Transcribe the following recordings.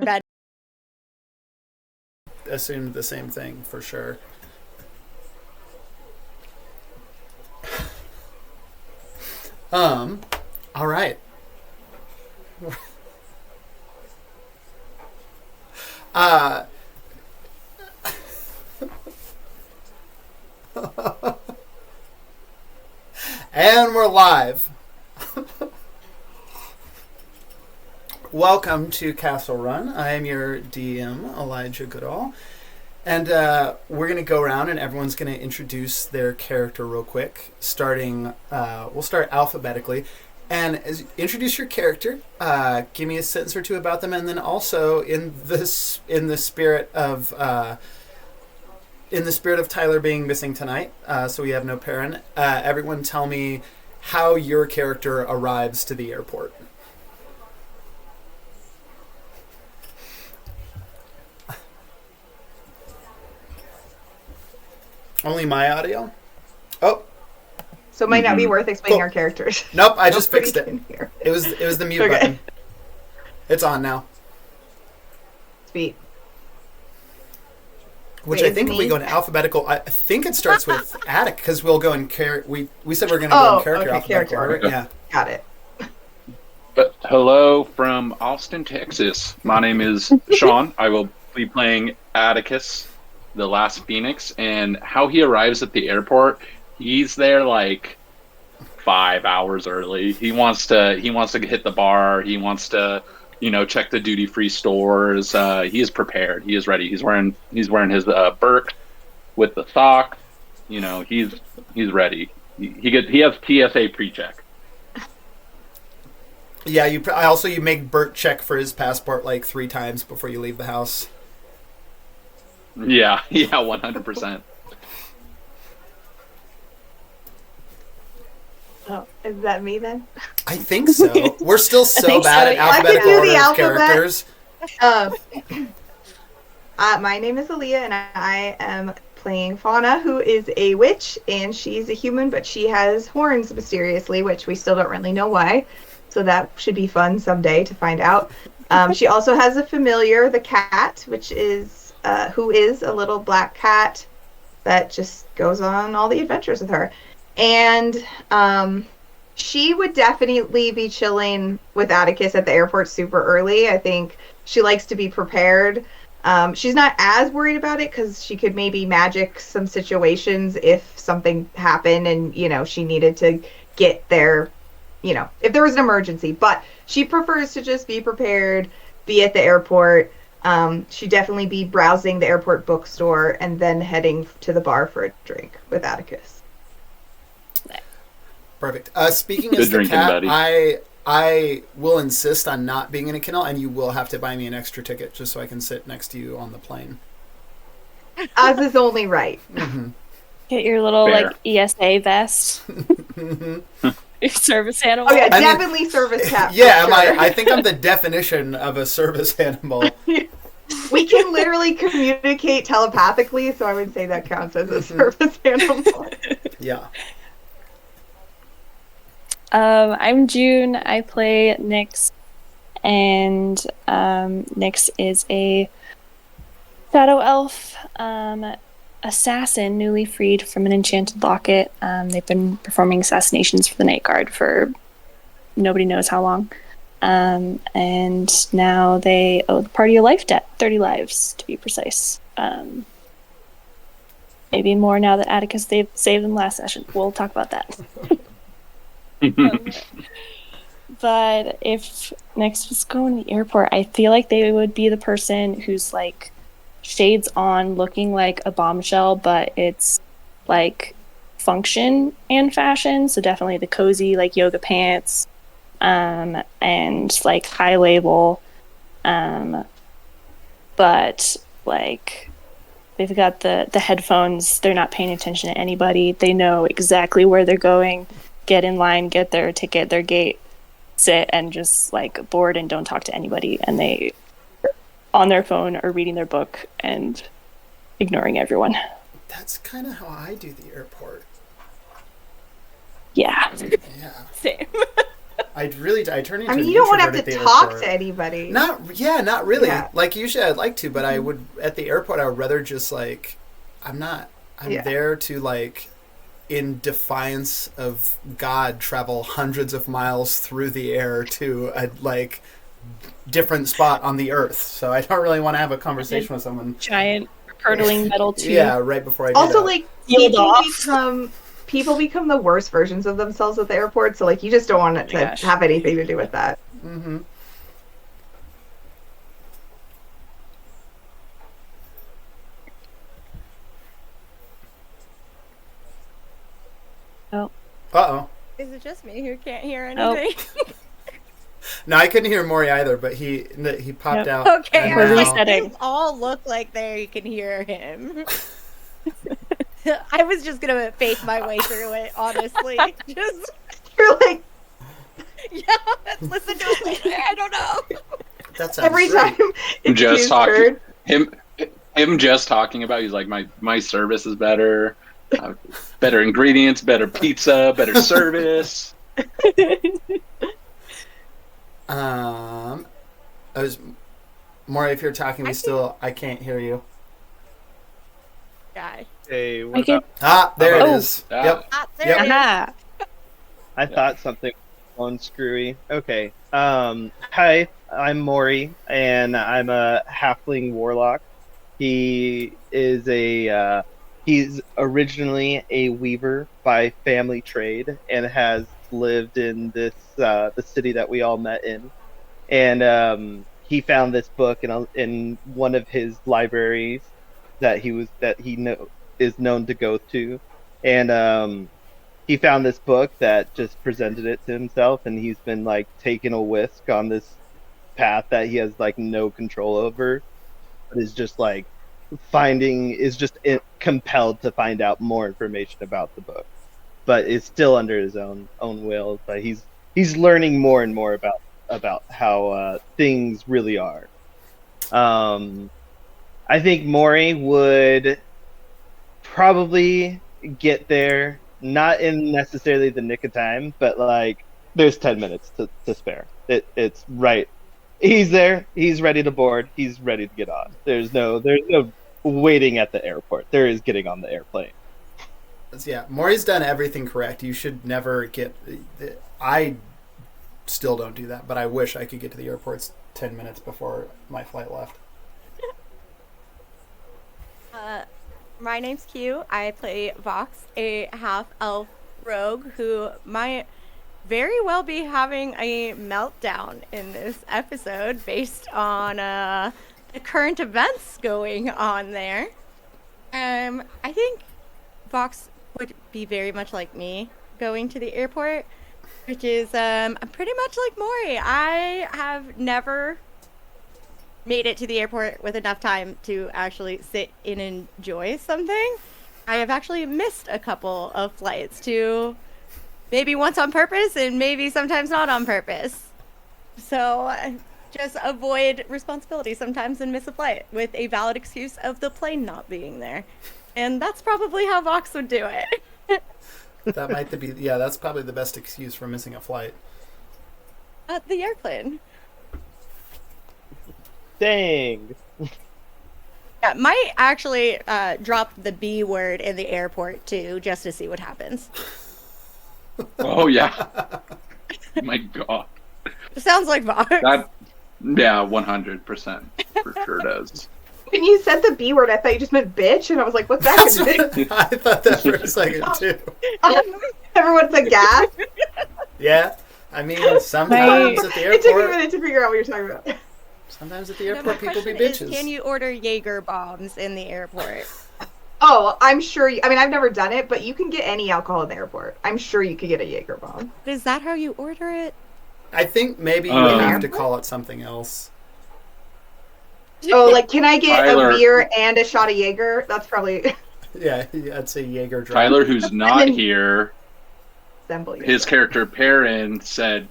bad. Assumed the same thing for sure. All right. Uh, and we're live. Welcome to Castle Run. I am your DM, Elijah Goodall. And we're going to go around and everyone's going to introduce their character real quick. We'll start alphabetically. And introduce your character. Give me a sentence or two about them, and then also in the spirit of Tyler being missing tonight, so we have no Perrin. Everyone, tell me how your character arrives to the airport. Only my audio? Oh. So it might not be worth explaining our characters. Nope, I just fixed it. It was the mute button. It's on now. Sweet. Which I think if we go in alphabetical, I think it starts with Attic, because we'll go in we said we're going to go in character alphabetical order. Yeah. Got it. But hello from Austin, Texas. My name is Sean. I will be playing Atticus, the last Phoenix, and how he arrives at the airport, he's there like 5 hours early. He wants to hit the bar. He wants to, check the duty-free stores. He is prepared. He is ready. He's wearing his Burke with the sock. He's ready. He has TSA pre-check. Yeah, you make Bert check for his passport like 3 times before you leave the house. Yeah, 100%. Oh, is that me then? I think so. We're still so bad at alphabetical order of characters. My name is Aaliyah, and I am playing Fauna, who is a witch, and she's a human, but she has horns mysteriously, which we still don't really know why. So that should be fun someday to find out. She also has a familiar, the cat, who is a little black cat that just goes on all the adventures with her. And she would definitely be chilling with Atticus at the airport super early. I think she likes to be prepared. She's not as worried about it because she could maybe magic some situations if something happened and, she needed to get there, if there was an emergency. But she prefers to just be prepared, be at the airport. She'd definitely be browsing the airport bookstore and then heading to the bar for a drink with Atticus. Perfect. Speaking as the cat, I will insist on not being in a kennel, and you will have to buy me an extra ticket just so I can sit next to you on the plane. As is only right. Mm-hmm. Get your little ESA vest. Your service animal. Oh yeah, definitely service cat. Yeah, sure. I think I'm the definition of a service animal. We can literally communicate telepathically, so I would say that counts as a service animal. Yeah. I'm June. I play Nyx, and Nyx is a shadow elf assassin newly freed from an enchanted locket. They've been performing assassinations for the Night Guard for nobody knows how long. And now they owe the party a life debt, 30 lives to be precise. Maybe more now that Atticus saved them last session. We'll talk about that. But if Nyx was going to the airport, I feel like they would be the person who's like shades on, looking like a bombshell, but it's like function and fashion. So definitely the cozy like yoga pants, and like high label, but like they've got the headphones. They're not paying attention to anybody. They know exactly where they're going. Get in line, get their ticket, their gate, sit, and just like board and don't talk to anybody. And they on their phone or reading their book and ignoring everyone. That's kind of how I do the airport. Yeah. Yeah. Same. I turned into. I mean, an you don't want to have introvert to at the talk airport. to anybody. Not really. Yeah. Like usually I'd like to, but I would at the airport. I would rather just like, I'm Yeah. there to like, in defiance of God, travel hundreds of miles through the air to a like different spot on the Earth. So I don't really want to have a conversation with someone. Giant curdling metal tube. Yeah, right before I. Also, get like Sealed people off. become the worst versions of themselves at the airport. So like, you just don't want it to Gosh. have anything to do with that. Mm-hmm. Oh. Uh-oh. Is it just me who can't hear Nope. anything? No, I couldn't hear Maury either, but he popped Yep. out. Okay, and We're I was now- like, resetting. they all look like you can hear him. I was just gonna fake my way through it, honestly. Just You're like, yeah, let's listen to it later. I don't know. That sounds every great. time it's Just used talking. word. Him just talking about, he's like, my service is better, better ingredients, better pizza, better service. I was Maury, if you're talking, I can't hear you. Guy. Hey, what I can- about? Ah, there Oh. it is. Ah. Yep. Ah, there Yep. it is. Aha. I thought something on screwy. Okay. Hi, I'm Maury, and I'm a halfling warlock. He is he's originally a weaver by family trade, and has lived in this the city that we all met in. And he found this book in one of his libraries that is known to go to, and he found this book that just presented it to himself, and he's been like taking a whisk on this path that he has like no control over, but is just like compelled to find out more information about the book, but it's still under his own will. But he's learning more and more about how things really are. I think Maury would probably get there, not in necessarily the nick of time, but like there's 10 minutes to spare. It's right. He's there. He's ready to board. He's ready to get on. There's no waiting at the airport. There is getting on the airplane. Yeah, Maury's done everything correct. You should never get. I still don't do that, but I wish I could get to the airports 10 minutes before my flight left. My name's Q. I play Vox, a half-elf rogue who might very well be having a meltdown in this episode based on the current events going on there. I think Vox would be very much like me going to the airport, which is I'm pretty much like Maury. I have never made it to the airport with enough time to actually sit and enjoy something. I have actually missed a couple of flights to maybe once on purpose and maybe sometimes not on purpose. So just avoid responsibility sometimes and miss a flight with a valid excuse of the plane not being there. And that's probably how Vox would do it. That might be. Yeah, that's probably the best excuse for missing a flight. The airplane. Dang. Yeah, might actually drop the B word in the airport too, just to see what happens. Oh yeah. My God. Sounds like Vox. That, yeah, 100% for sure does. When you said the B word, I thought you just meant bitch, and I was like, what's that That's going to what do? I thought that for a second too. Everyone's aghast. Yeah, I mean sometimes at the It took me a airport. minute to figure out what you're talking about. Sometimes at the No, my airport, people be question bitches. is, can you order Jaeger bombs in the airport? Oh, I'm sure. I mean, I've never done it, but you can get any alcohol in the airport. I'm sure you could get a Jaeger bomb. Is that how you order it? I think maybe you would have to Airport? call it something else. Oh, like, can I get Tyler. a beer and a shot of Jaeger? That's probably Yeah, I'd say Jaeger drop. Tyler, who's not then- here, assemble his character Perrin said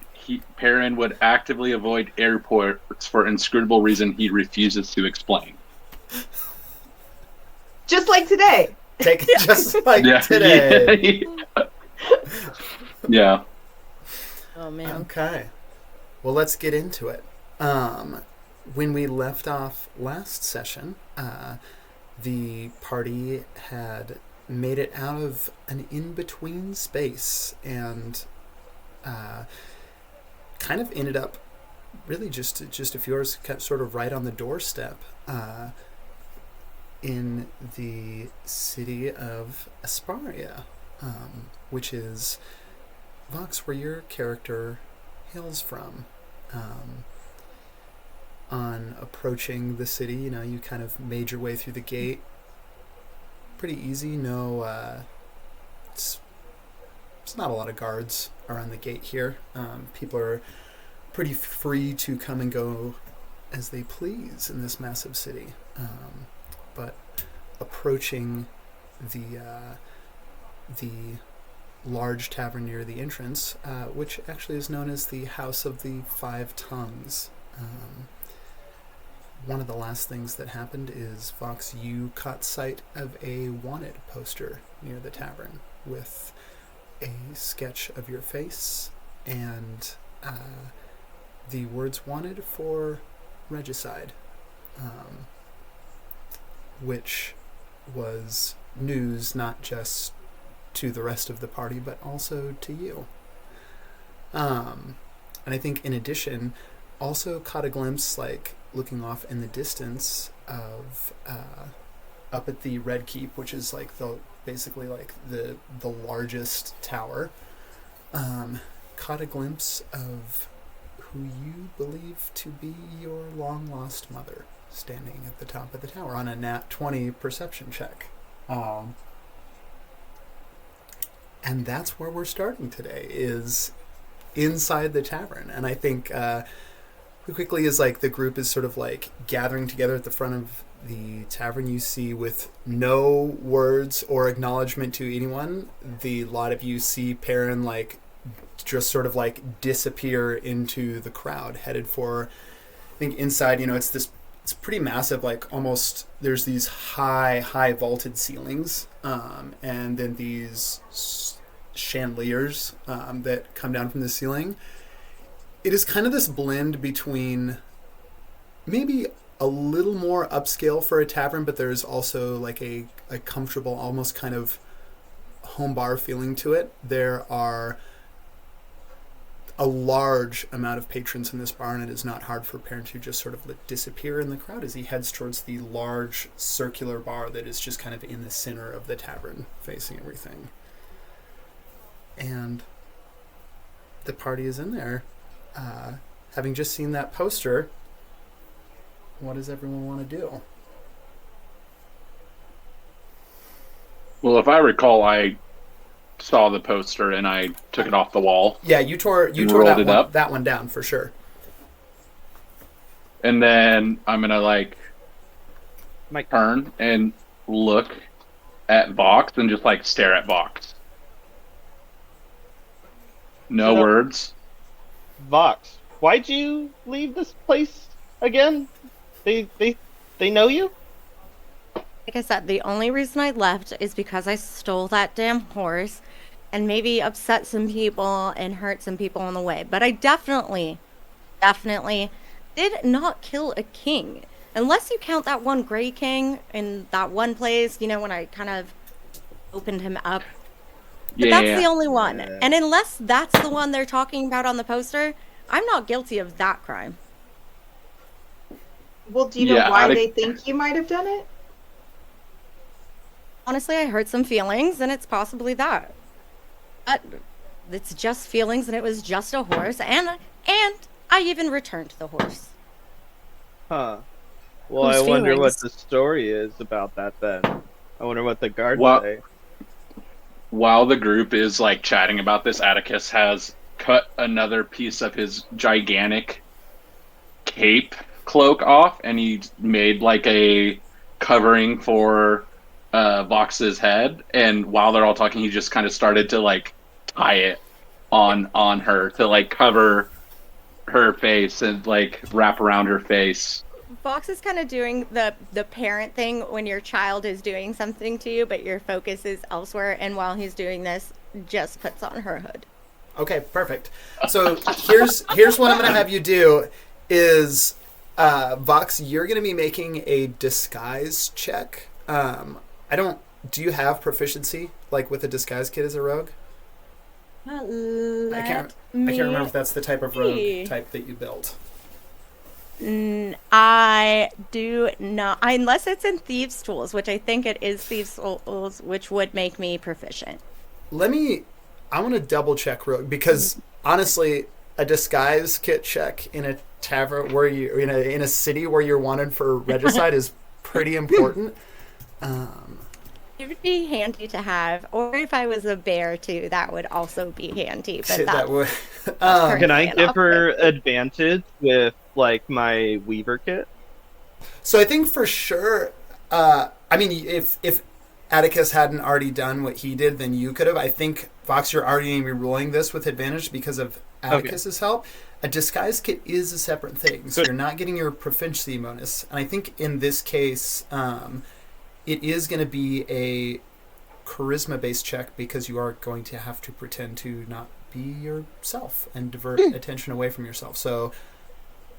Perrin would actively avoid airports for inscrutable reason he refuses to explain. Just like today. Take it just like Yeah. today. Yeah. Oh man. Okay. Well, let's get into it. When we left off last session, the party had made it out of an in-between space and kind of ended up really just a few hours sort of right on the doorstep in the city of Asparia, which is, Vox, where your character hails from. On approaching the city, you kind of made your way through the gate. Pretty easy. No, it's not a lot of guards around the gate here. People are pretty free to come and go as they please in this massive city. But approaching the large tavern near the entrance, which actually is known as the House of the Five Tongues. One of the last things that happened is, Vox, you caught sight of a wanted poster near the tavern with a sketch of your face and the words "wanted for regicide," which was news not just to the rest of the party, but also to you. And I think in addition, also caught a glimpse, like looking off in the distance of up at the Red Keep, which is like basically the largest tower. Caught a glimpse of who you believe to be your long lost mother standing at the top of the tower on a nat 20 perception check. And that's where we're starting today, is inside the tavern. And I think quickly, as like the group is sort of like gathering together at the front of the tavern, you see, with no words or acknowledgement to anyone, the lot of you see Perrin like just sort of like disappear into the crowd, headed for, I think inside, it's pretty massive, like almost, there's these high vaulted ceilings, and then these chandeliers that come down from the ceiling. It is kind of this blend between maybe a little more upscale for a tavern, but there's also like a comfortable, almost kind of home bar feeling to it. There are a large amount of patrons in this bar, and it is not hard for Perrin to just sort of disappear in the crowd as he heads towards the large circular bar that is just kind of in the center of the tavern, facing everything. And the party is in there. Having just seen that poster, what does everyone want to do? Well, if I recall, I saw the poster and I took it off the wall. Yeah, you tore that one down for sure. And then I'm gonna turn and look at Vox and just stare at Vox. No words. Vox, why'd you leave this place again? They know you? Like I said, the only reason I left is because I stole that damn horse and maybe upset some people and hurt some people on the way. But I definitely did not kill a king. Unless you count that one gray king in that one place, when I kind of opened him up. But that's the only one. Yeah. And unless that's the one they're talking about on the poster, I'm not guilty of that crime. Well, do you know why they think you might have done it? Honestly, I hurt some feelings, and it's possibly that. But it's just feelings, and it was just a horse, and I even returned the horse. Huh. Well, Whose I wonder what feelings? the story is about that then. I wonder what the guards say. While the group is chatting about this, Atticus has cut another piece of his gigantic cape cloak off, and he made a covering for Vox's head. And while they're all talking, he just kind of started to tie it on her to cover her face and wrap around her face. Fox is kind of doing the parent thing when your child is doing something to you, but your focus is elsewhere, and while he's doing this, just puts on her hood. Okay, perfect. So here's what I'm gonna have you do is Vox, you're gonna be making a disguise check. Do you have proficiency like with a disguise kit as a rogue? I can't remember if that's the type of rogue type that you built. I do not, unless it's in Thieves' Tools, which I think it is Thieves' Tools, which would make me proficient. I want to double check rogue because honestly, a disguise kit check in a tavern where you in a city where you're wanted for regicide is pretty important. It would be handy to have, or if I was a bear too, that would also be handy. But that would. Can I give her advantage with like my Weaver kit? So I think for sure. I mean, if Atticus hadn't already done what he did, then you could have. I think Vox, you're already going to be rolling this with advantage because of Atticus's help. A disguise kit is a separate thing, so you're not getting your proficiency bonus. And I think in this case, it is going to be a charisma-based check because you are going to have to pretend to not be yourself and divert attention away from yourself. So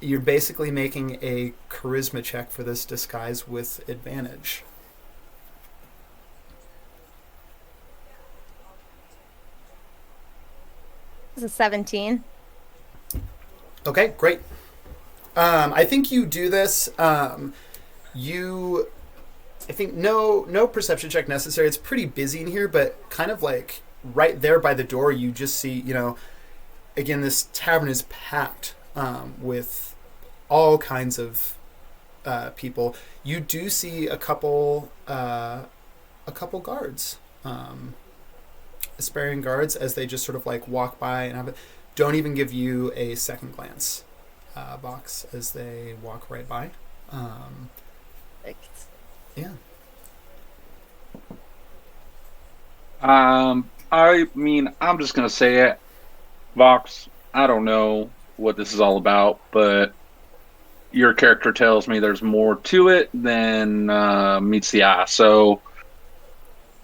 you're basically making a charisma check for this disguise with advantage. This is 17. Okay, great. I think you do this. I think no perception check necessary. It's pretty busy in here, but kind of like right there by the door, you just see, again, this tavern is packed with all kinds of people. You do see a couple guards, aspiring guards, as they just sort of like walk by and don't even give you a second glance, Vox, as they walk right by. Yeah. I mean, I'm just gonna say it, Vox. I don't know what this is all about, but your character tells me there's more to it than meets the eye. So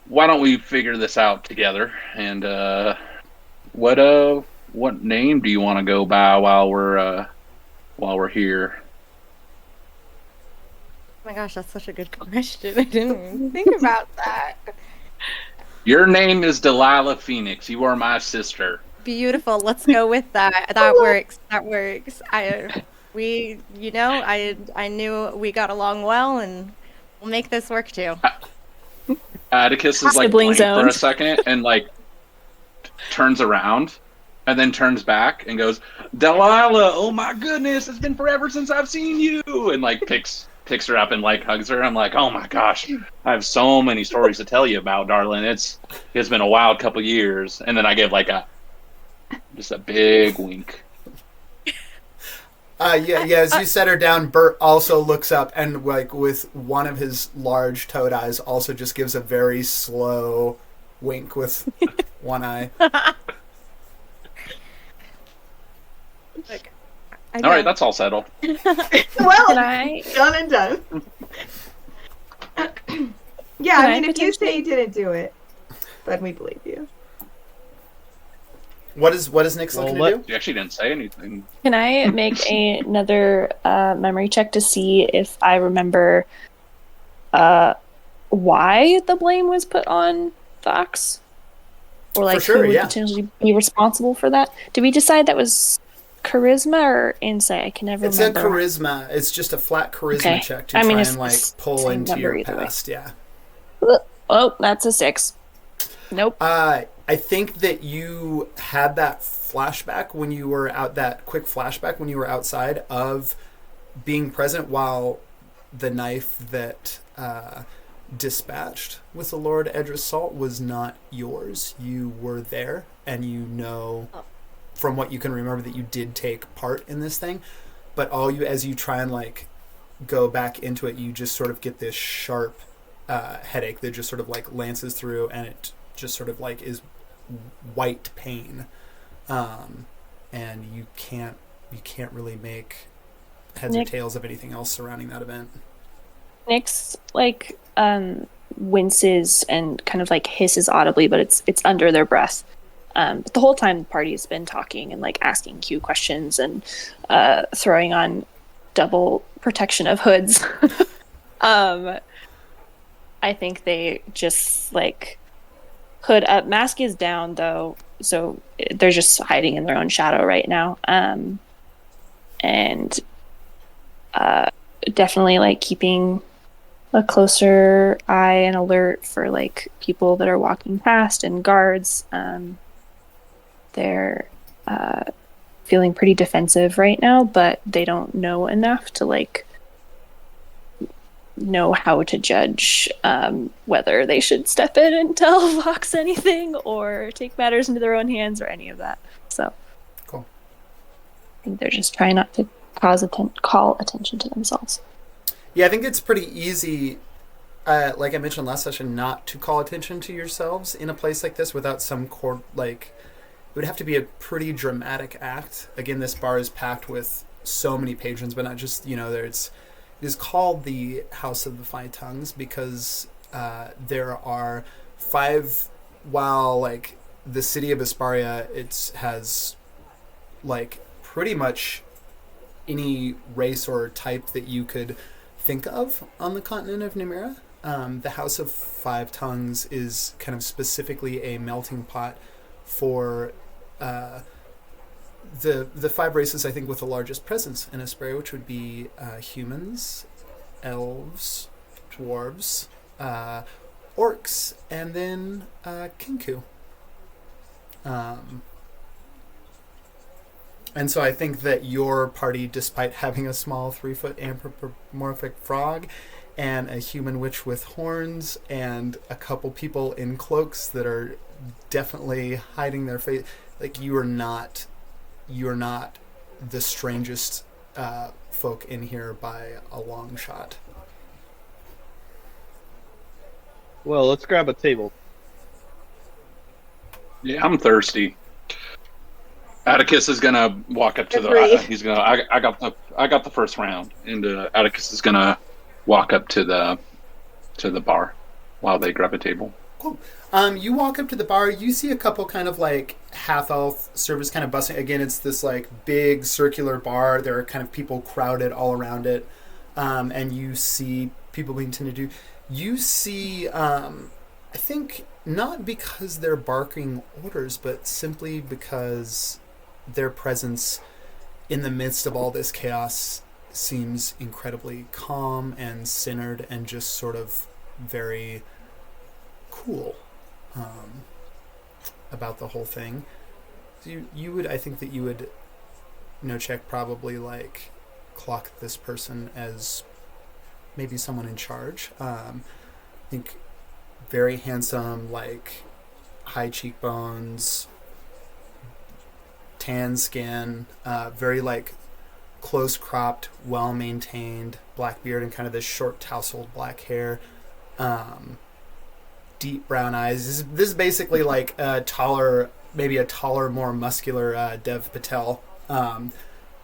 why don't we figure this out together? And what name do you want to go by while we're here? Oh my gosh, that's such a good question. I didn't even think about that. Your name is Delilah Phoenix. You are my sister. Beautiful. Let's go with that. That works. That works. I knew we got along well, and we'll make this work too. Atticus is like blank for a second and like turns around and then turns back and goes, Delilah, oh my goodness, it's been forever since I've seen you, and like picks her up and like hugs her. I'm like, oh my gosh, I have so many stories to tell you about, darling. It's been a wild couple years. And then I give like just a big wink. As you set her down, Bert also looks up and like with one of his large toad eyes also just gives a very slow wink with one eye. All right, that's all settled. Well, done and done. Yeah, I mean, if you say you didn't do it, then we believe you. What is Nyx looking to do? You actually didn't say anything. Can I make another memory check to see if I remember why the blame was put on Vox? Or like who would potentially be responsible for that? Did we decide that was charisma or insight? I can never remember. It's a charisma. It's just a flat charisma check to try and like pull into your past. Yeah. Oh, that's a 6. Nope. I think that you had that flashback when you were out. That quick flashback when you were outside of being present while the knife that dispatched with the Lord Edris Salt was not yours. You were there, and from what you can remember that you did take part in this thing, but as you try and like go back into it, you just sort of get this sharp headache that just sort of like lances through, and it just sort of like is white pain, and you can't really make heads or tails of anything else surrounding that event. Nyx like winces and kind of like hisses audibly, but it's under their breath. But the whole time the party's been talking and like asking Q questions and throwing on double protection of hoods. I think they just like hood up. Mask is down though, so they're just hiding in their own shadow right now. And definitely like keeping a closer eye and alert for like people that are walking past and guards. They're feeling pretty defensive right now, but they don't know enough to like know how to judge whether they should step in and tell Vox anything or take matters into their own hands or any of that. So Cool. I think they're just trying not to call attention to themselves. Yeah, I think it's pretty easy, like I mentioned last session, not to call attention to yourselves in a place like this without some like, it would have to be a pretty dramatic act. Again, this bar is packed with so many patrons, but not just, it is called the House of the Five Tongues because there are 5, while like the city of Asparia, it has like pretty much any race or type that you could think of on the continent of Numenera. The House of Five Tongues is kind of specifically a melting pot for the 5 races, I think, with the largest presence in Asparia, which would be humans, elves, dwarves, orcs, and then Kinku. And so I think that your party, despite having a small 3-foot anthropomorphic frog and a human witch with horns and a couple people in cloaks that are definitely hiding their face, like you're not the strangest folk in here by a long shot. Well, let's grab a table. Yeah, I'm thirsty. Atticus is gonna walk up to Agreed. he's gonna. I got the first round, and Atticus is gonna walk up to the bar while they grab a table. Cool. You walk up to the bar. You see a couple kind of like half-elf servers kind of busting. Again, it's this like big circular bar. There are kind of people crowded all around it, and you see people being tended to. You see, I think not because they're barking orders, but simply because their presence in the midst of all this chaos seems incredibly calm and centered and just sort of very cool about the whole thing. So I think that you would check probably like clock this person as maybe someone in charge. I think very handsome, like high cheekbones, tan skin, very like close cropped, well maintained black beard and kind of this short tousled black hair, deep brown eyes. This is basically like maybe a taller, more muscular Dev Patel.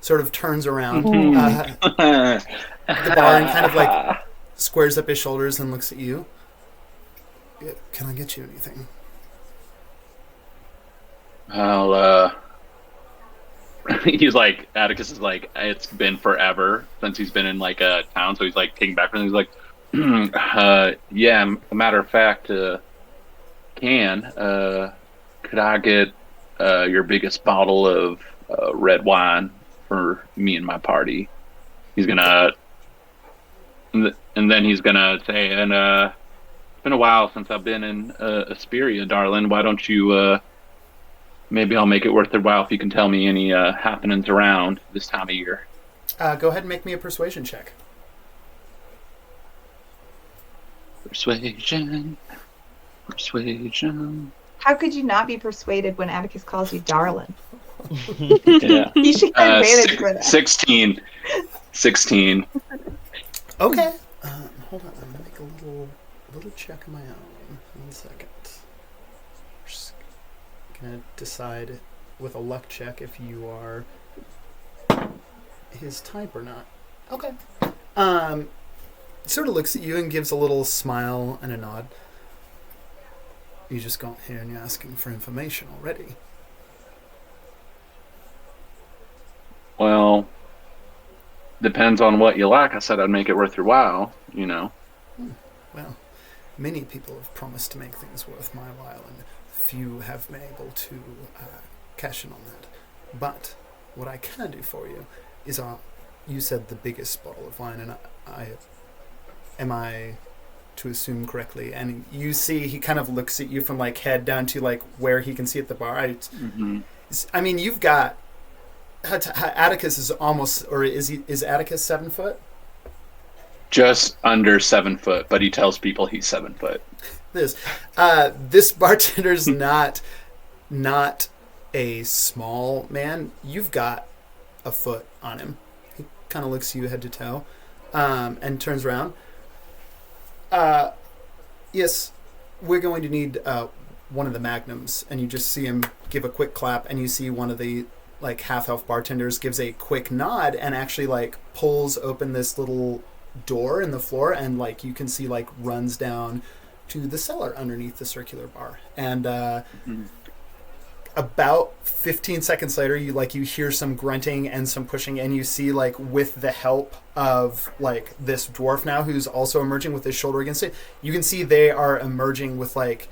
Sort of turns around the bar and kind of like squares up his shoulders and looks at you. Yeah, can I get you anything? He's like, Atticus is like, it's been forever since he's been in like a town, so he's like taking back from him. He's like, yeah, a matter of fact, could I get your biggest bottle of red wine for me and my party? He's gonna, and then he's gonna say, and it's been a while since I've been in Asperia, darling. Why don't you, maybe I'll make it worth their while if you can tell me any happenings around this time of year. Go ahead and make me a persuasion check. Persuasion. How could you not be persuaded when Atticus calls you darling? Yeah. You should get advantage for that. 16. Okay. Hold on. I'm gonna make a little check of my own. 1 second. Just gonna decide with a luck check if you are his type or not. Okay. Sort of looks at you and gives a little smile and a nod. You just got here and you're asking for information already. Well, depends on what you like. I said I'd make it worth your while, you know. Well, many people have promised to make things worth my while, and few have been able to cash in on that. But what I can do for you is you said the biggest bottle of wine, and am I to assume correctly? And you see, he kind of looks at you from like head down to like where he can see at the bar. I mean, you've got Atticus is almost, or is Atticus 7 foot? Just under 7 foot, but he tells people he's 7 foot. This bartender's not a small man. You've got a foot on him. He kind of looks at you head to toe, and turns around. Yes, we're going to need one of the magnums, and you just see him give a quick clap, and you see one of the like half-elf bartenders gives a quick nod and actually like pulls open this little door in the floor, and like you can see like runs down to the cellar underneath the circular bar. And about 15 seconds later, you hear some grunting and some pushing, and you see like with the help of like this dwarf now who's also emerging with his shoulder against it, you can see they are emerging with like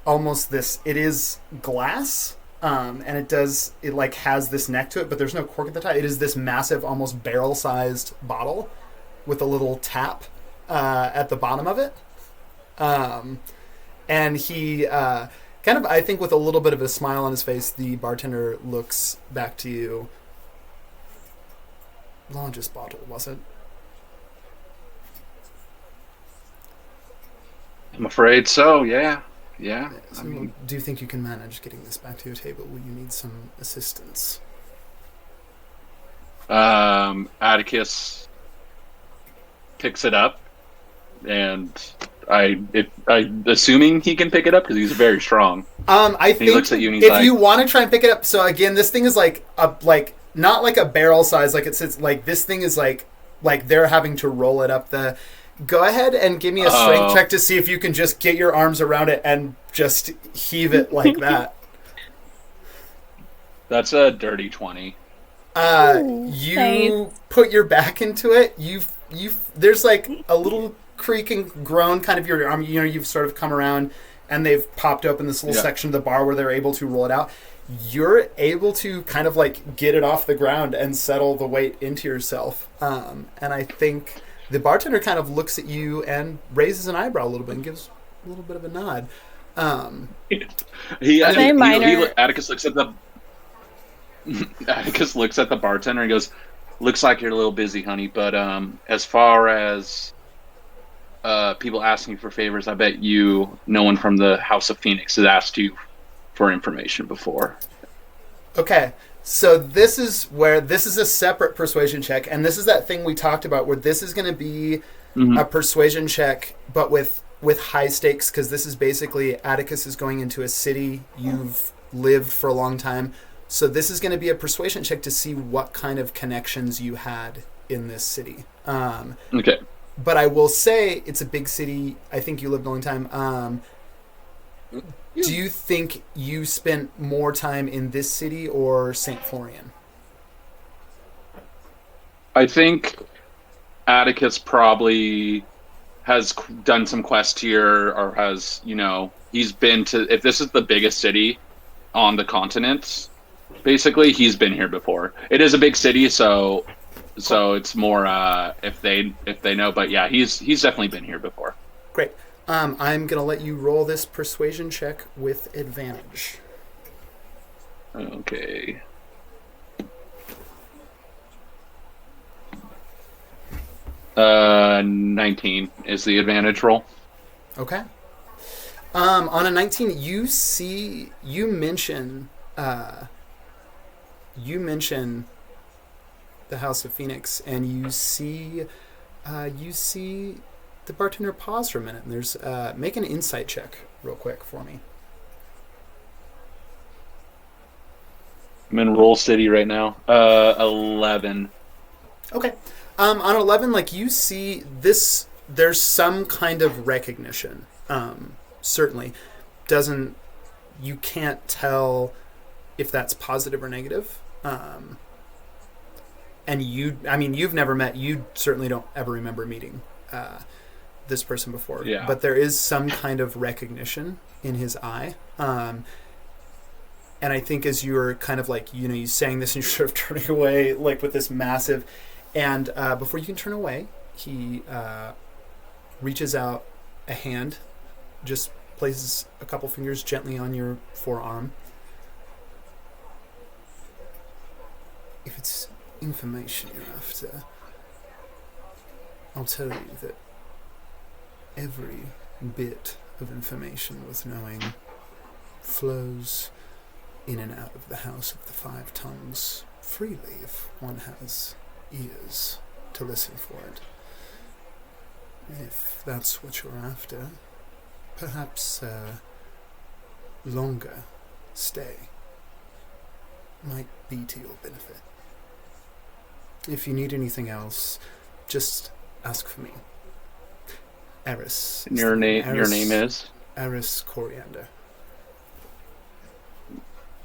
almost this, it is glass, and it like has this neck to it, but there's no cork at the top. It is this massive, almost barrel-sized bottle with a little tap at the bottom of it. And he kind of, I think with a little bit of a smile on his face, the bartender looks back to you. Largest bottle, was it? I'm afraid so, yeah. Yeah. So do you think you can manage getting this back to your table? Will you need some assistance? Atticus picks it up, and I'm assuming he can pick it up because he's very strong. I think he looks at you and he's if like, you want to try and pick it up, so again, this thing is like not like a barrel size, like it sits like this thing is like they're having to roll it up the. Go ahead and give me a strength check to see if you can just get your arms around it and just heave it like that. That's a dirty 20. You nice. Put your back into it. There's like a little creak and groan, kind of your arm. You know, you've sort of come around, and they've popped open this little section of the bar where they're able to roll it out. You're able to kind of like get it off the ground and settle the weight into yourself. And I think the bartender kind of looks at you and raises an eyebrow a little bit and gives a little bit of a nod. Atticus looks at the bartender and goes, "Looks like you're a little busy, honey, but as far as people asking for favors, I bet no one from the House of Phoenix has asked you for information before." Okay. So this is a separate persuasion check, and this is that thing we talked about where this is going to be a persuasion check, but with high stakes, because this is basically Atticus is going into a city you've lived for a long time. So this is going to be a persuasion check to see what kind of connections you had in this city. Okay. But I will say it's a big city. I think you lived a long time. Do you think you spent more time in this city or St. Florian? I think Atticus probably has done some quests here, or has, he's been to, if this is the biggest city on the continent, basically he's been here before. It is a big city, so it's more if they know, but yeah, he's definitely been here before. Great. I'm going to let you roll this persuasion check with advantage. Okay. Uh, 19 is the advantage roll. Okay. On a 19, you mention the House of Phoenix, and you see the bartender pause for a minute, and there's make an insight check real quick for me. I'm in Roll City right now. 11. Okay. On 11, like, you see this, there's some kind of recognition, certainly. doesn't. You can't tell if that's positive or negative. And you've never met. You certainly don't ever remember meeting this person before. Yeah. But there is some kind of recognition in his eye. And I think as you're kind of like, you saying this and you're sort of turning away, like with this massive, and before you can turn away, he reaches out a hand, just places a couple fingers gently on your forearm. If it's information you're after, I'll tell you that every bit of information worth knowing flows in and out of the House of the Five Tongues freely if one has ears to listen for it. If that's what you're after, perhaps a longer stay might be to your benefit. If you need anything else, just ask for me. Eris. And your name is? Eris Coriander.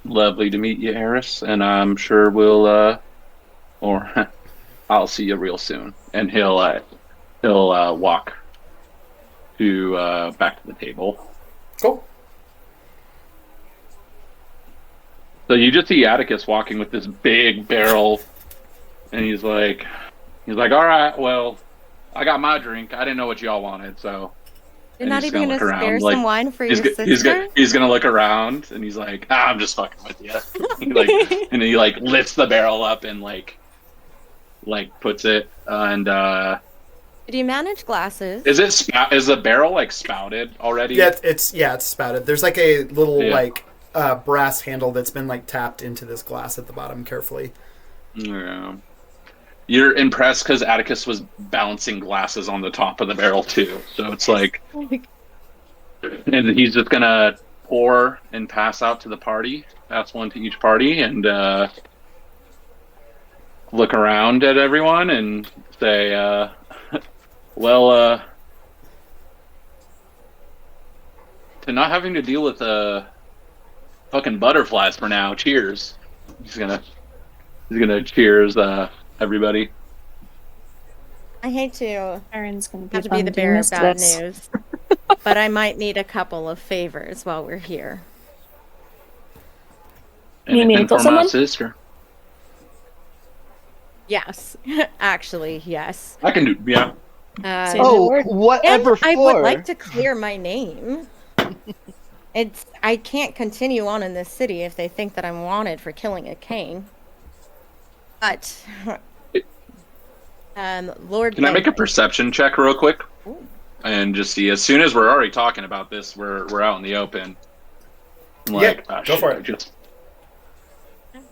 Lovely to meet you, Eris, and I'm sure we'll or I'll see you real soon. And he'll walk to back to the table. Cool. So you just see Atticus walking with this big barrel, and he's like, all right, well, I got my drink. I didn't know what y'all wanted, so. You're And not he's even gonna gonna look spare around, some like, wine for your sister? He's gonna look around, and he's like, I'm just fucking with you. And he like lifts the barrel up and like puts it and Do you manage glasses? is the barrel like spouted already? Yeah, it's spouted. There's like a little Yeah. like brass handle that's been like tapped into this glass at the bottom carefully. Yeah. You're impressed because Atticus was bouncing glasses on the top of the barrel too. So it's like, and he's just gonna pour and pass out to the party. Pass one to each party and look around at everyone and say, well, to not having to deal with fucking butterflies for now. Cheers. He's gonna cheers everybody. I hate to Aaron's gonna be have to be the bummed you bearer of missed bad this. news, but I might need a couple of favors while we're here. You need me to Anything kill for my someone? sister. Yes, actually, yes. I can do, yeah. Say Uh, the Oh, word. whatever and I for? would like to clear my name. I can't continue on in this city if they think that I'm wanted for killing a king. But Lord, Can I make a perception check real quick? Ooh. And just see, as soon as we're already talking about this, we're out in the open. I'm like, Yeah, ah, go shit, for it. I just,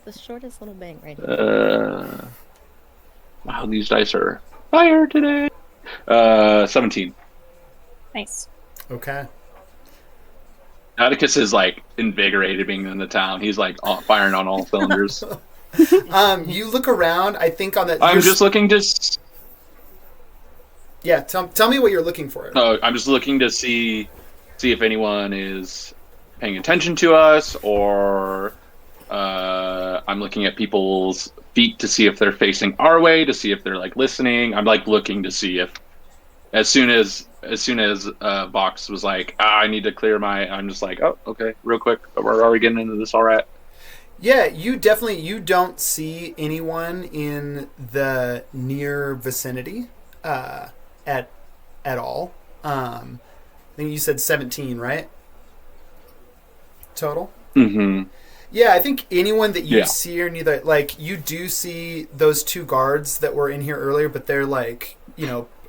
the shortest little bang right here. wow, these dice are fire today. 17. Nice. Okay. Atticus is like invigorated being in the town. He's like firing on all cylinders. You look around. I think on that. I'm you're- just looking to. Yeah. Tell me what you're looking for. I'm just looking to see if anyone is paying attention to us, or I'm looking at people's feet to see if they're facing our way, to see if they're like listening. I'm like looking to see if, as soon as Vox was like, I need to clear my. I'm just like, oh, okay, real quick. Are we getting into this all right? Yeah, you don't see anyone in the near vicinity at all. I think you said 17, right? Total? Mm-hmm. Yeah, I think anyone that you Yeah. see are neither, like, you do see those two guards that were in here earlier, but they're like,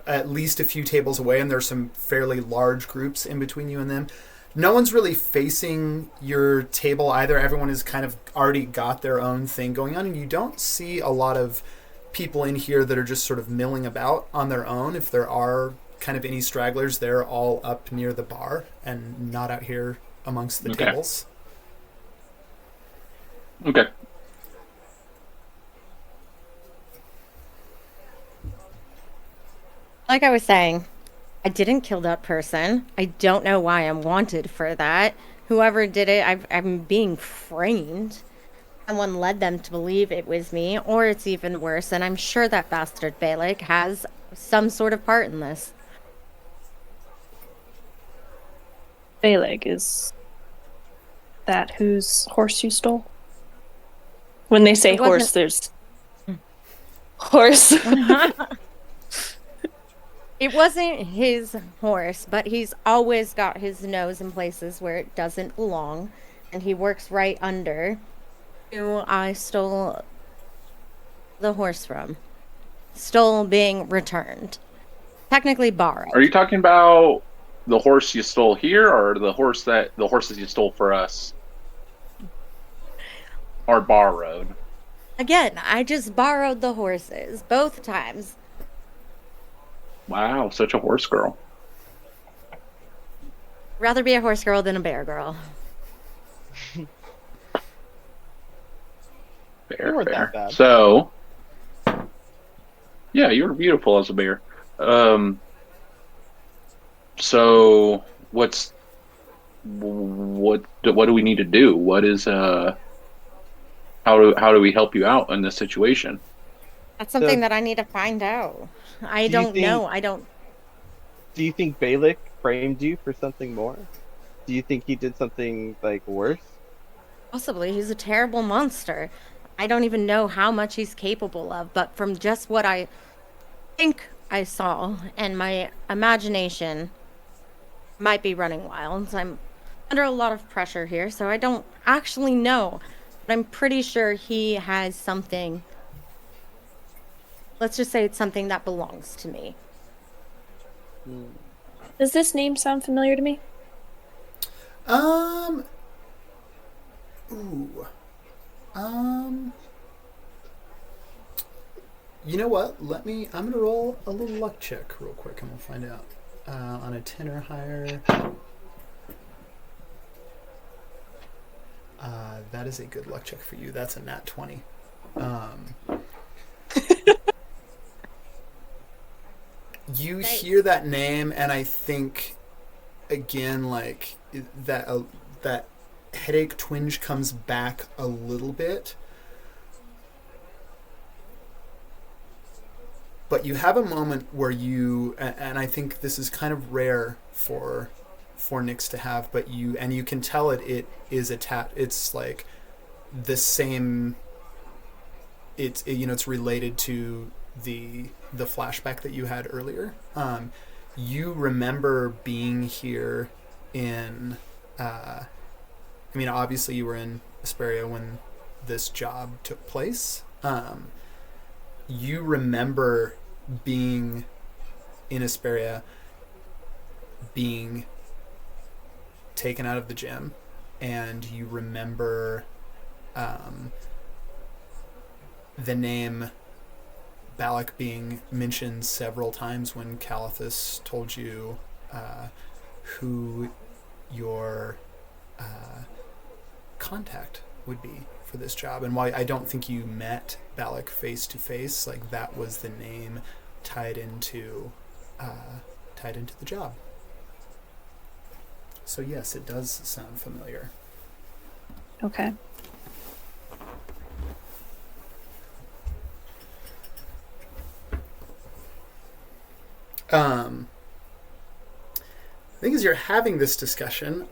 at least a few tables away, and there's some fairly large groups in between you and them. No one's really facing your table either. Everyone has kind of already got their own thing going on, and you don't see a lot of people in here that are just sort of milling about on their own. If there are kind of any stragglers, they're all up near the bar and not out here amongst the Okay. tables. Okay. Like I was saying, I didn't kill that person. I don't know why I'm wanted for that. whoever did it, I'm being framed. Someone led them to believe it was me, or it's even worse, and I'm sure that bastard Balak has some sort of part in this. Balak, is that whose horse you stole? When they say It wasn't- horse, there's horse. It wasn't his horse, but he's always got his nose in places where it doesn't belong, and he works right under who I stole the horse from. Stole being returned. Technically borrowed. Are you talking about the horse you stole here, or the horses you stole for us? Or borrowed? Again, I just borrowed the horses both times. Wow, such a horse girl. Rather be a horse girl than a bear girl. Fair, weren't fair. that bad. So, yeah, you were beautiful as a bear. So what do we need to do? What is how do we help you out in this situation? That's something So- that I need to find out. I Do you don't think- know. I don't. Do you think Balak framed you for something more? Do you think he did something like worse? Possibly. He's a terrible monster. I don't even know how much he's capable of, but from just what I think I saw and my imagination might be running wild. I'm under a lot of pressure here, so I don't actually know. But I'm pretty sure he has something. Let's just say it's something that belongs to me. Does this name sound familiar to me? Ooh. You know what? I'm gonna roll a little luck check real quick and we'll find out. On a 10 or higher. That is a good luck check for you. That's a nat 20. You hear that name, and I think, again, like that headache twinge comes back a little bit. But you have a moment where you, and I think this is kind of rare for Nyx to have, but you can tell it is it's like the same. It's related to the flashback that you had earlier. You remember being here in. Obviously you were in Asperia when this job took place. You remember being in Asperia, being taken out of the gym, and you remember the name Balak being mentioned several times when Calathus told you who your contact would be for this job. And while I don't think you met Balak face to face, like that was the name tied into the job. So yes, it does sound familiar. Okay. I think as you're having this discussion,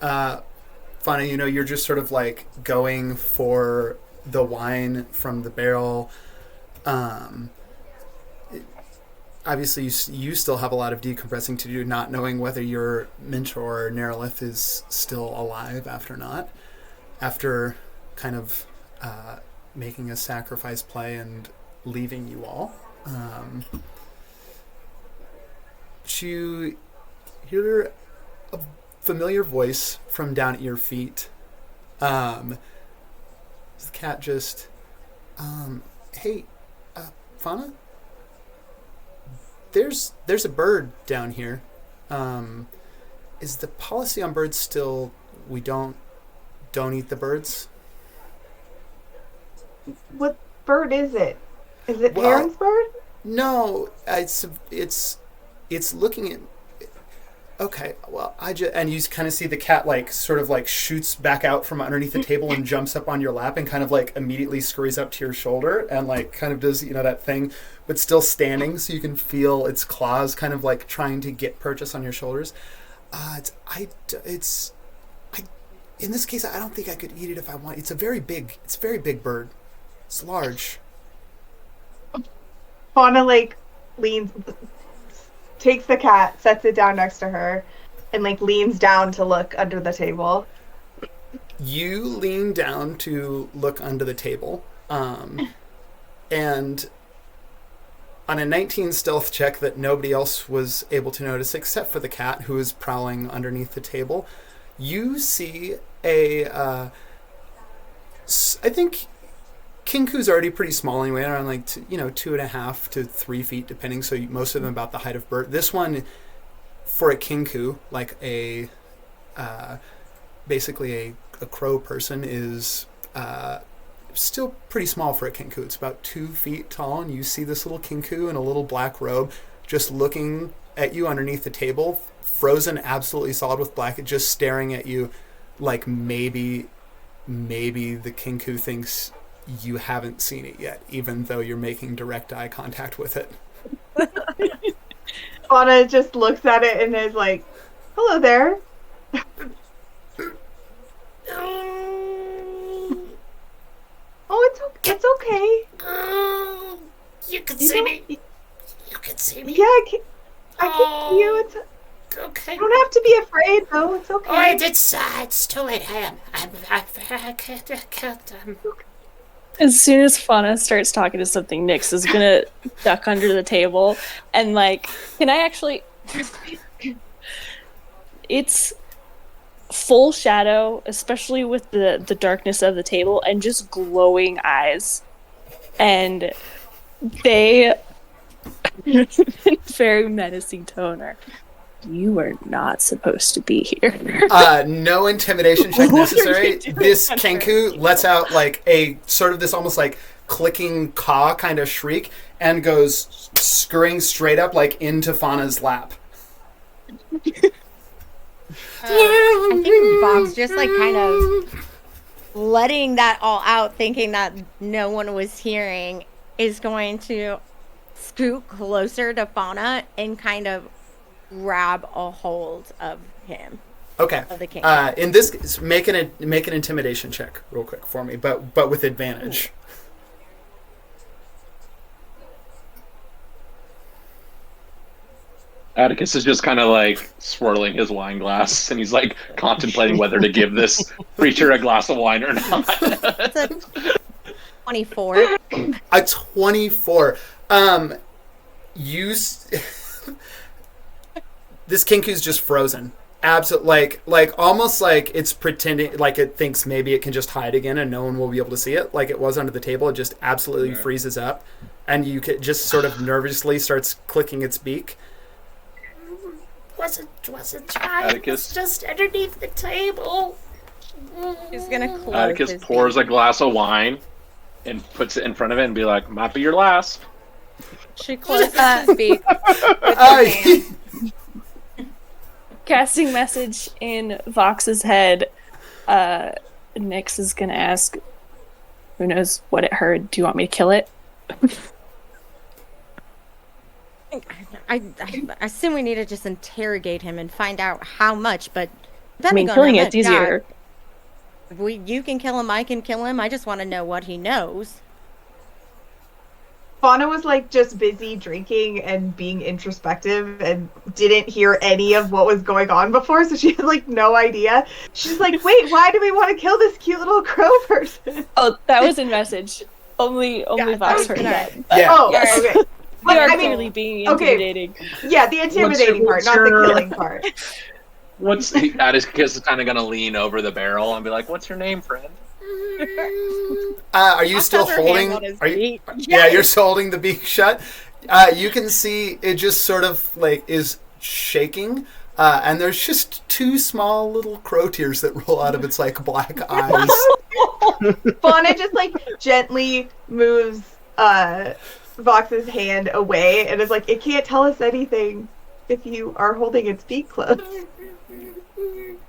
funny, you're just sort of like going for the wine from the barrel. Obviously, you still have a lot of decompressing to do, not knowing whether your mentor, Nerolith, is still alive after kind of making a sacrifice play and leaving you all. You hear a familiar voice from down at your feet. The cat just, hey, Fauna? There's a bird down here. Is the policy on birds still we don't eat the birds? What bird is it? Is it Well, Perrin's bird? No, it's looking at. Okay, well, and you kind of see the cat like sort of like shoots back out from underneath the table and jumps up on your lap and kind of like immediately scurries up to your shoulder and like kind of does, that thing, but still standing so you can feel its claws kind of like trying to get purchase on your shoulders. In this case, I don't think I could eat it if I want. It's a very big bird. It's large. Fauna like leans, takes the cat, sets it down next to her, and like leans down to look under the table. You lean down to look under the table, and on a 19 stealth check that nobody else was able to notice except for the cat who is prowling underneath the table, you see I think Kinku's already pretty small anyway, around like 2.5 to 3 feet depending. So most of them about the height of bird. This one, for a Kinku, like basically a crow person, is still pretty small for a Kinku. It's about 2 feet tall, and you see this little Kinku in a little black robe just looking at you underneath the table, frozen absolutely solid with black, just staring at you like maybe the Kinku thinks you haven't seen it yet, even though you're making direct eye contact with it. Fauna just looks at it and is like, "Hello there." Oh, it's okay. You can see me. You can see me. Yeah, I can see you. It's Okay. You don't have to be afraid, though. It's okay. Oh, it's too late. I can't. As soon as Fauna starts talking to something, Nyx is gonna duck under the table and can I actually? It's full shadow, especially with the darkness of the table and just glowing eyes, and they, in a very menacing tone, are. You are not supposed to be here. No intimidation check necessary. This Kenku lets out like a sort of this almost like clicking caw kind of shriek and goes scurrying straight up like into Fauna's lap. I think Bob's just like kind of letting that all out, thinking that no one was hearing, is going to scoot closer to Fauna and kind of grab a hold of him. Okay. Of the king. In this case, make an intimidation check real quick for me, but with advantage. Atticus is just kind of like swirling his wine glass, and he's like contemplating whether to give this creature a glass of wine or not. It's a 24. A 24. This Kinku's just frozen. Absolutely, like almost like it's pretending, like it thinks maybe it can just hide again and no one will be able to see it, like it was under the table. It just absolutely freezes up, and you could just sort of nervously starts clicking its beak. Wasn't trying. Atticus. It's just underneath the table. He's gonna close Atticus his pours beak. a glass of wine and puts it in front of it and be like, "Might be your last." She closes his beak with her hand. Casting message in Vox's head, Nyx is gonna ask, who knows what it heard? Do you want me to kill it? I assume we need to just interrogate him and find out how much, but I mean, killing it's easier. You can kill him, I can kill him. I just want to know what he knows. Fauna was like just busy drinking and being introspective and didn't hear any of what was going on before, so she had like no idea. She's like, "Wait, why do we want to kill this cute little crow person?" Oh, that was in message. Only Vox heard that. Yeah. Oh, Yes. okay. We But, are I mean, clearly being okay. intimidating. Yeah, the intimidating part, not the killing part. Atticus is kind of gonna lean over the barrel and be like, "What's your name, friend?" Are you still Have her hand holding? on his Are you? beak. Yeah, you're still holding the beak shut. You can see it just sort of like is shaking, and there's just two small little crow tears that roll out of its like black eyes. Fauna just like gently moves Vox's hand away and is like, "It can't tell us anything." if you are holding its beak closed.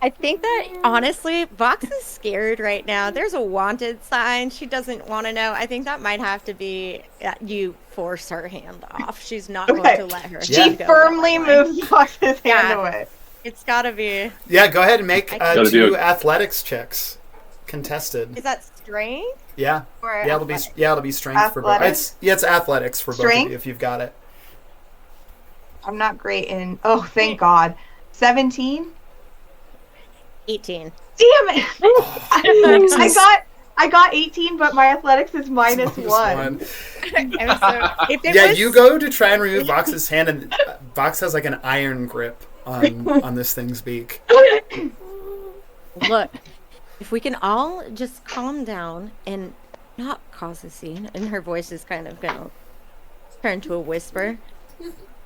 I think that honestly, Vox is scared right now. There's a wanted sign. She doesn't want to know. I think that might have to be you force her hand off. She's not Okay. going to let her. Yeah. She firmly moves Fox's hand Yeah. away. It's gotta be. Yeah, go ahead and make Gotta do 2 it. athletics checks. Contested. Is that strength Yeah. or Yeah, it'll be strength for both. Athletics? It's athletics for both of Strength? you if you've got it. I'm not great in. Oh, thank God. 17. 18. Damn it! I got 18, but my athletics is minus Minus 1. one. I'm so, if it Yeah, was, you go to try and remove Vox's hand, and Vox has like an iron grip on this thing's beak. Look, if we can all just calm down and not cause a scene, and her voice is kind of gonna turn to a whisper.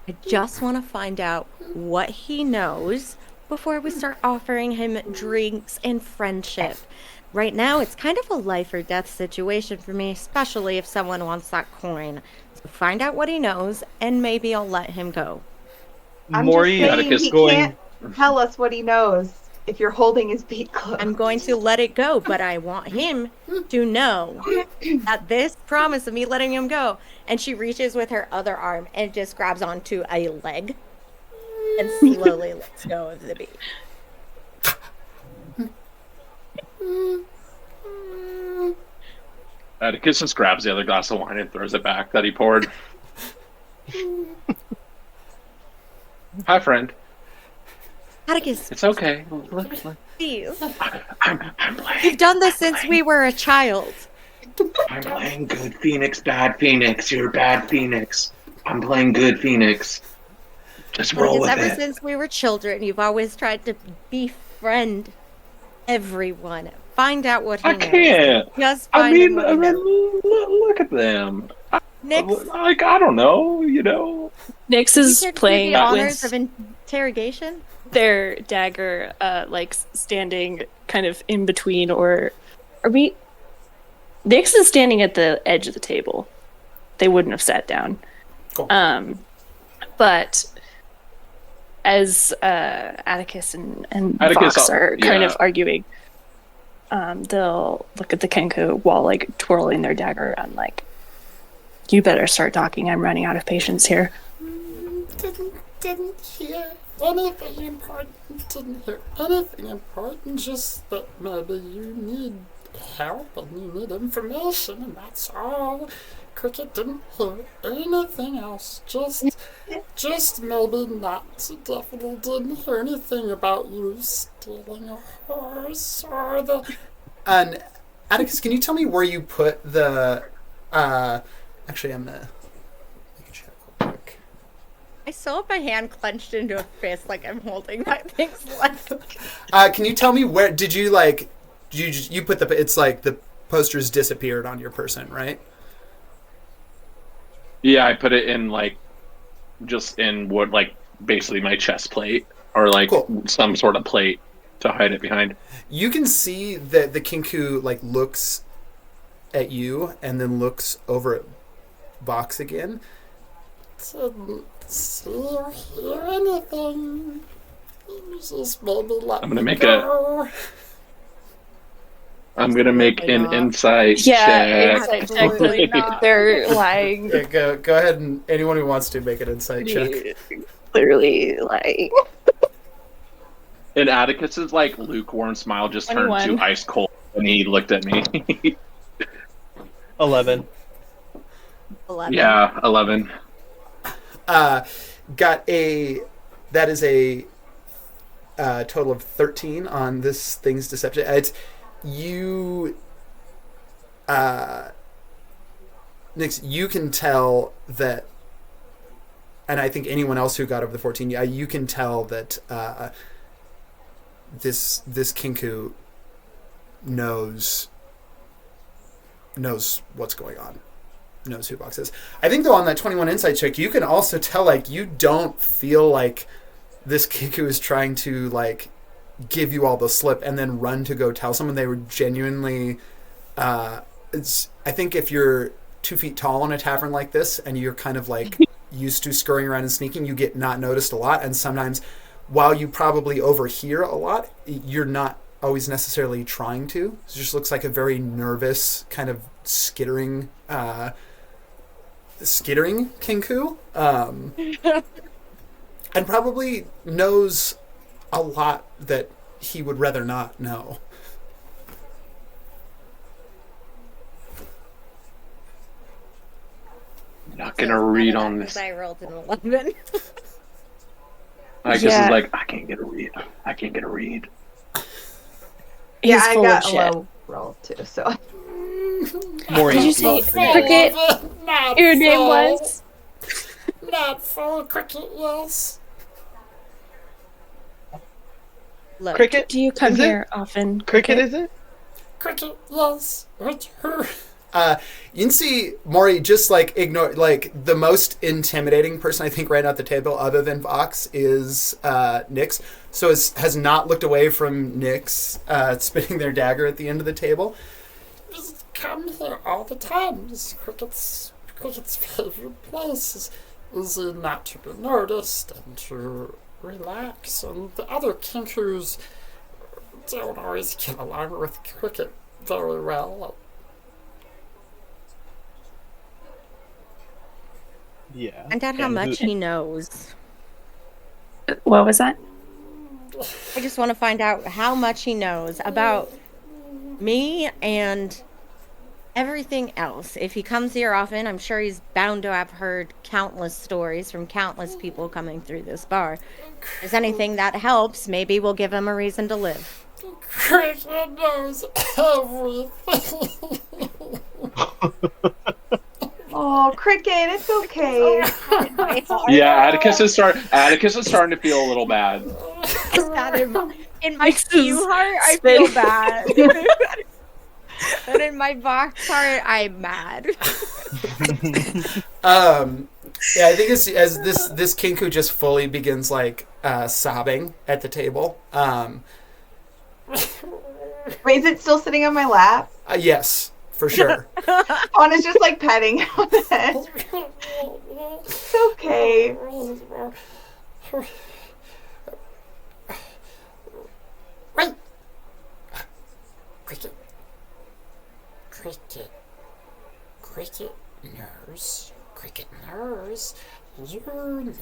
I just want to find out what he knows before we start offering him drinks and friendship. Right now, it's kind of a life or death situation for me, especially if someone wants that coin. So find out what he knows, and maybe I'll let him go. I'm Maury, just saying Atticus he going- can't tell us what he knows if you're holding his beak closed. I'm going to let it go, but I want him to know that this promise of me letting him go. And she reaches with her other arm and just grabs onto a leg and slowly lets go of the beak. Atticus just grabs the other glass of wine and throws it back that he poured. Hi, friend. Atticus, It's okay. Look, please. I'm playing. You've done this since we were a child. I'm playing good Phoenix, bad Phoenix. You're bad Phoenix. I'm playing good Phoenix. Just roll Because with ever it. since we were children, you've always tried to befriend everyone. Find out what he I knows. can't. Just I find mean, what he knows. look at them. Nyx, Like, I don't know, you know. Nyx you is can do playing the honors with of interrogation. their dagger, standing kind of in between, or are we? Nyx is standing at the edge of the table. They wouldn't have sat down. Cool. But as Atticus and Atticus, Vox are kind yeah. of arguing, they'll look at the Kenku while like twirling their dagger around, like, "You better start talking. I'm running out of patience here." Didn't hear anything important. Didn't hear anything important. Just that maybe you need help and you need information, and that's all. Cricket didn't hear anything else. Just maybe not. Definitely didn't hear anything about you stealing a horse or the. And Atticus, can you tell me where you put the? Actually, I'm gonna make a check real quick. I still have my hand clenched into a fist like I'm holding that thing's leg. Can you tell me where did you like? You put the? It's like the posters disappeared on your person, right? Yeah, I put it in like, just in what, like, basically my chest plate or like Cool. some sort of plate to hide it behind. You can see that the Kinku like looks at you and then looks over at Vox again. Didn't see or hear anything. Just maybe let I'm gonna me make go. I'm gonna make an not. insight Yeah, check. insight check. Absolutely not. They're lying. Yeah, go ahead and anyone who wants to make an insight check. Clearly lying. And Atticus's like lukewarm smile just turned 21. to ice cold when he looked at me. 11. 11. Yeah, 11. Got a that is a total of 13 on this thing's deception. It's you Nix, you can tell that, and I think anyone else who got over the 14, yeah, you can tell that this Kinku knows what's going on, knows who Vox is. I think though on that 21 insight check, you can also tell like you don't feel like this Kinku is trying to like give you all the slip and then run to go tell someone. They were genuinely. I think if you're 2 feet tall in a tavern like this and you're kind of like used to scurrying around and sneaking, you get not noticed a lot, and sometimes while you probably overhear a lot, you're not always necessarily trying to. It just looks like a very nervous kind of skittering Kinku, and probably knows a lot that he would rather not know. Not gonna read on this. I rolled an 11. Atticus Yeah. is like, I can't get a read. I can't get a read. Yeah, He's I full got of a shit. low roll too. So Maury, Did you say not- Cricket? Not Your name full. was? Not full, Cricket, yes. Look, Cricket? Do you come Is it? here often? Cricket, is it? Cricket, yes. It's her. You can see Maury just like ignore, like the most intimidating person I think right now at the table other than Vox is Nyx. So has not looked away from Nyx spitting their dagger at the end of the table. Just come here all the time. It's Cricket's favorite place is not to be noticed and to relax. And the other Kinkus don't always get along with Cricket very well. Yeah. find out how And much who- he knows. What was that? I just want to find out how much he knows about me and everything else. If he comes here often, I'm sure he's bound to have heard countless stories from countless people coming through this bar. If there's anything that helps, maybe we'll give him a reason to live. Cricket knows everything. oh, Cricket, it's okay. Yeah, Atticus is starting to feel a little bad. In my Mixes Q heart, I spin. feel bad. But in my box heart, I'm mad. Yeah, I think as this Kinku just fully begins like sobbing at the table. Wait, is it still sitting on my lap? Yes, for sure. Anna's just like petting it on the head. It's okay. Wait! Cricket. Cricket knows you need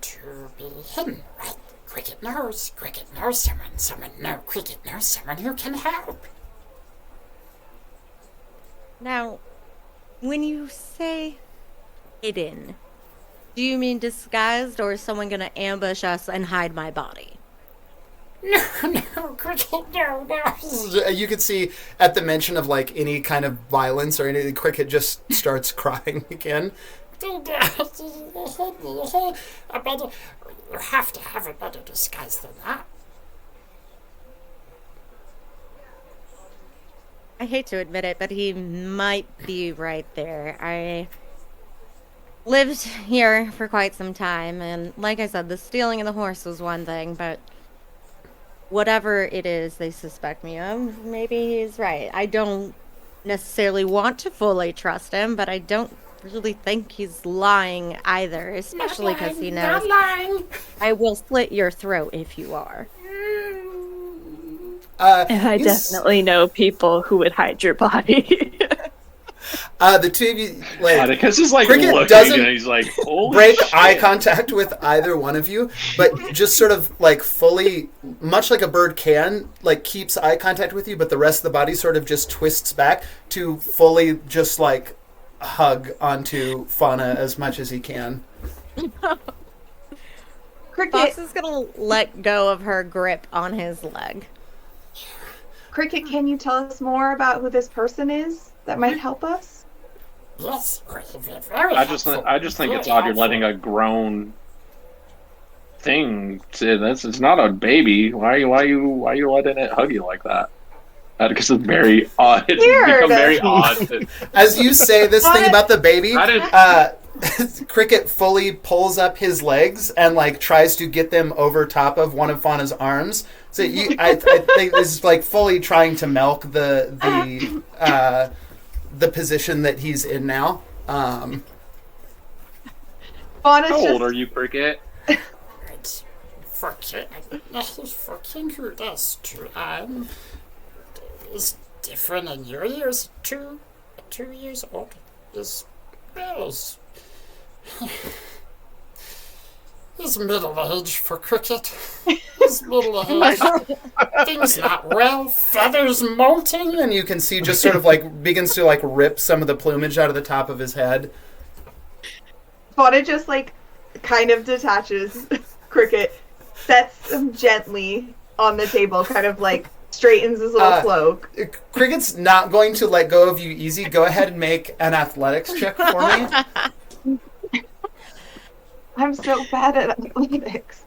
to be hidden, right? Cricket knows Cricket knows someone who can help. Now, when you say hidden, do you mean disguised, or is someone gonna ambush us and hide my body? No, Cricket, no. You could see at the mention of like any kind of violence or anything, Cricket just starts crying again. You have to have a better disguise than that. I hate to admit it, but he might be right there. I lived here for quite some time, and like I said, the stealing of the horse was one thing, but whatever it is they suspect me of, maybe he's right. I don't necessarily want to fully trust him, but I don't really think he's lying either, especially because he knows Not lying. I will slit your throat if you are. And I you s- definitely know people who would hide your body. The two of you like Atticus is like Cricket looking doesn't and he's like, holy break shit. eye contact with either one of you, but just sort of like fully, much like a bird can, like keeps eye contact with you, but the rest of the body sort of just twists back to fully just like hug onto Fauna as much as he can. Cricket, Fox is gonna let go of her grip on his leg. Cricket, can you tell us more about who this person is that might help us? Yes, very I just think it's odd you're letting a grown thing say this. It's not a baby. Why are you letting it hug you like that? Atticus is very odd. It's Weird. become very odd. As you say this thing What? about the baby, I didn't- Cricket fully pulls up his legs and like tries to get them over top of one of Fauna's arms. So I think this is like fully trying to milk the position that he's in now. Fauna's How just old are you, Cricket? It's fucking who that's true. Is different in your years. 2 years old is well is middle age for Cricket. He's middle age. Things not well. Feathers molting. And you can see just sort of like begins to like rip some of the plumage out of the top of his head. Fauna just like kind of detaches Cricket, sets him gently on the table, kind of like straightens his little cloak. Cricket's not going to let go of you easy. Go ahead and make an athletics check for me. I'm so bad at athletics.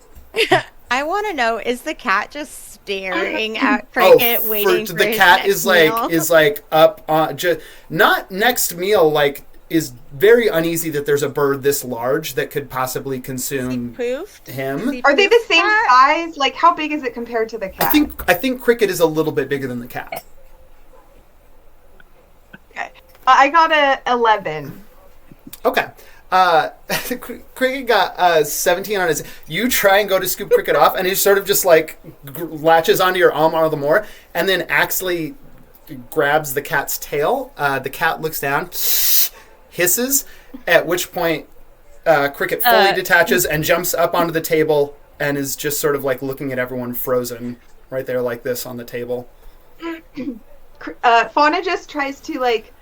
I want to know, is the cat just staring at Cricket, waiting for the his cat next is like meal? is like up on just not next meal, like is very uneasy that there's a bird this large that could possibly consume Poofed? him. Are they the same size? Like, how big is it compared to the cat? I think Cricket is a little bit bigger than the cat. Okay. I got a 11. Okay. Cricket got 17 on his. You try and go to scoop Cricket off, and he sort of just like latches onto your arm all the more, and then actually grabs the cat's tail. The cat looks down, hisses, at which point Cricket fully detaches and jumps up onto the table and is just sort of like looking at everyone frozen right there like this on the table. Fauna just tries to like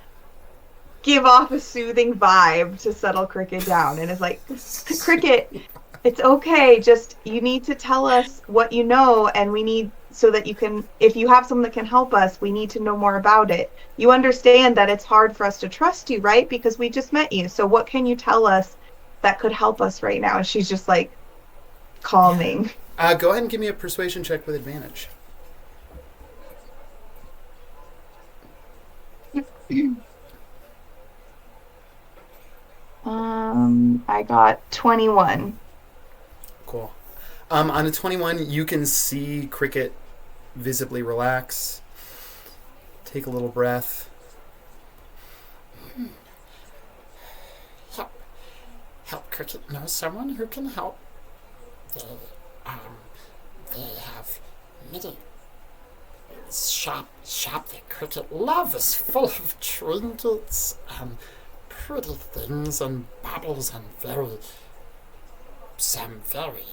give off a soothing vibe to settle Cricket down and is like, Cricket, it's okay. Just you need to tell us what you know, and we need so that you can, if you have someone that can help us, we need to know more about it. You understand that it's hard for us to trust you, right? Because we just met you. So what can you tell us that could help us right now? And she's just like calming. Go ahead and give me a persuasion check with advantage. I got 21. Cool. On a 21, you can see Cricket visibly relax. Take a little breath. Help Cricket know someone who can help. They have many shop that Cricket loves is full of trinkets and pretty things and baubles and some very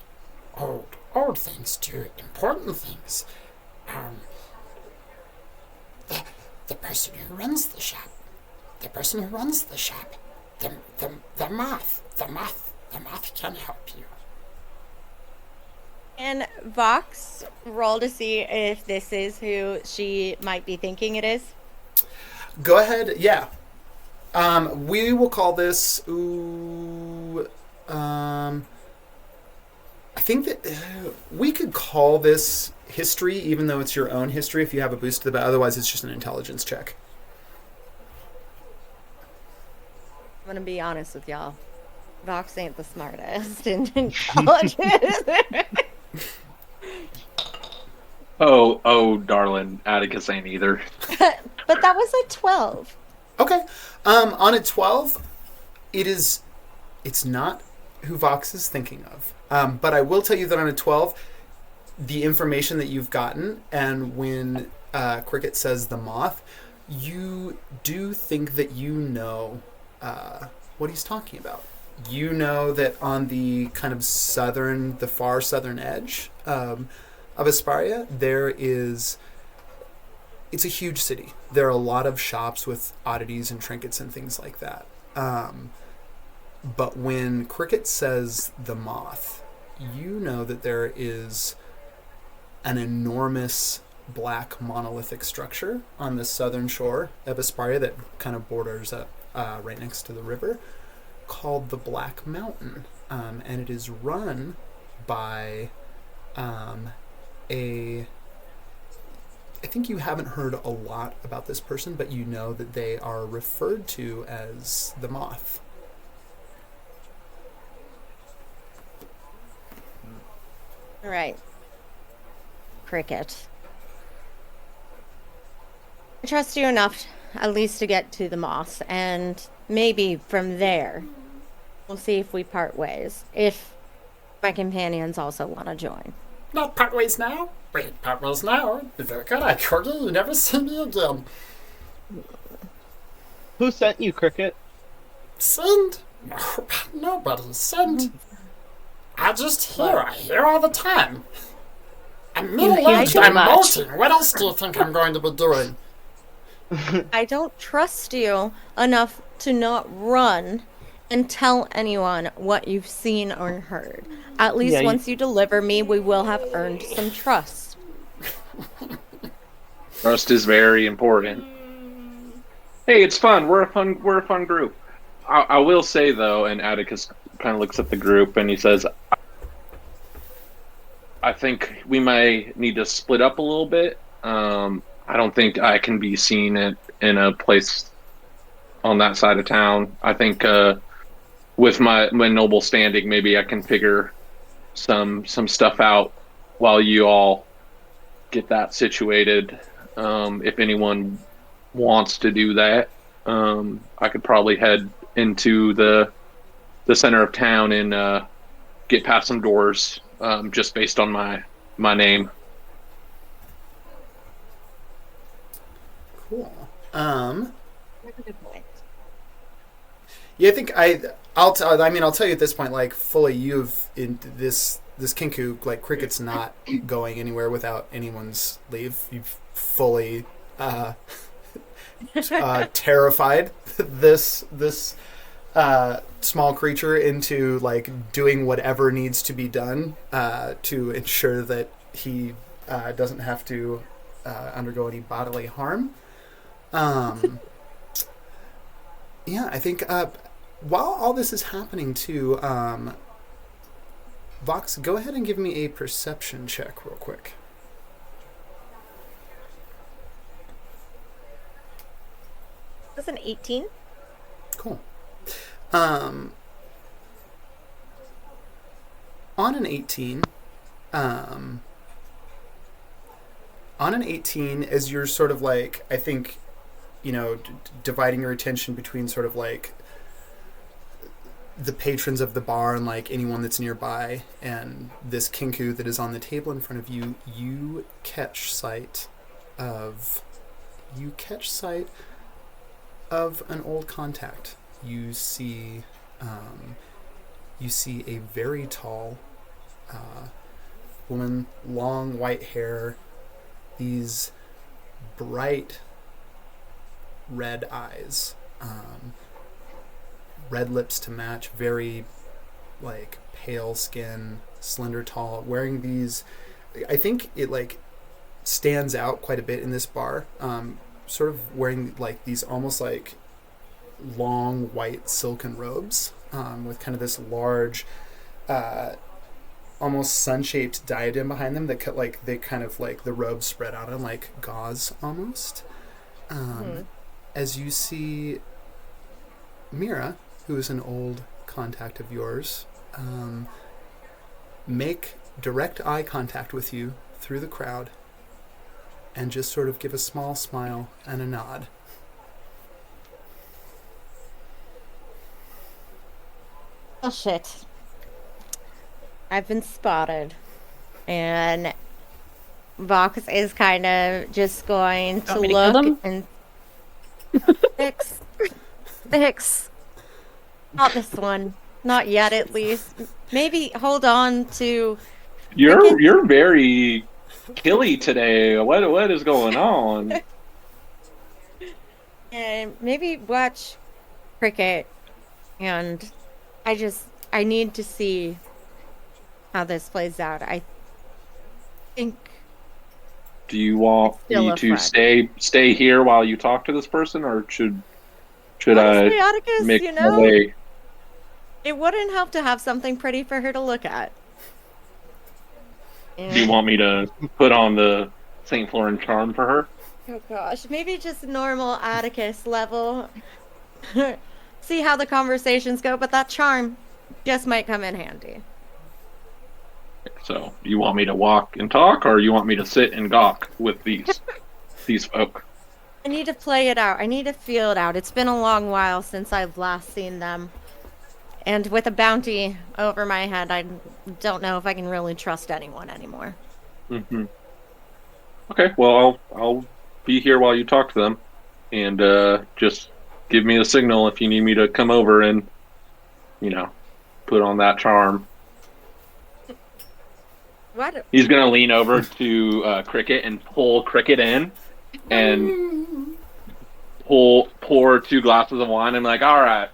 old things too, important things. The person who runs the shop, the moth can help you. And Vox, roll to see if this is who she might be thinking it is. Go ahead. Yeah. We will call this. I think that we could call this history, even though it's your own history, if you have a boost to the. Otherwise, it's just an intelligence check. I'm gonna be honest with y'all. Vox ain't the smartest in intelligence. Oh, darling, Atticus ain't either. But that was a 12. Okay. On a 12, it's not who Vox is thinking of. But I will tell you that on a 12, the information that you've gotten, and when Cricket says the moth, you do think that you know what he's talking about. You know that on the kind of the far southern edge of Asparia, it's a huge city. There are a lot of shops with oddities and trinkets and things like that. But when Cricket says the moth, you know that there is an enormous black monolithic structure on the southern shore of Asparia that kind of borders up right next to the river, called the Black Mountain. And it is run by I think you haven't heard a lot about this person, but you know that they are referred to as the Moth. All right. Cricket. I trust you enough, at least to get to the moss, and maybe from there, we'll see if we part ways. If my companions also want to join. Not part ways now? Wait, part ways now? Be very good. I told you, you never see me again. Who sent you, Cricket? Send? No, nobody. Send. I just hear. I hear all the time. I'm middle-aged. too I'm much. molting. What else do you think I'm going to be doing? I don't trust you enough to not run and tell anyone what you've seen or heard. At least Yeah, once you deliver me, we will have earned some trust. Trust is very important. Hey, it's fun. We're a fun group. I will say though, and Atticus kind of looks at the group and he says, "I think we may need to split up a little bit. I don't think I can be seen in a place on that side of town. I think with my noble standing, maybe I can figure some stuff out while you all get that situated. If anyone wants to do that, I could probably head into the center of town and get past some doors, just based on my name." Cool. That's a good point. Yeah, I think I'll tell you at this point, like, fully, you've in this Kinku, like, Cricket's not going anywhere without anyone's leave. You've fully terrified this small creature into, like, doing whatever needs to be done to ensure that he doesn't have to undergo any bodily harm. Yeah, I think while all this is happening too, Vox, go ahead and give me a perception check real quick. That's an 18. Cool. On an 18, as you're sort of like, I think, you know, dividing your attention between sort of like the patrons of the bar and like anyone that's nearby and this Kinku that is on the table in front of you, you catch sight of an old contact. You see a very tall woman, long white hair, these bright red eyes, red lips to match, very like pale skin, slender, tall, wearing these, I think it like stands out quite a bit in this bar, sort of wearing like these almost like long white silken robes, with kind of this large almost sun-shaped diadem behind them that like they kind of like the robes spread out on like gauze almost. As you see Mira, who is an old contact of yours, make direct eye contact with you through the crowd and just sort of give a small smile and a nod. Oh shit. I've been spotted. And Vox is kind of just going to Want me to kill look them? and Fix. Not this one. Not yet, at least. Maybe hold on to. You're very killy today. What is going on? And maybe watch Cricket. And I need to see how this plays out. I think. Do you want Still me a to friend. stay here while you talk to this person, or should Honestly, I Atticus, make you my know, way? it wouldn't help to have something pretty for her to look at. Do you want me to put on the St. Florent charm for her? Oh gosh, maybe just normal Atticus level. See how the conversations go, but that charm just might come in handy. So, you want me to walk and talk, or you want me to sit and gawk with these folk? I need to play it out. I need to feel it out. It's been a long while since I've last seen them. And with a bounty over my head, I don't know if I can really trust anyone anymore. Hmm. Okay, well, I'll be here while you talk to them, and just give me a signal if you need me to come over and, put on that charm. What? He's gonna lean over to Cricket and pull Cricket in, and pour 2 glasses of wine. I'm like, all right,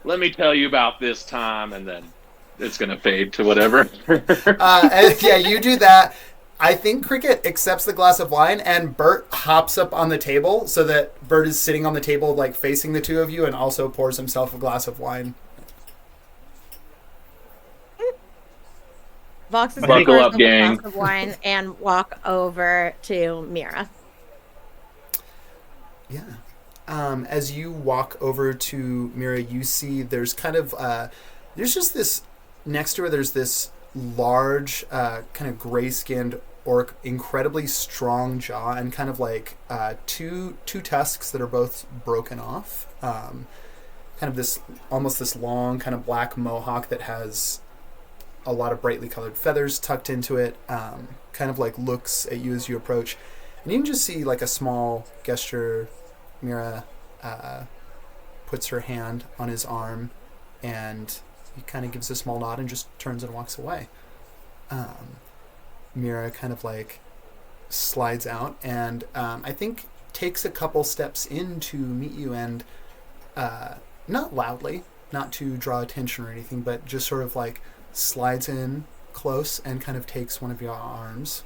let me tell you about this time, and then it's gonna fade to whatever. Yeah, you do that. I think Cricket accepts the glass of wine, and Bert hops up on the table so that Bert is sitting on the table, like facing the two of you, and also pours himself a glass of wine. Vox is Buckle gonna up, pour gang. a glass of wine and walk over to Mira. Yeah. As you walk over to Mira, you see there's kind of there's just this next to her. There's this large, kind of gray-skinned orc, incredibly strong jaw, and kind of like two tusks that are both broken off. Kind of this almost this long kind of black mohawk that has a lot of brightly colored feathers tucked into it. Kind of like looks at you as you approach, and you can just see like a small gesture. Mira puts her hand on his arm, and he kind of gives a small nod and just turns and walks away. Mira kind of like slides out and I think takes a couple steps in to meet you, and not loudly, not to draw attention or anything, but just sort of like slides in close and kind of takes one of your arms.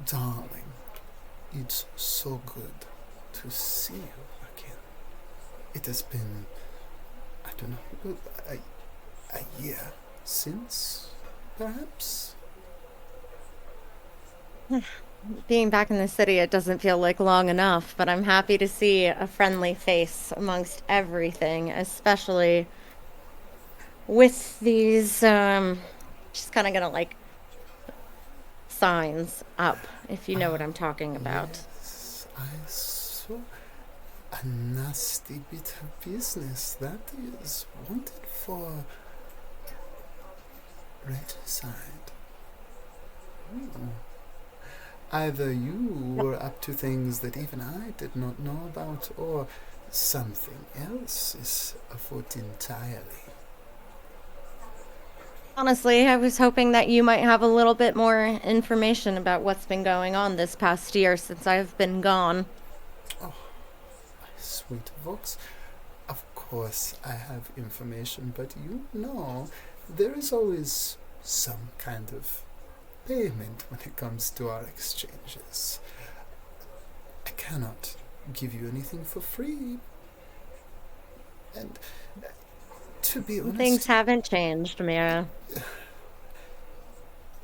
Darling, it's so good to see you again. It has been, I don't know, a year since, perhaps? Being back in the city, it doesn't feel like long enough, but I'm happy to see a friendly face amongst everything, especially with these, just kind of gonna like signs up, if you know what I'm talking about. Yes, I saw a nasty bit of business that is wanted for regicide. Either you were up to things that even I did not know about, or something else is afoot entirely. Honestly, I was hoping that you might have a little bit more information about what's been going on this past year since I've been gone. Oh, my sweet Vox. Of course I have information, but there is always some kind of payment when it comes to our exchanges. I cannot give you anything for free. And to be honest, Things haven't changed, Mira.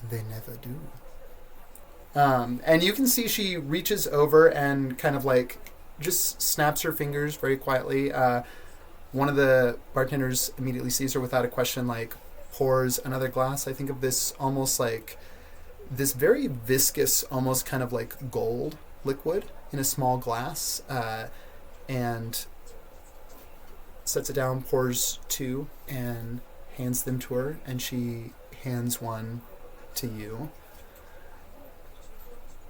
they never do. And you can see she reaches over and kind of like just snaps her fingers very quietly. One of the bartenders immediately sees her without a question, like pours another glass. I think of this almost like this very viscous, almost kind of like gold liquid in a small glass, and sets it down, pours 2, and hands them to her, and she hands one to you.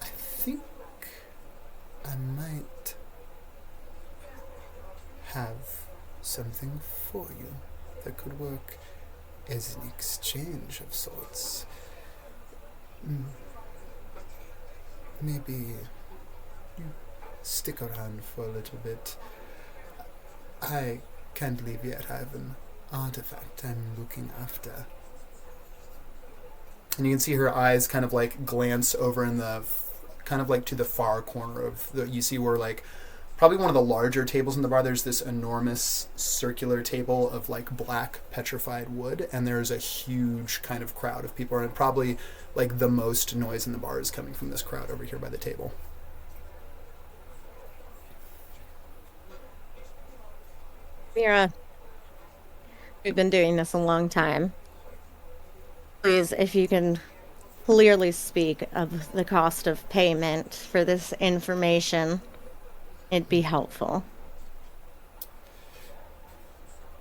I think I might have something for you that could work as an exchange of sorts. Maybe you stick around for a little bit. I can't leave yet. I have an artifact I'm looking after. And you can see her eyes kind of like glance over in the kind of like to the far corner of the, you see where like probably one of the larger tables in the bar, there's this enormous circular table of like black petrified wood, and there's a huge kind of crowd of people, and probably like the most noise in the bar is coming from this crowd over here by the table. Mira, we've been doing this a long time. Please, if you can clearly speak of the cost of payment for this information, it'd be helpful.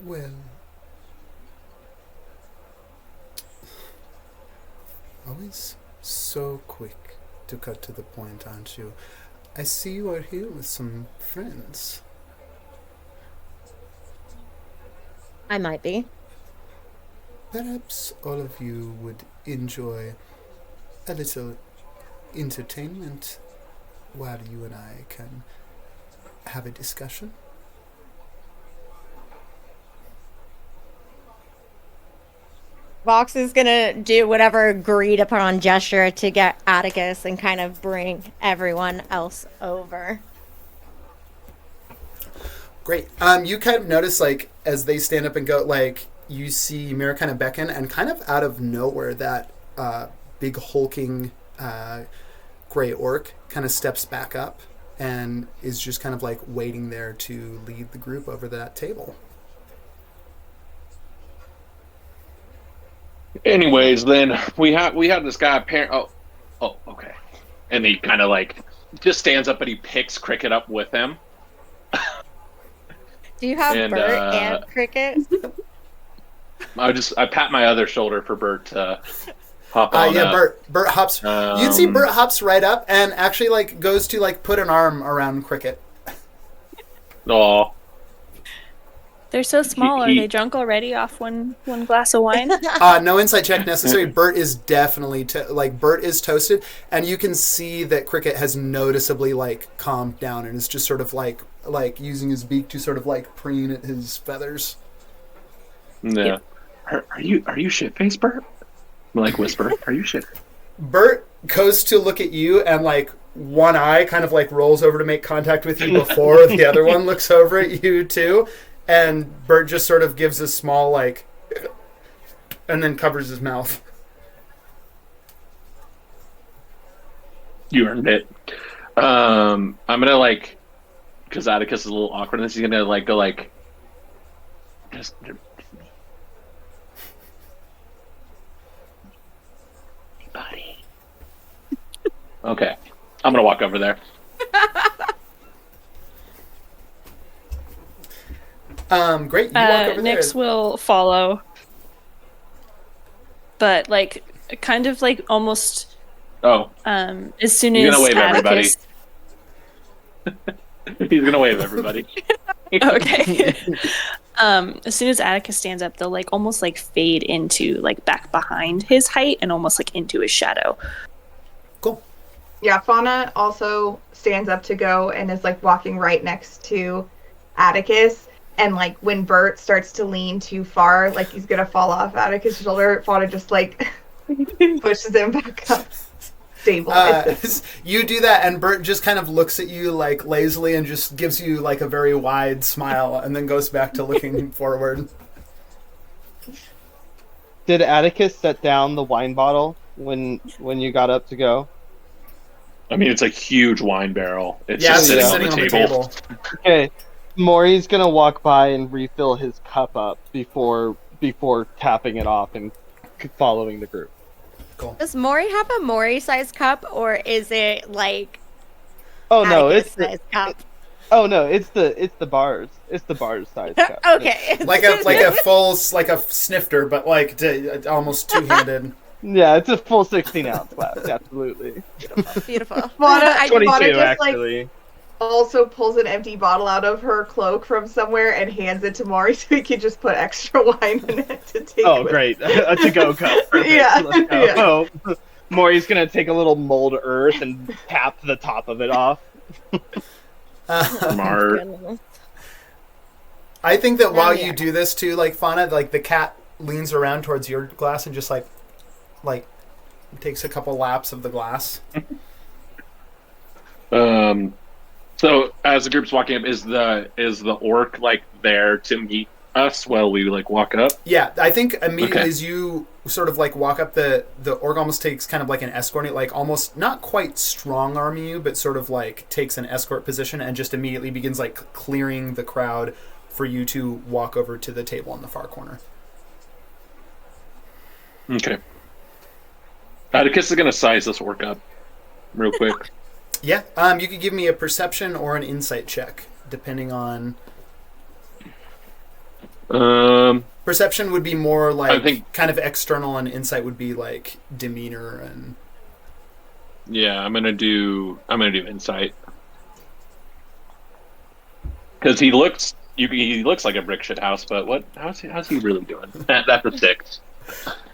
Well, Always so quick to cut to the point, aren't you? I see you are here with some friends. I might be. Perhaps all of you would enjoy a little entertainment while you and I can have a discussion. Vox is gonna do whatever agreed upon gesture to get Atticus and kind of bring everyone else over. Great. You kind of notice, like, as they stand up and go, like, you see Mira kind of beckon, and kind of out of nowhere, that big hulking gray orc kind of steps back up and is just kind of, like, waiting there to lead the group over that table. Anyways, then we had this guy. Okay. And he kind of like just stands up and he picks Cricket up with him. Do you have And, Bert and Cricket? I pat my other shoulder for Bert to hop on. Yeah, Bert hops. You'd see Bert hops right up and actually, like, goes to, like, put an arm around Cricket. Aw. They're so small. Are they drunk already off one glass of wine? No insight check necessary. Bert is definitely Bert is toasted, and you can see that Cricket has noticeably, like, calmed down and is just sort of like using his beak to sort of, like, preen at his feathers. Yeah. Are you shit faced, Bert? Like, whisper. Are you shit? Bert goes to look at you, and, like, one eye kind of, like, rolls over to make contact with you before the other one looks over at you too. And Bert just sort of gives a small, like, and then covers his mouth. You earned it. I'm gonna, like, because Atticus is a little awkward, and he's gonna, like, go, like, just. Anybody? Okay. I'm gonna walk over there. Great. You walk over Nyx there. will follow, but like kind of like almost Oh, as soon He's as gonna wave everybody. Atticus. he's gonna wave everybody. Okay. As soon as Atticus stands up, they'll like almost like fade into like back behind his height and almost like into his shadow. Cool. Yeah, Fauna also stands up to go and is like walking right next to Atticus. And like when Bert starts to lean too far, like he's gonna fall off Atticus' shoulder, Fauna just like pushes him back up. Stable. You do that, and Bert just kind of looks at you like lazily and just gives you like a very wide smile, and then goes back to looking forward. Did Atticus set down the wine bottle when you got up to go? I mean, it's a huge wine barrel. It's Yeah, just it's sitting on the table. Okay, Maury's gonna walk by and refill his cup up before tapping it off and following the group. Cool. Does Maury have a Maury-sized cup, or is it like Oh no, it's Atticus-sized cup? it's the bars. It's the bars size cup. Okay. Like a full, like a snifter, but like almost two-handed. Yeah, it's a full 16-ounce glass. Absolutely. Beautiful. Fauna 22 just like actually. also pulls an empty bottle out of her cloak from somewhere and hands it to Maury so he can just put extra wine in it to take. Oh, with great. A to-go cup. Perfect. Yeah, Let's go. yeah. Oh, Maury's going to take a little mold earth and tap the top of it off. Smart. I think that while yeah. you do this too, like Fauna, like the cat leans around towards your glass and just like takes a couple laps of the glass. So as the group's walking up, is the orc like there to meet us while we like walk up? Yeah, I think immediately Okay. as you sort of like walk up, the orc almost takes kind of like an escort, like almost not quite strong arm you, but sort of like takes an escort position and just immediately begins like clearing the crowd for you to walk over to the table in the far corner. Okay. Atticus is gonna size this orc up real quick. Yeah, you could give me a perception or an insight check, depending on. Perception would be more like I think- kind of external, and insight would be like demeanor and. Yeah, I'm gonna do insight because he looks like a brick shit house. But how's he really doing? That's a 6.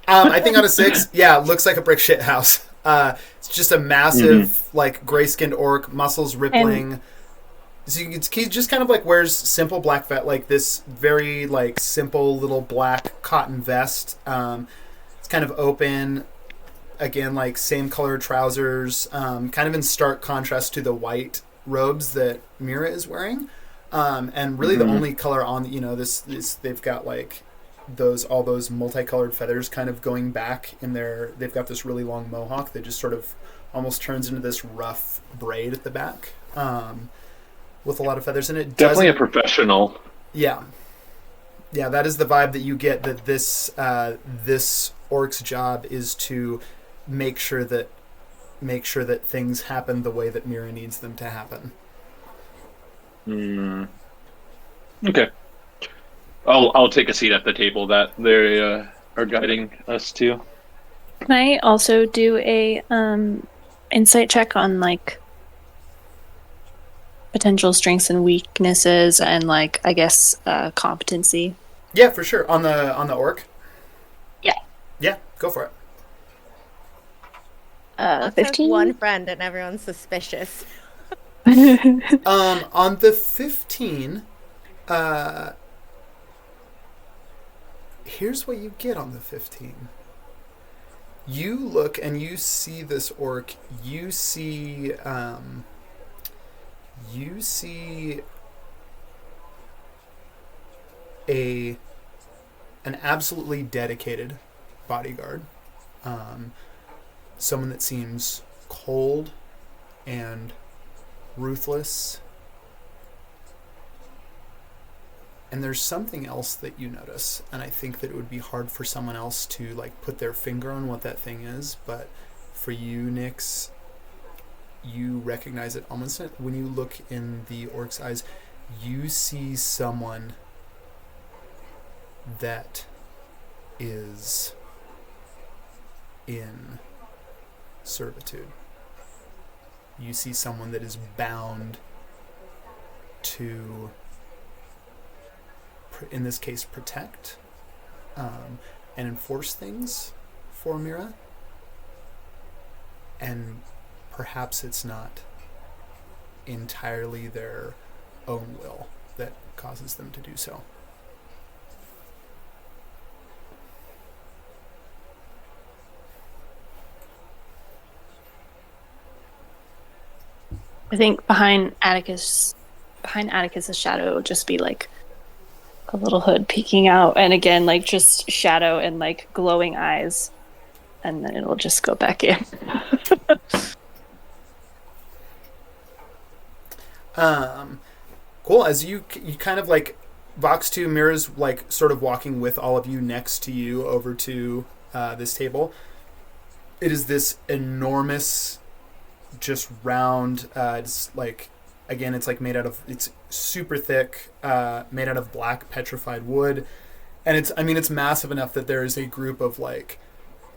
I think on a 6, yeah, looks like a brick shit house. It's just a massive, like, gray-skinned orc, muscles rippling. So he just kind of, like, wears simple black vest, like this very, like, simple little black cotton vest. It's kind of open. Again, like, same color trousers, kind of in stark contrast to the white robes that Mira is wearing. And really the only color on, this they've got, like, all those multicolored feathers kind of going back in they've got this really long mohawk that just sort of almost turns into this rough braid at the back, with a lot of feathers in it. Definitely a professional. Yeah, that is the vibe that you get, that this orc's job is to make sure that things happen the way that Mira needs them to happen. Okay. I'll take a seat at the table that they are guiding us to. Can I also do a insight check on like potential strengths and weaknesses and like I guess competency? Yeah, for sure. On the orc. Yeah. Yeah, go for it. Let's have 15. one friend and everyone's suspicious. On the 15, here's what you get on the 15. You look and you see this orc. You see an absolutely dedicated bodyguard. Someone that seems cold and ruthless. And there's something else that you notice, and I think that it would be hard for someone else to like put their finger on what that thing is, but for you, Nyx, you recognize it almost when you look in the orc's eyes. You see someone that is in servitude. You see someone that is bound to, in this case, protect and enforce things for Mira. And perhaps it's not entirely their own will that causes them to do so. I think behind Atticus's shadow will just be like a little hood peeking out, and again like just shadow and like glowing eyes, and then it'll just go back in. Cool. As you kind of like Vox 2, Mira's like sort of walking with all of you next to you over to this table. It is this enormous, just round, it's like, again, it's like it's super thick, made out of black petrified wood. And it's massive enough that there is a group of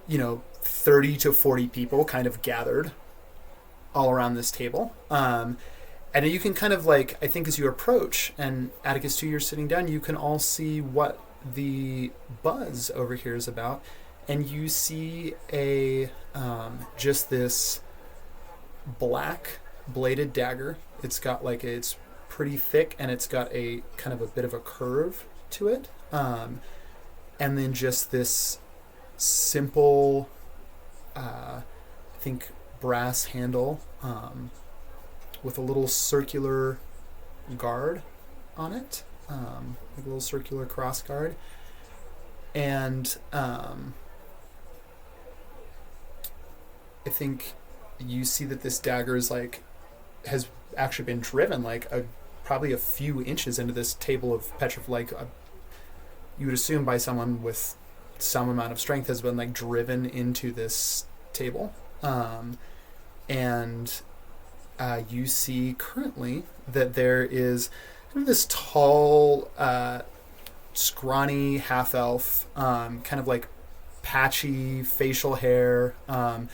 30 to 40 people kind of gathered all around this table. And you can kind of I think as you approach, and Atticus too, you're sitting down, you can all see what the buzz over here is about. And you see just this black bladed dagger. It's got it's pretty thick, and it's got a kind of a bit of a curve to it. And then just this simple, I think, brass handle with a little circular guard on it, like a little circular cross guard. And I think you see that this dagger is has actually been driven probably a few inches into this table of petrified, you would assume by someone with some amount of strength, has been driven into this table. And you see currently that there is this tall scrawny half elf, kind of like patchy facial hair, kind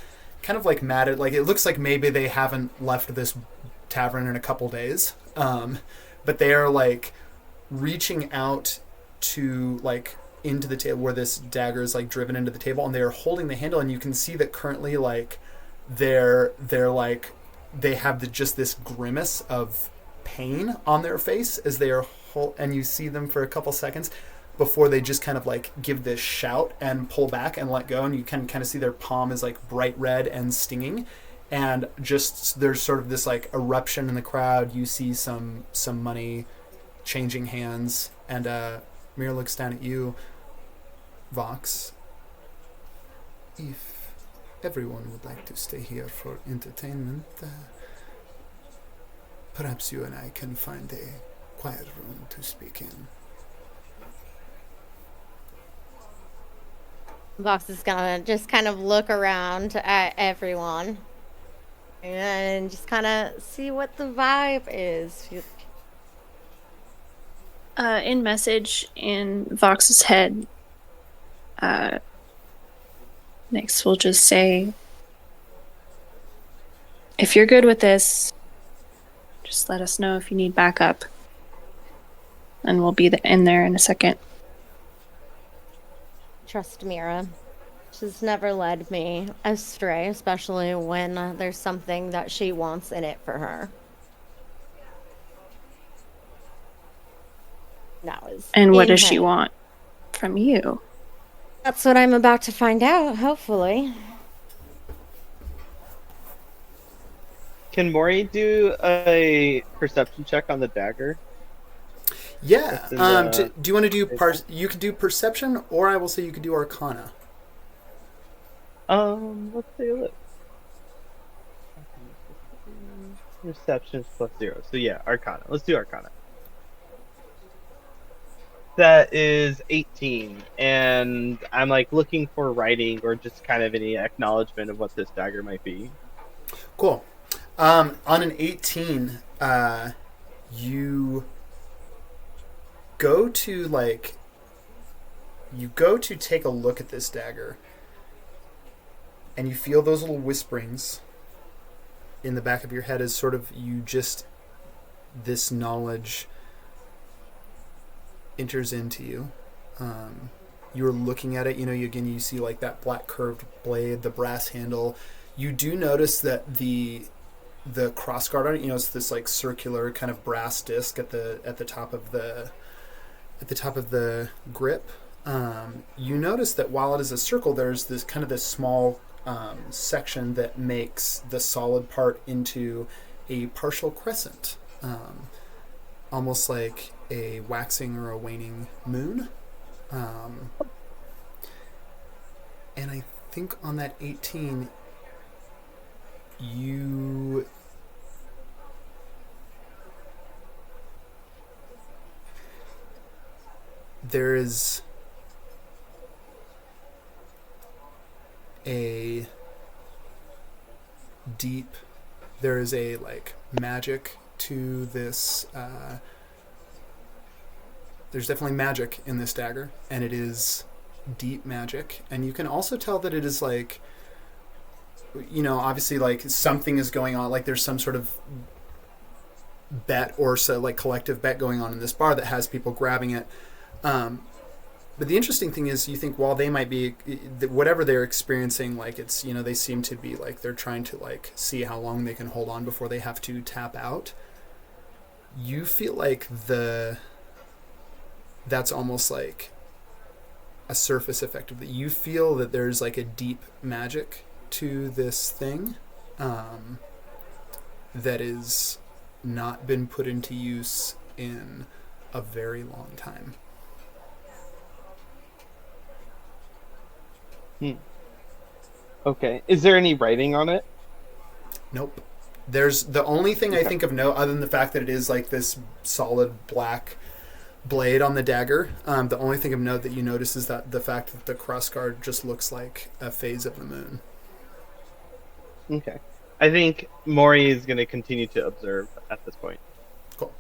of like matted. Like it looks like maybe they haven't left this tavern in a couple days, but they are like reaching out to like into the table where this dagger is like driven into the table, and they are holding the handle, and you can see that currently like they're like they have just this grimace of pain on their face as they are and you see them for a couple seconds before they just kind of like give this shout and pull back and let go, and you can kind of see their palm is like bright red and stinging, and just there's sort of this like eruption in the crowd. You see some money changing hands, and Mira looks down at you, Vox. If everyone would like to stay here for entertainment, perhaps you and I can find a quiet room to speak in. Vox is gonna just kind of look around at everyone and just kind of see what the vibe is. In message in Vox's head, Nyx will just say, if you're good with this, just let us know if you need backup. And we'll be in there in a second. Trust Mira. She's never led me astray, especially when there's something that she wants in it for her. That was. And what in does she her. want from you? That's what I'm about to find out, hopefully. Can Mori do a perception check on the dagger? Yeah. That's in the- Do you want to do you could do perception, or I will say you could do arcana. Let's take a look. Perception plus 0. So yeah, arcana. Let's do arcana. That is 18, and I'm like looking for writing or just kind of any acknowledgement of what this dagger might be. Cool. On an 18, you go to take a look at this dagger, and you feel those little whisperings in the back of your head as sort of this knowledge enters into you. You're looking at it, you see like that black curved blade, the brass handle. You do notice that the crossguard on it, it's this like circular kind of brass disc at the top of the grip. You notice that while it is a circle, there's this small section that makes the solid part into a partial crescent, almost like a waxing or a waning moon. And I think on that 18, there is a magic to this. There's definitely magic in this dagger, and it is deep magic. And you can also tell that it is like, obviously like something is going on, like there's some sort of bet or so like collective bet going on in this bar that has people grabbing it. But the interesting thing is, you think while they might be, whatever they're experiencing, like it's, they seem to be like they're trying to like see how long they can hold on before they have to tap out. You feel like that's almost like a surface effect of that. You feel that there's like a deep magic to this thing that is not been put into use in a very long time. Okay. Is there any writing on it? Nope. There's the only thing I think of note, other than the fact that it is like this solid black blade on the dagger. The only thing of note that you notice is that the fact that the crossguard just looks like a phase of the moon. Okay. I think Mori is going to continue to observe at this point. Cool.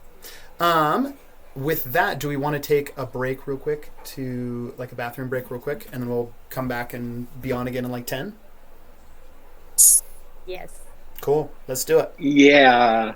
with that, do we want to take a break real quick to like a bathroom break real quick, and then we'll come back and be on again in like 10? Yes. Cool. Let's do it. Yeah.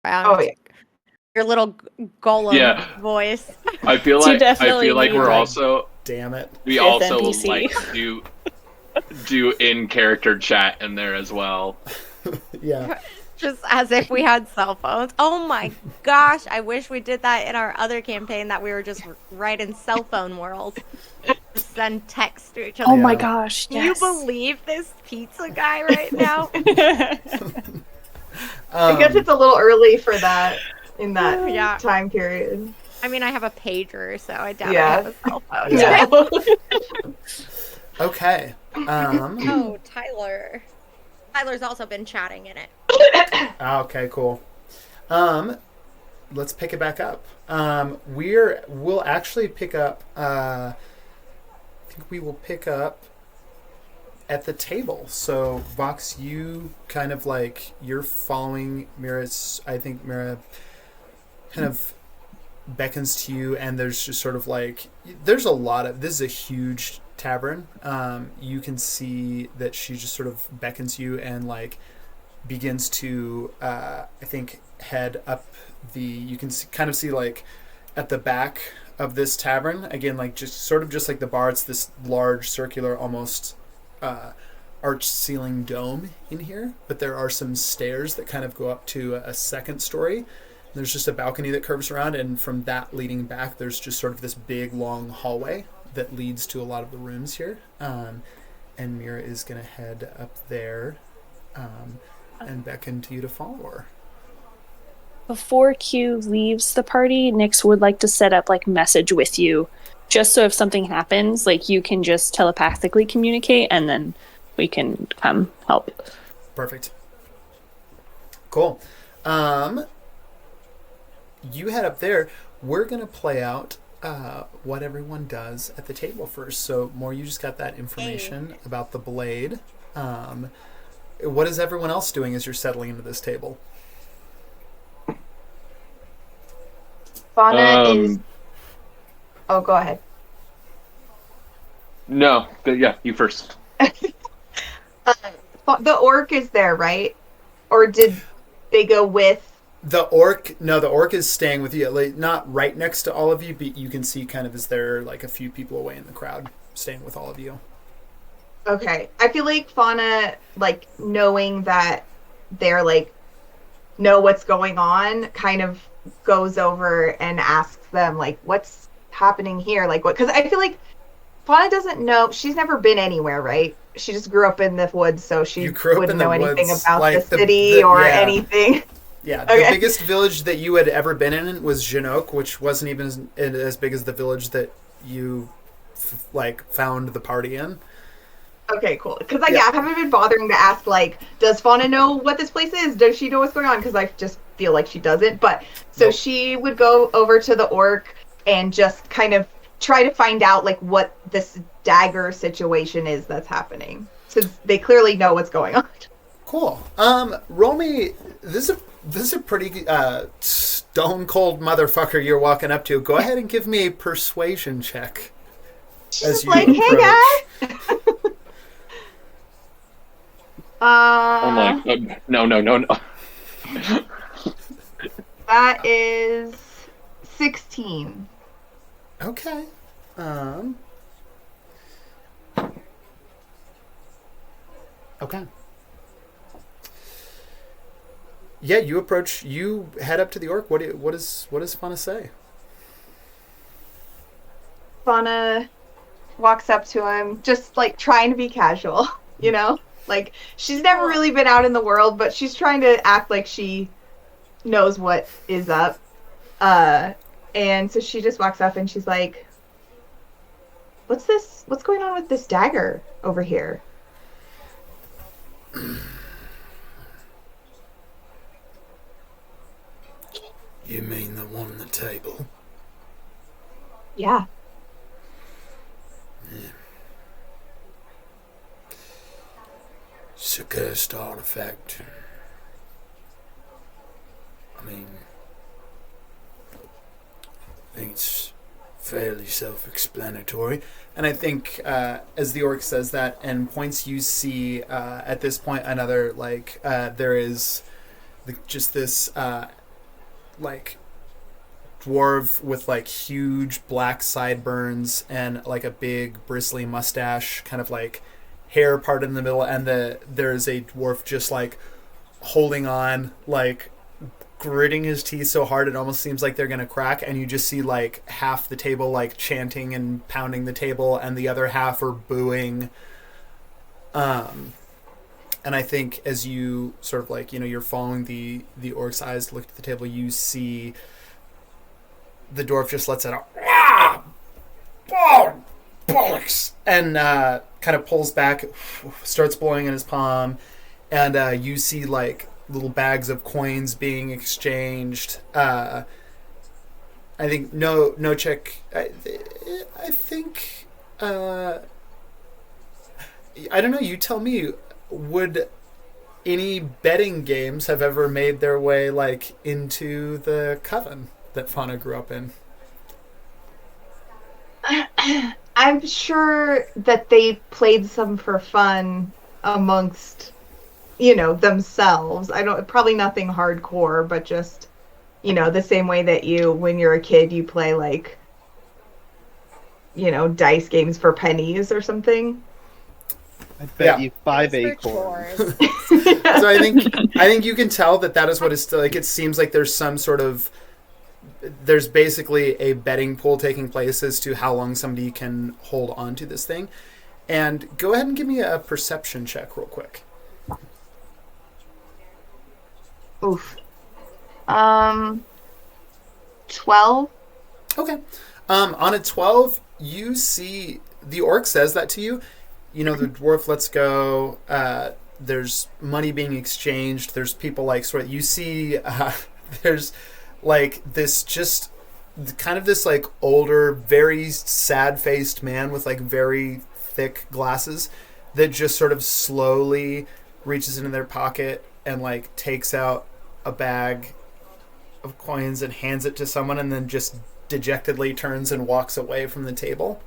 Oh, yeah. Your little golem Yeah. voice. I feel So like definitely we're need- also Damn it. we Fifth also NPC. like do in character chat in there as well. Yeah. Just as if we had cell phones. Oh my gosh, I wish we did that in our other campaign, that we were just right in cell phone world. Just send text to each other. Oh my Yeah. gosh! Can Yes. you believe this pizza guy right now? I guess it's a little early for that in that Yeah. time period. I mean, I have a pager, so I doubt Yeah. I have a cell phone. Yeah. No. Okay. Oh, Tyler. Tyler's also been chatting in it. Okay, cool. Let's pick it back up. We'll actually pick up. I think we will pick up at the table. So, Vox, you kind of like you're following Mira's. I think Mira kind of beckons to you, and there's just sort of like there's a lot of this is a huge tavern. You can see that she just sort of beckons you and like begins to I think head up the you can kind of see like at the back of this tavern again, like just like the bar, it's this large circular almost arch ceiling dome in here, but there are some stairs that kind of go up to a second story. There's just a balcony that curves around, and from that leading back there's just sort of this big long hallway that leads to a lot of the rooms here. And Mira is going to head up there and beckon to you to follow her. Before Q leaves the party, Nyx would like to set up like message with you, just so if something happens, like you can just telepathically communicate, and then we can come help. Perfect. Cool. You head up there. We're going to play out what everyone does at the table first. So, More, you just got that information about the blade. What is everyone else doing as you're settling into this table? Fauna is. Oh, go ahead. No, yeah, you first. The orc is there, right? Or did they go with? The orc is staying with you, like, not right next to all of you, but you can see kind of as there like a few people away in the crowd staying with all of you. Okay, I feel like Fauna, like knowing that they're like know what's going on, kind of goes over and asks them like, "What's happening here?" Like, what? Because I feel like Fauna doesn't know. She's never been anywhere, right? She just grew up in the woods, so she wouldn't know anything about like the city or anything. Yeah, Okay. The biggest village that you had ever been in was Genoak, which wasn't even as big as the village that you found the party in. Okay, cool. Because I haven't been bothering to ask, like, does Fauna know what this place is? Does she know what's going on? Because I just feel like she doesn't. But so Nope. she would go over to the orc and just kind of try to find out, like, what this dagger situation is that's happening. Since they clearly know what's going on. Cool. Roll me. This is a pretty stone cold motherfucker you're walking up to. Go ahead and give me a persuasion check. She's you like, hey, approach. guy. I'm like, no. That is 16. Okay. Okay. Yeah, you head up to the orc. What does Fauna say? Fauna walks up to him, just like trying to be casual, you know? Like, she's never really been out in the world, but she's trying to act like she knows what is up. And so she just walks up and she's like, what's this? What's going on with this dagger over here? You mean the one on the table? Yeah. It's a cursed artifact. I mean, I think it's fairly self-explanatory. And I think as the orc says that and points, you see at this point another there is just this like dwarf with like huge black sideburns and like a big bristly mustache, kind of like hair parted in the middle, and there's a dwarf just like holding on, like gritting his teeth so hard it almost seems like they're gonna crack, and you just see like half the table like chanting and pounding the table and the other half are booing. And I think as you sort of like, you're following the orc's eyes to look at the table, you see the dwarf just lets out bollocks, and kind of pulls back, starts blowing in his palm, and you see like little bags of coins being exchanged. I think no check. I think I don't know. You tell me. Would any betting games have ever made their way like into the coven that Fauna grew up in? I'm sure that they played some for fun amongst, themselves. Probably nothing hardcore, but just, the same way that when you're a kid, you play like, dice games for pennies or something. I bet Yeah. you 5 For acorns. chores. So I think you can tell that is what it's still like. It seems like there's basically a betting pool taking place as to how long somebody can hold on to this thing. And go ahead and give me a perception check real quick. Oof. 12. Okay. On a 12, you see the orc says that to you. The dwarf lets go. There's money being exchanged. There's people like you see. There's like this just kind of this like older, very sad-faced man with like very thick glasses that just sort of slowly reaches into their pocket and like takes out a bag of coins and hands it to someone, and then just dejectedly turns and walks away from the table.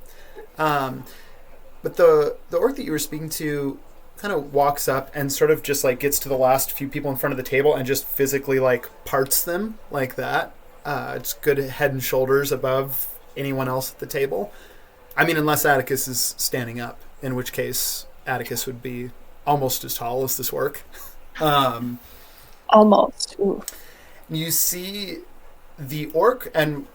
But the orc that you were speaking to kind of walks up and sort of just like gets to the last few people in front of the table and just physically like parts them like that. It's good head and shoulders above anyone else at the table. I mean, unless Atticus is standing up, in which case Atticus would be almost as tall as this orc. Almost. Ooh. You see the orc, and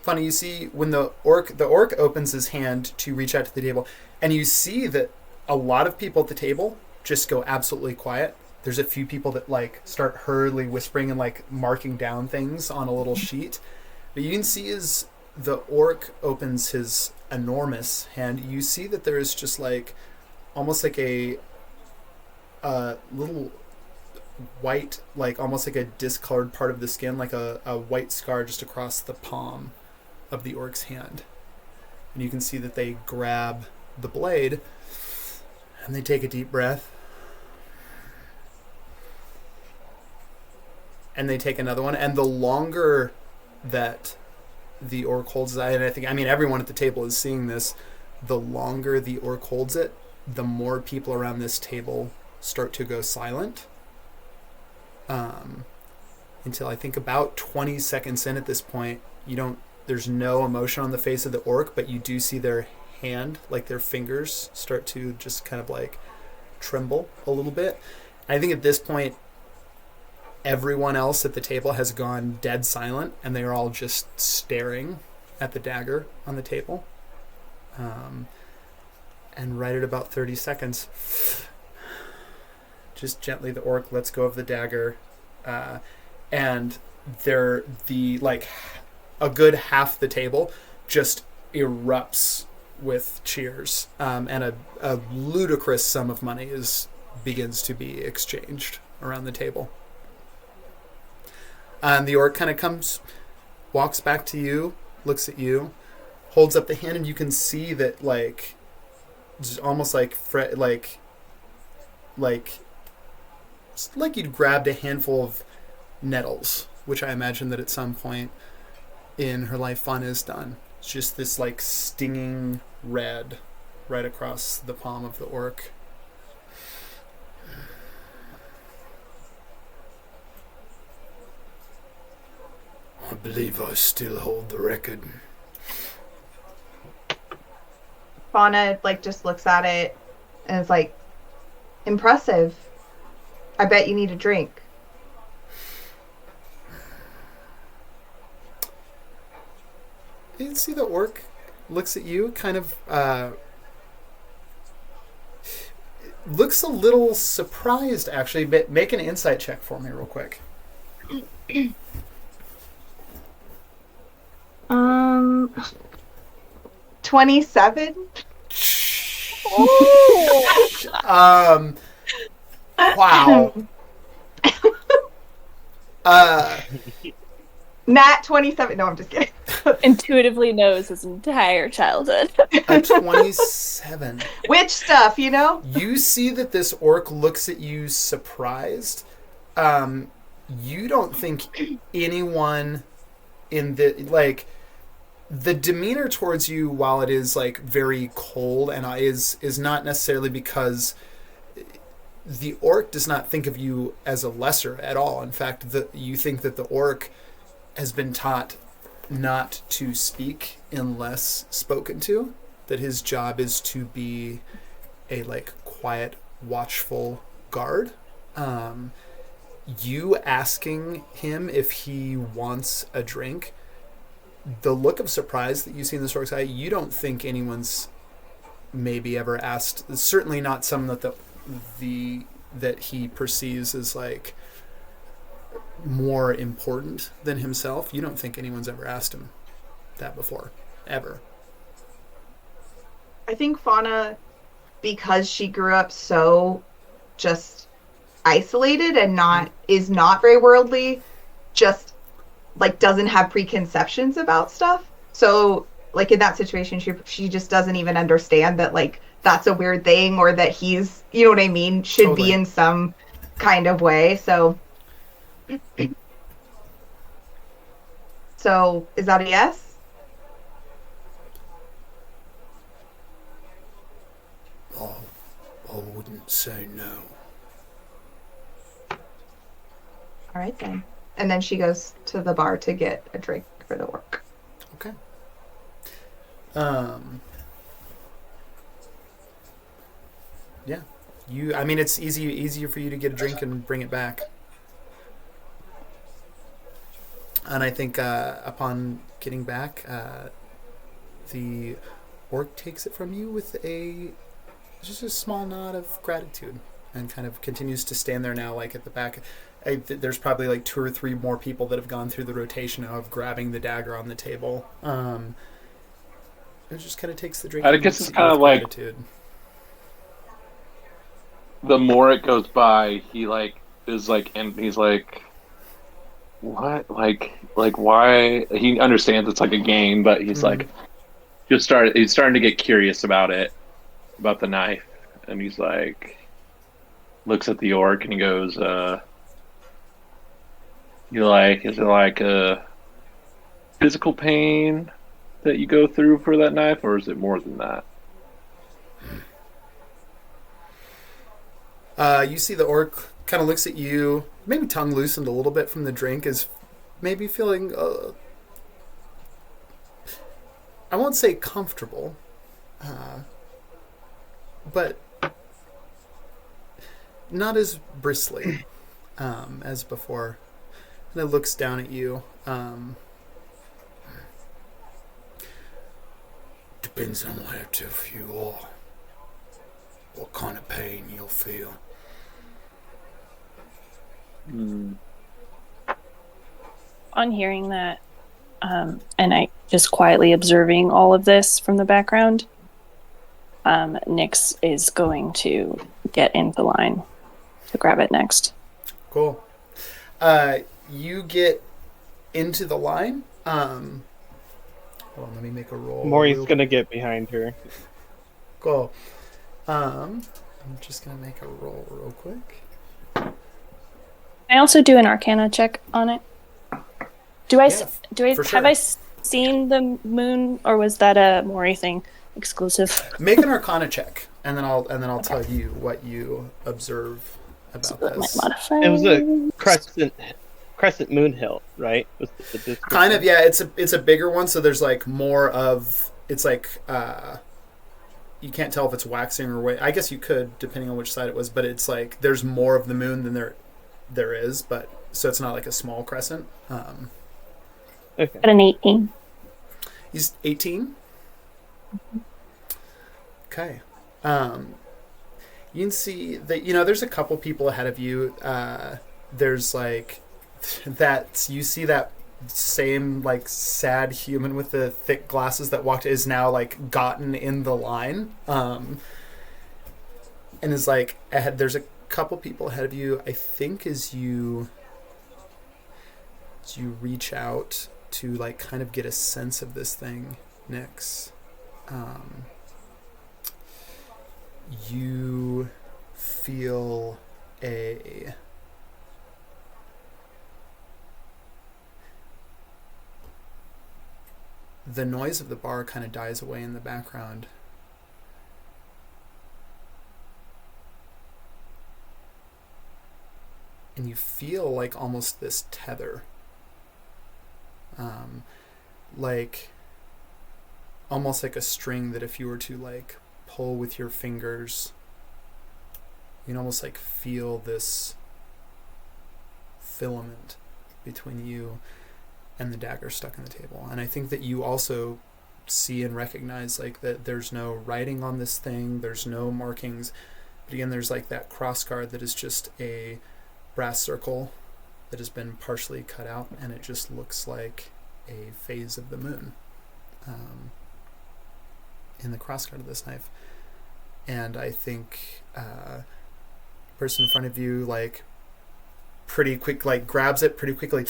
funny, you see when the orc opens his hand to reach out to the table, and you see that a lot of people at the table just go absolutely quiet. There's a few people that like start hurriedly whispering and like marking down things on a little sheet. But you can see as the orc opens his enormous hand, you see that there is just like almost like a little white, like almost like a discolored part of the skin, like a white scar just across the palm of the orc's hand. And you can see that they grab the blade and they take a deep breath. And they take another one. And the longer that the orc holds his eye, and I mean, everyone at the table is seeing this, the longer the orc holds it, the more people around this table start to go silent. Until I think about 20 seconds in at this point, there's no emotion on the face of the orc, but you do see their hand, like their fingers, start to just kind of like tremble a little bit. I think at this point, everyone else at the table has gone dead silent, and they are all just staring at the dagger on the table. And right at about 30 seconds, just gently the orc lets go of the dagger, and a good half the table just erupts with cheers, and a ludicrous sum of money begins to be exchanged around the table. And the orc kind of walks back to you, looks at you, holds up the hand, and you can see that like it's almost like you'd grabbed a handful of nettles, which I imagine that at some point in her life Fauna has done. It's just this like stinging red right across the palm of the orc. believe I still hold the record. Fauna like just looks at it and is like, impressive. I bet you need a drink. You can see the orc looks at you, kind of looks a little surprised, actually. But make an insight check for me real quick. 27. Wow. Nat 27. No, I'm just kidding. Intuitively knows his entire childhood. A 27. Witch stuff, you know? You see that this orc looks at you surprised. You don't think anyone in the, like, the demeanor towards you, while it is, like, very cold, and is not necessarily because the orc does not think of you as a lesser at all. In fact, you think that the orc has been taught not to speak unless spoken to, that his job is to be a, like, quiet, watchful guard. You asking him if he wants a drink, the look of surprise that you see in this orc's eye, you don't think anyone's maybe ever asked, certainly not someone that he perceives as, like, more important than himself. You don't think anyone's ever asked him that before, ever. I think Fauna, because she grew up so just isolated and is not very worldly, just like doesn't have preconceptions about stuff. So like in that situation, she just doesn't even understand that like that's a weird thing, or that he's, you know what I mean, should Totally. be in some kind of way. So is that a yes? Oh, I wouldn't say no. All right then. And then she goes to the bar to get a drink for the orc. Okay. Yeah. I mean, it's easier for you to get a drink and bring it back. And I think upon getting back, the orc takes it from you with just a small nod of gratitude, and kind of continues to stand there now, like at the back. There's probably like 2 or 3 more people that have gone through the rotation of grabbing the dagger on the table. It just kind of takes the drink. I guess it's kind of with like gratitude. the more it goes by, he like is like, and he's like, what, like why? He understands it's like a game, but he's like, he's starting to get curious about it, about the knife, and he's like, looks at the orc and he goes, is it like a physical pain that you go through for that knife, or is it more than that? You see the orc kind of looks at you, maybe tongue loosened a little bit from the drink, is maybe feeling, I won't say comfortable, but not as bristly as before. And it looks down at you. Depends on how tough you are. What kind of pain you'll feel. On hearing that, and I just quietly observing all of this from the background, Nyx is going to get into the line to grab it next. Cool. You get into the line. Hold on, let me make a roll. Maury's gonna get behind her. Cool. I'm just gonna make a roll real quick. I also do an Arcana check on it. Do I for sure. have I seen the moon, or was that a Maury thing exclusive? Make an Arcana check, and then I'll tell you what you observe about My this. modifier. It was a Crescent Moon Hill, right? Was the description? Kind of, yeah. It's a bigger one, so there's like more of it's like you can't tell if it's waxing or what. I guess you could, depending on which side it was, but it's like there's more of the moon than there is, but so it's not like a small crescent. Okay. At an 18. He's 18. Okay. You can see that there's a couple people ahead of you. There's like that you see that same like sad human with the thick glasses that walked is now like gotten in the line, and is like ahead. There's a couple people ahead of you. I think as you reach out to like kind of get a sense of this thing, Nyx, you feel the noise of the bar kind of dies away in the background. And you feel like almost this tether. Like almost like a string that if you were to like pull with your fingers, you can almost like feel this filament between you and the dagger stuck in the table. And I think that you also see and recognize like that there's no writing on this thing, there's no markings, but again there's like that cross guard that is just a brass circle that has been partially cut out, and it just looks like a phase of the moon in the crossguard of this knife. And I think person in front of you like pretty quick like grabs it pretty quickly,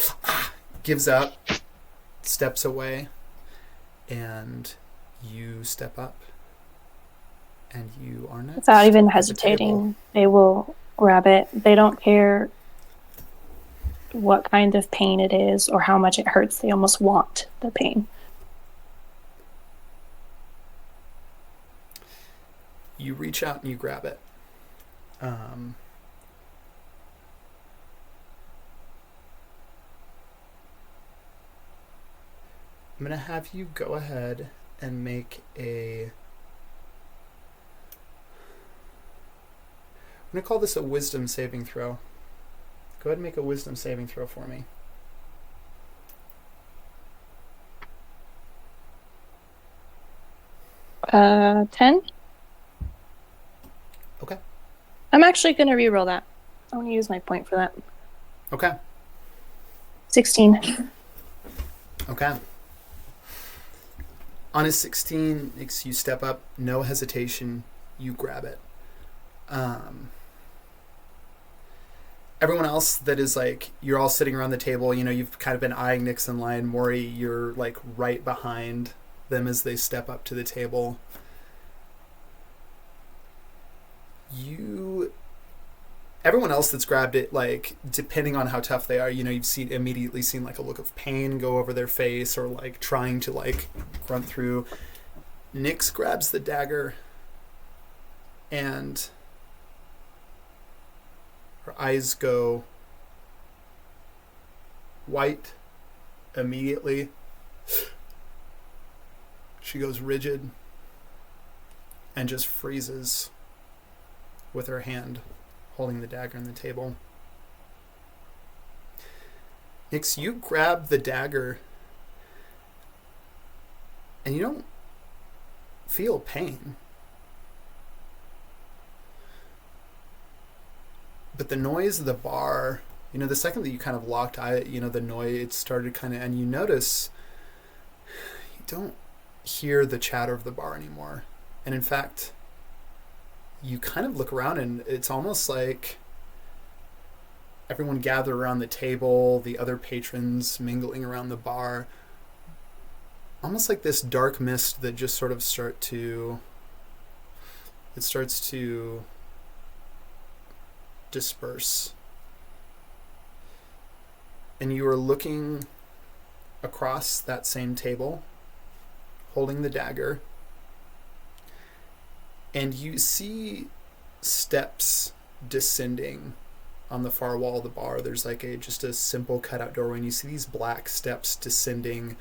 gives up, steps away, and you step up and you are next. Without even at the hesitating, table. they will grab it. They don't care what kind of pain it is or how much it hurts. They almost want the pain. You reach out and you grab it. I'm going to have you go ahead and make I'm going to call this a wisdom saving throw. Go ahead and make a wisdom saving throw for me. Uh, 10? Okay. I'm actually going to reroll that. I want to use my point for that. Okay. 16. Okay. On a 16, you step up, no hesitation, you grab it. Everyone else that is like, you're all sitting around the table, you've kind of been eyeing Nyx and Lion. Maury, you're like right behind them as they step up to the table. Everyone else that's grabbed it, like, depending on how tough they are, you've immediately seen like a look of pain go over their face or like trying to like grunt through. Nyx grabs the dagger and her eyes go white immediately. She goes rigid and just freezes with her hand holding the dagger on the table. Nyx, you grab the dagger and you don't feel pain. But the noise of the bar, the second that you kind of locked eye, the noise, it started kind of, and you notice you don't hear the chatter of the bar anymore. And in fact, you kind of look around and it's almost like everyone gathered around the table, the other patrons mingling around the bar, almost like this dark mist that just sort of starts to disperse. And you are looking across that same table, holding the dagger, and you see steps descending on the far wall of the bar, there's like just a simple cutout doorway, and you see these black steps descending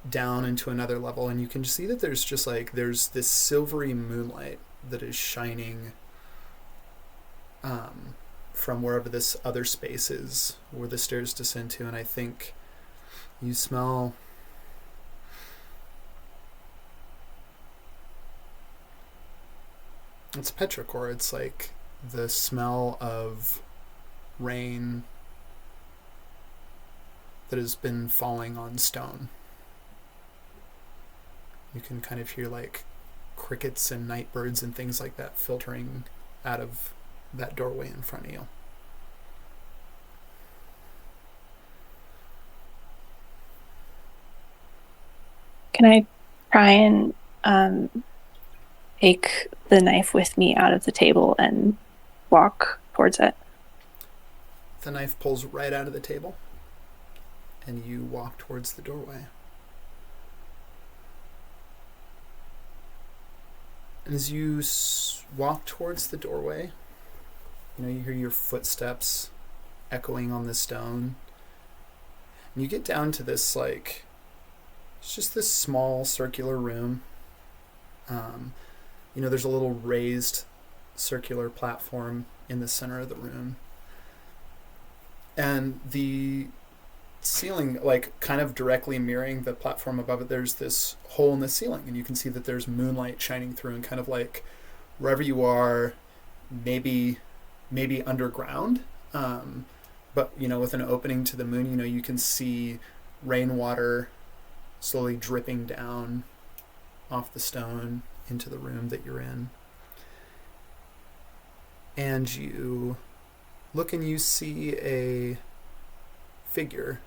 down into another level, and you can see that there's this silvery moonlight that is shining from wherever this other space is where the stairs descend to. And I think you smell it's petrichor. It's like the smell of rain that has been falling on stone. You can kind of hear like crickets and night birds and things like that filtering out of that doorway in front of you. Can I try and take the knife with me out of the table and walk towards it? The knife pulls right out of the table, and you walk towards the doorway. And as you walk towards the doorway, you hear your footsteps echoing on the stone. And you get down to this, it's just this small circular room. There's a little raised circular platform in the center of the room. And the ceiling, kind of directly mirroring the platform above it, there's this hole in the ceiling, and you can see that there's moonlight shining through, and kind of like wherever you are, maybe underground, but with an opening to the moon, you can see rainwater slowly dripping down off the stone into the room that you're in. And you look and you see a figure,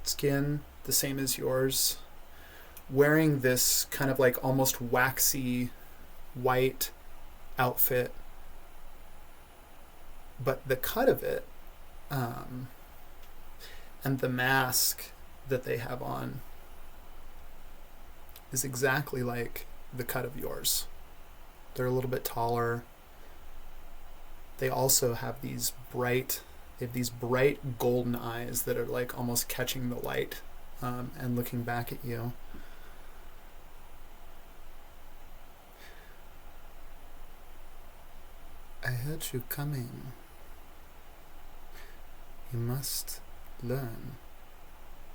skin the same as yours, wearing this kind of like almost waxy white outfit, but the cut of it and the mask that they have on is exactly like the cut of yours. They're a little bit taller. They also have these bright golden eyes that are like almost catching the light and looking back at you. I heard you coming. You must learn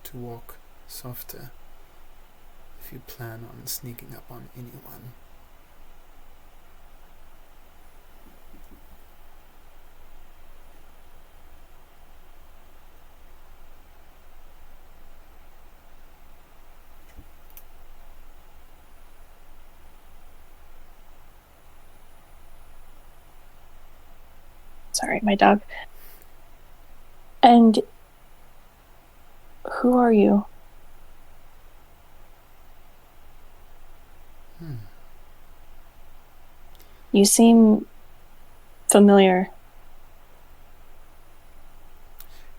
to walk softer if you plan on sneaking up on anyone. Sorry, my dog. And who are you? You seem familiar.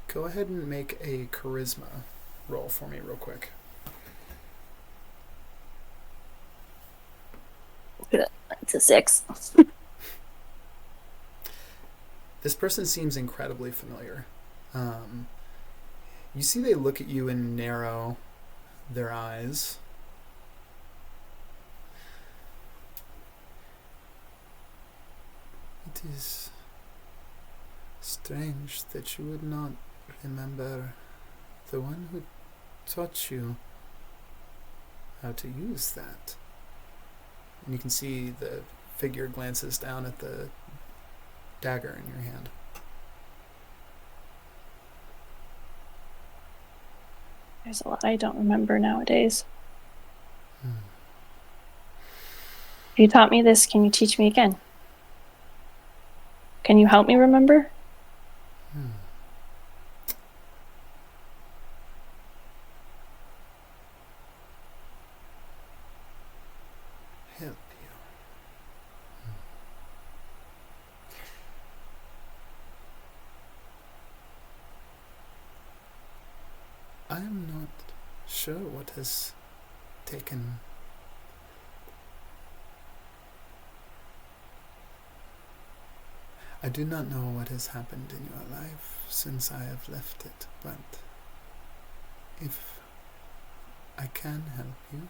Go ahead and make a charisma roll for me real quick. It's a 6. This person seems incredibly familiar. You see they look at you and narrow their eyes. It is strange that you would not remember the one who taught you how to use that. And you can see the figure glances down at the dagger in your hand. There's a lot I don't remember nowadays. If you taught me this, can you teach me again? Can you help me remember? Help you. I am not sure what has taken I do not know what has happened in your life since I have left it, but if I can help you,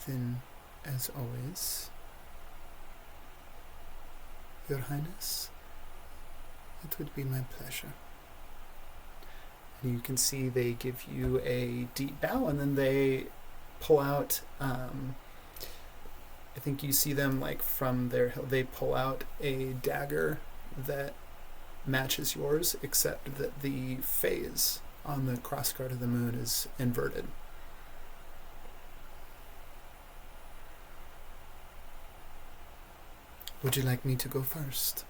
then, as always, Your Highness, it would be my pleasure. And you can see they give you a deep bow, and then they pull out, I think you see them like from their, they pull out a dagger that matches yours, except that the phase on the crossguard of the moon is inverted. Would you like me to go first?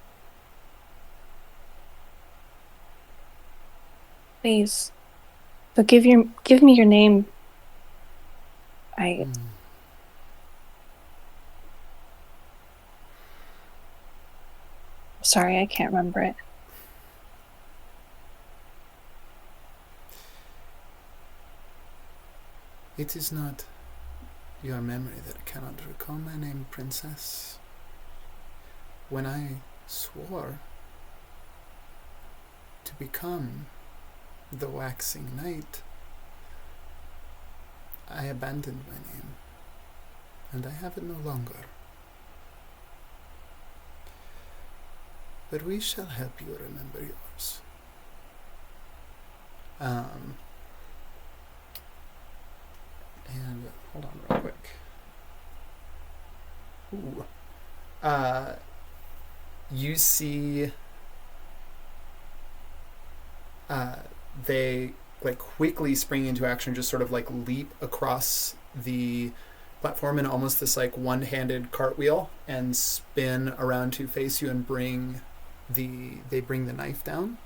Please. But give me your name. Sorry, I can't remember it. It is not your memory that I cannot recall my name, Princess. When I swore to become the Waxing Knight, I abandoned my name, and I have it no longer. But we shall help you remember yours. And hold on real quick. Ooh. You see they like quickly spring into action, just sort of like leap across the platform in almost this like one-handed cartwheel and spin around to face you and bring the knife down.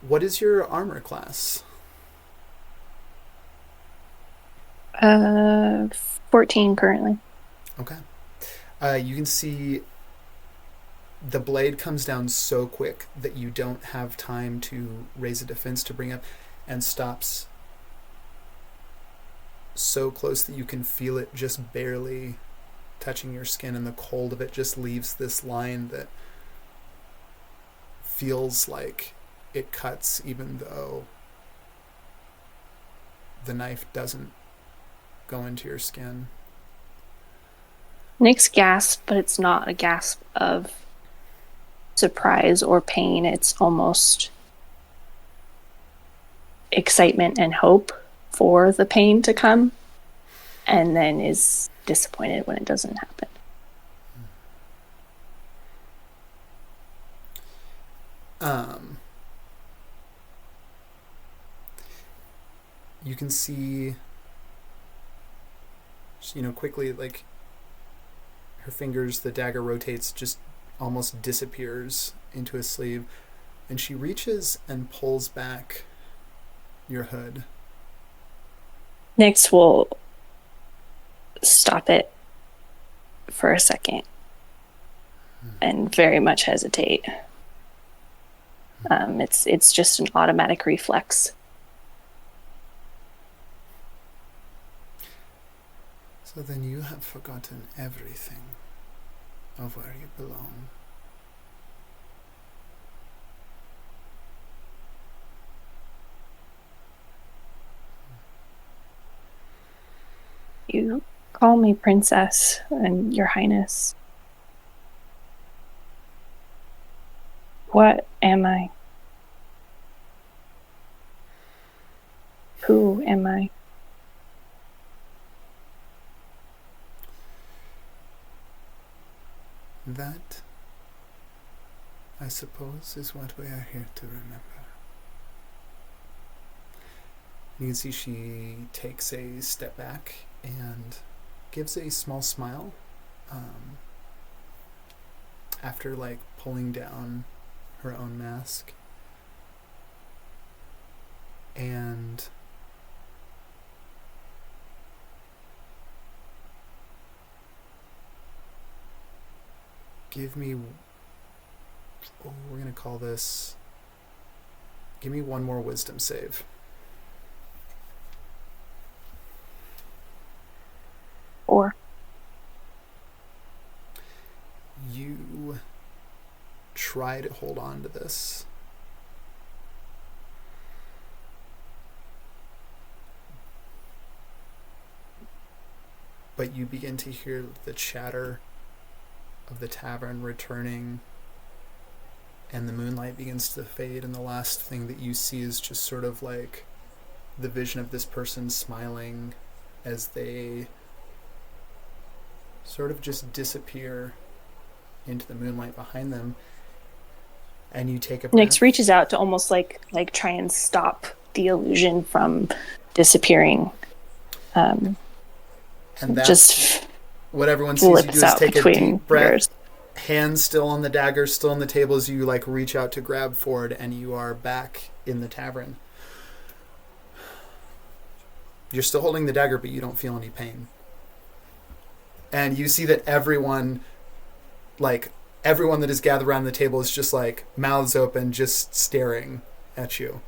What is your armor class? 14 currently. Okay. You can see the blade comes down so quick that you don't have time to raise a defense to bring up, and stops so close that you can feel it just barely touching your skin, and the cold of it just leaves this line that feels like it cuts even though the knife doesn't go into your skin. Nyx gasp, but it's not a gasp of surprise or pain. It's almost excitement and hope for the pain to come, and then is disappointed when it doesn't happen. You can see, quickly, like, her fingers, the dagger rotates, just almost disappears into a sleeve, and she reaches and pulls back your hood. Nyx will stop it for a second and very much hesitate. It's just an automatic reflex. So then you have forgotten everything of where you belong. You call me Princess and Your Highness. What am I? Who am I? That, I suppose, is what we are here to remember. You can see she takes a step back and gives a small smile after like pulling down her own mask, and give me, we're gonna call this, give me one more wisdom save. Or try to hold on to this. But you begin to hear the chatter of the tavern returning, and the moonlight begins to fade, and the last thing that you see is just sort of like the vision of this person smiling as they sort of just disappear into the moonlight behind them. And you take a breath. Nyx reaches out to almost like try and stop the illusion from disappearing. And that's Just what everyone sees you do flips is out take a between deep breath, yours. hands still on the dagger, still on the table as you like reach out to grab for it, and you are back in the tavern. You're still holding the dagger, but you don't feel any pain. And you see that everyone that is gathered around the table is just like mouths open, just staring at you.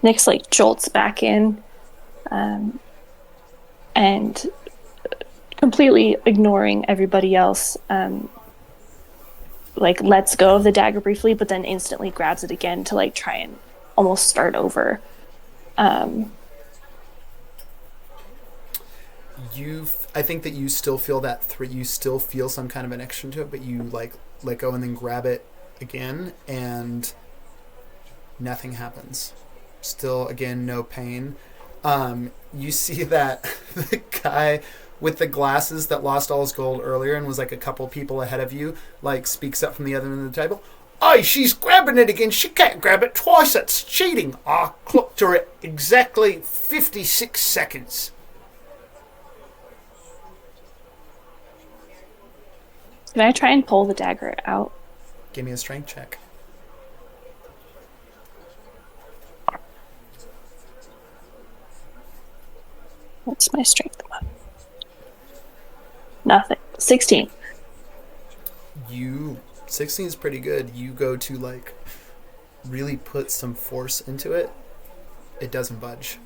Nyx like jolts back in, and completely ignoring everybody else, like lets go of the dagger briefly, but then instantly grabs it again to like try and almost start over. I think that you still feel that you still feel some kind of an connection to it, but you like let go and then grab it again, and nothing happens. Still, again, no pain. You see that the guy with the glasses that lost all his gold earlier and was like a couple people ahead of you, like speaks up from the other end of the table. Aye, she's grabbing it again. She can't grab it twice. That's cheating. I clocked her at exactly 56 seconds. Can I try and pull the dagger out? Give me a strength check. What's my strength? Nothing. 16. 16 is pretty good. You go to like really put some force into it. It doesn't budge.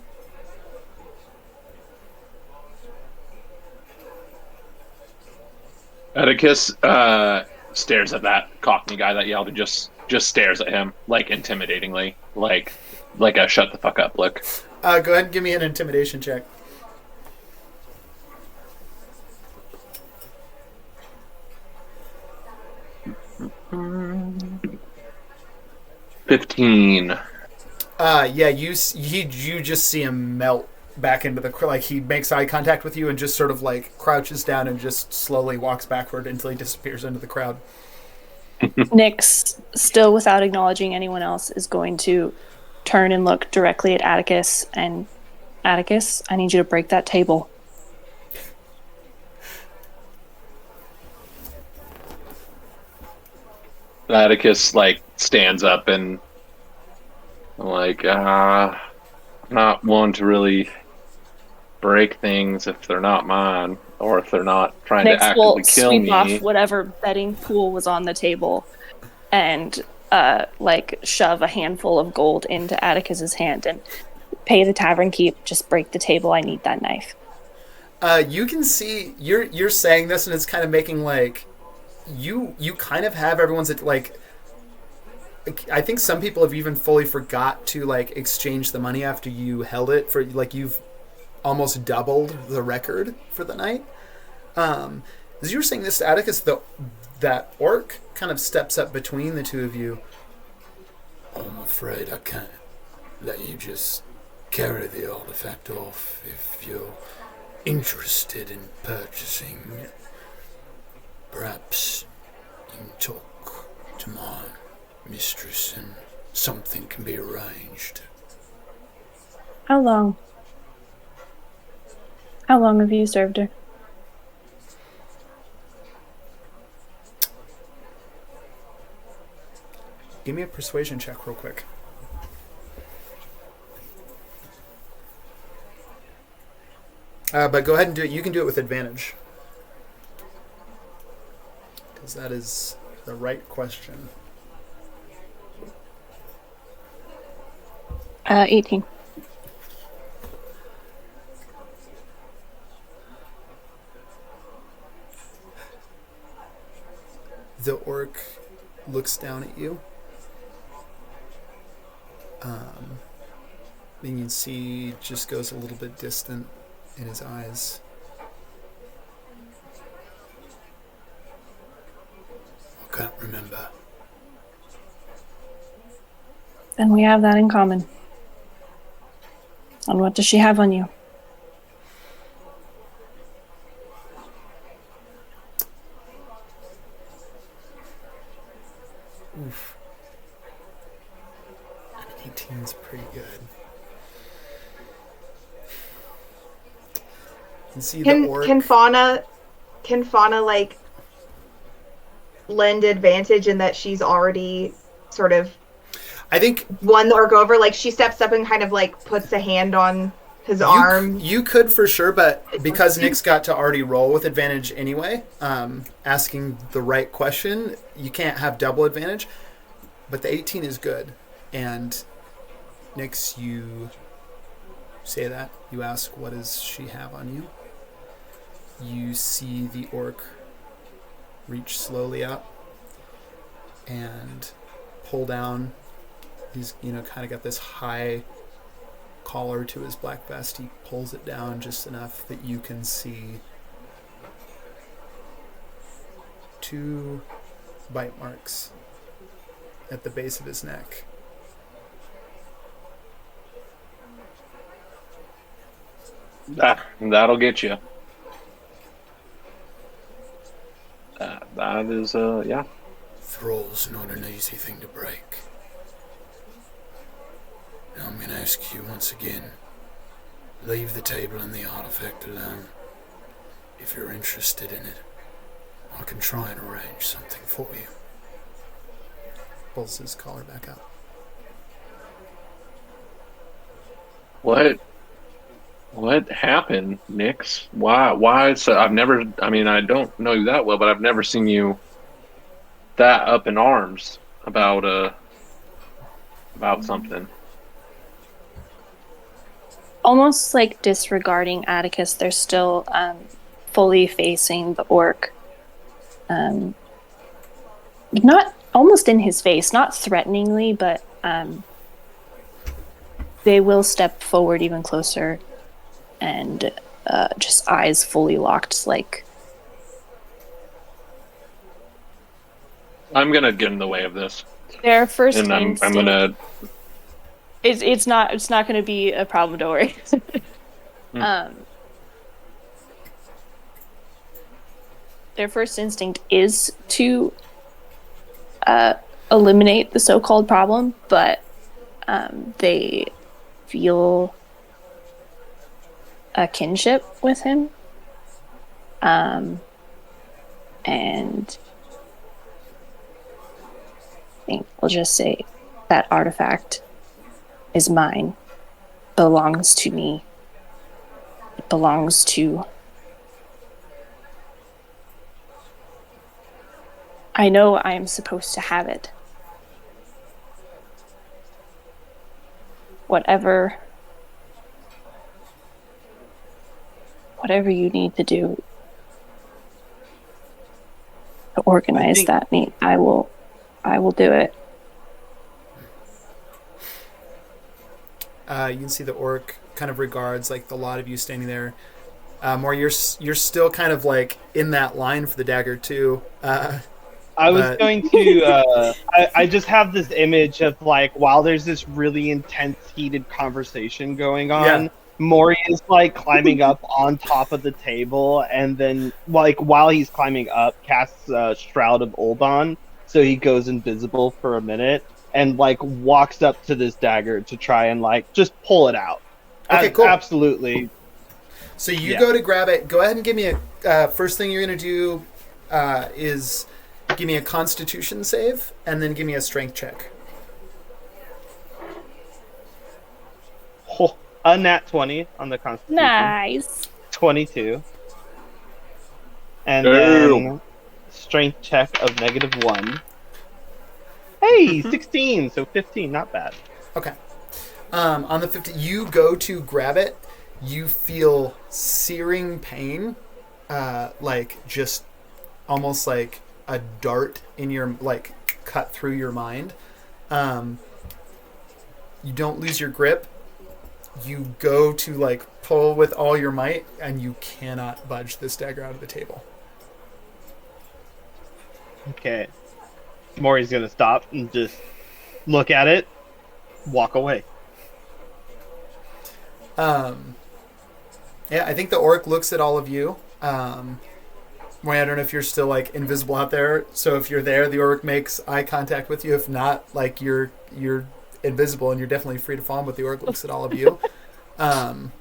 Atticus stares at that Cockney guy that yelled and just stares at him, like intimidatingly, like a shut the fuck up look. Go ahead and give me an intimidation check. Mm. 15. Yeah, you just see him melt back into the like he makes eye contact with you and just sort of like crouches down and just slowly walks backward until he disappears into the crowd. Nyx, still without acknowledging anyone else, is going to turn and look directly at Atticus, and Atticus, I need you to break that table. Atticus like stands up and like not one to really break things if they're not mine or if they're not trying Nyx to actively will kill sweep me. off whatever betting pool was on the table and like shove a handful of gold into Atticus's hand and pay the tavern keep. Just break the table. I need that knife. You can see you're saying this and it's kind of making like you kind of have everyone's like I think some people have even fully forgot to like exchange the money after you held it for like you've almost doubled the record for the night. As you were saying this to Atticus, that orc kind of steps up between the two of you. I'm afraid I can't let you just carry the artifact off if you're interested in purchasing it. Perhaps you can talk to my mistress and something can be arranged. How long have you served her? Give me a persuasion check real quick. But go ahead and do it. You can do it with advantage. Because that is the right question. 18. The orc looks down at you. You can see just goes a little bit distant in his eyes. I can't remember. Then we have that in common. And what does she have on you? Oof. An 18's pretty good. You can see the orc. Can Fauna like lend advantage in that she's already sort of I think won the orc over? Like she steps up and kind of like puts a hand on his arm. You could for sure, but because Nick's got to already roll with advantage anyway, asking the right question, you can't have double advantage. But the 18 is good. And Nyx, you say that. You ask, what does she have on you? You see the orc reach slowly up and pull down. He's, kind of got this high collar to his black vest. He pulls it down just enough that you can see 2 bite marks at the base of his neck. That'll get you. That is, yeah. Thrall's not an easy thing to break. Now I'm going to ask you once again, leave the table and the artifact alone. If you're interested in it, I can try and arrange something for you. Pulls his collar back up. What happened, Nyx? Why? So I don't know you that well, but I've never seen you that up in arms about something. Almost like disregarding Atticus, they're still fully facing the orc. Not almost in his face, not threateningly, but they will step forward even closer and just eyes fully locked, like... I'm gonna get in the way of this. Their first And I'm instinct... gonna... It's not going to be a problem, don't worry. Their first instinct is to eliminate the so-called problem, but they feel a kinship with him. And I think we'll just say that artifact is mine, belongs to me. It belongs to... I know I am supposed to have it. Whatever you need to do to organize that meet, I will do it. You can see the orc kind of regards like the lot of you standing there. Or you're still kind of like in that line for the dagger too. I was going to. I just have this image of like while there's this really intense, heated conversation going on, Yeah. Mori is like climbing up on top of the table, and then like while he's climbing up, casts Shroud of Uldan, so he goes invisible for a minute, and like walks up to this dagger to try and like just pull it out. Okay, cool. Absolutely. So you go to grab it. Go ahead and give me a first thing you're going to do is give me a Constitution save, and then give me a Strength check. Oh, a nat 20 on the Constitution. Nice. 22. And then Strength check of -1. Hey, 16, so 15, not bad. Okay. On the 50, you go to grab it. You feel searing pain, like just almost like a dart in your like cut through your mind. You don't lose your grip. You go to like pull with all your might, and you cannot budge this dagger out of the table. Okay. Maury's gonna stop and just look at it, walk away. Yeah, I think the orc looks at all of you. Moy, I don't know if you're still like invisible out there. So if you're there, the orc makes eye contact with you. If not, like you're invisible and you're definitely free to follow him. But the orc looks at all of you, and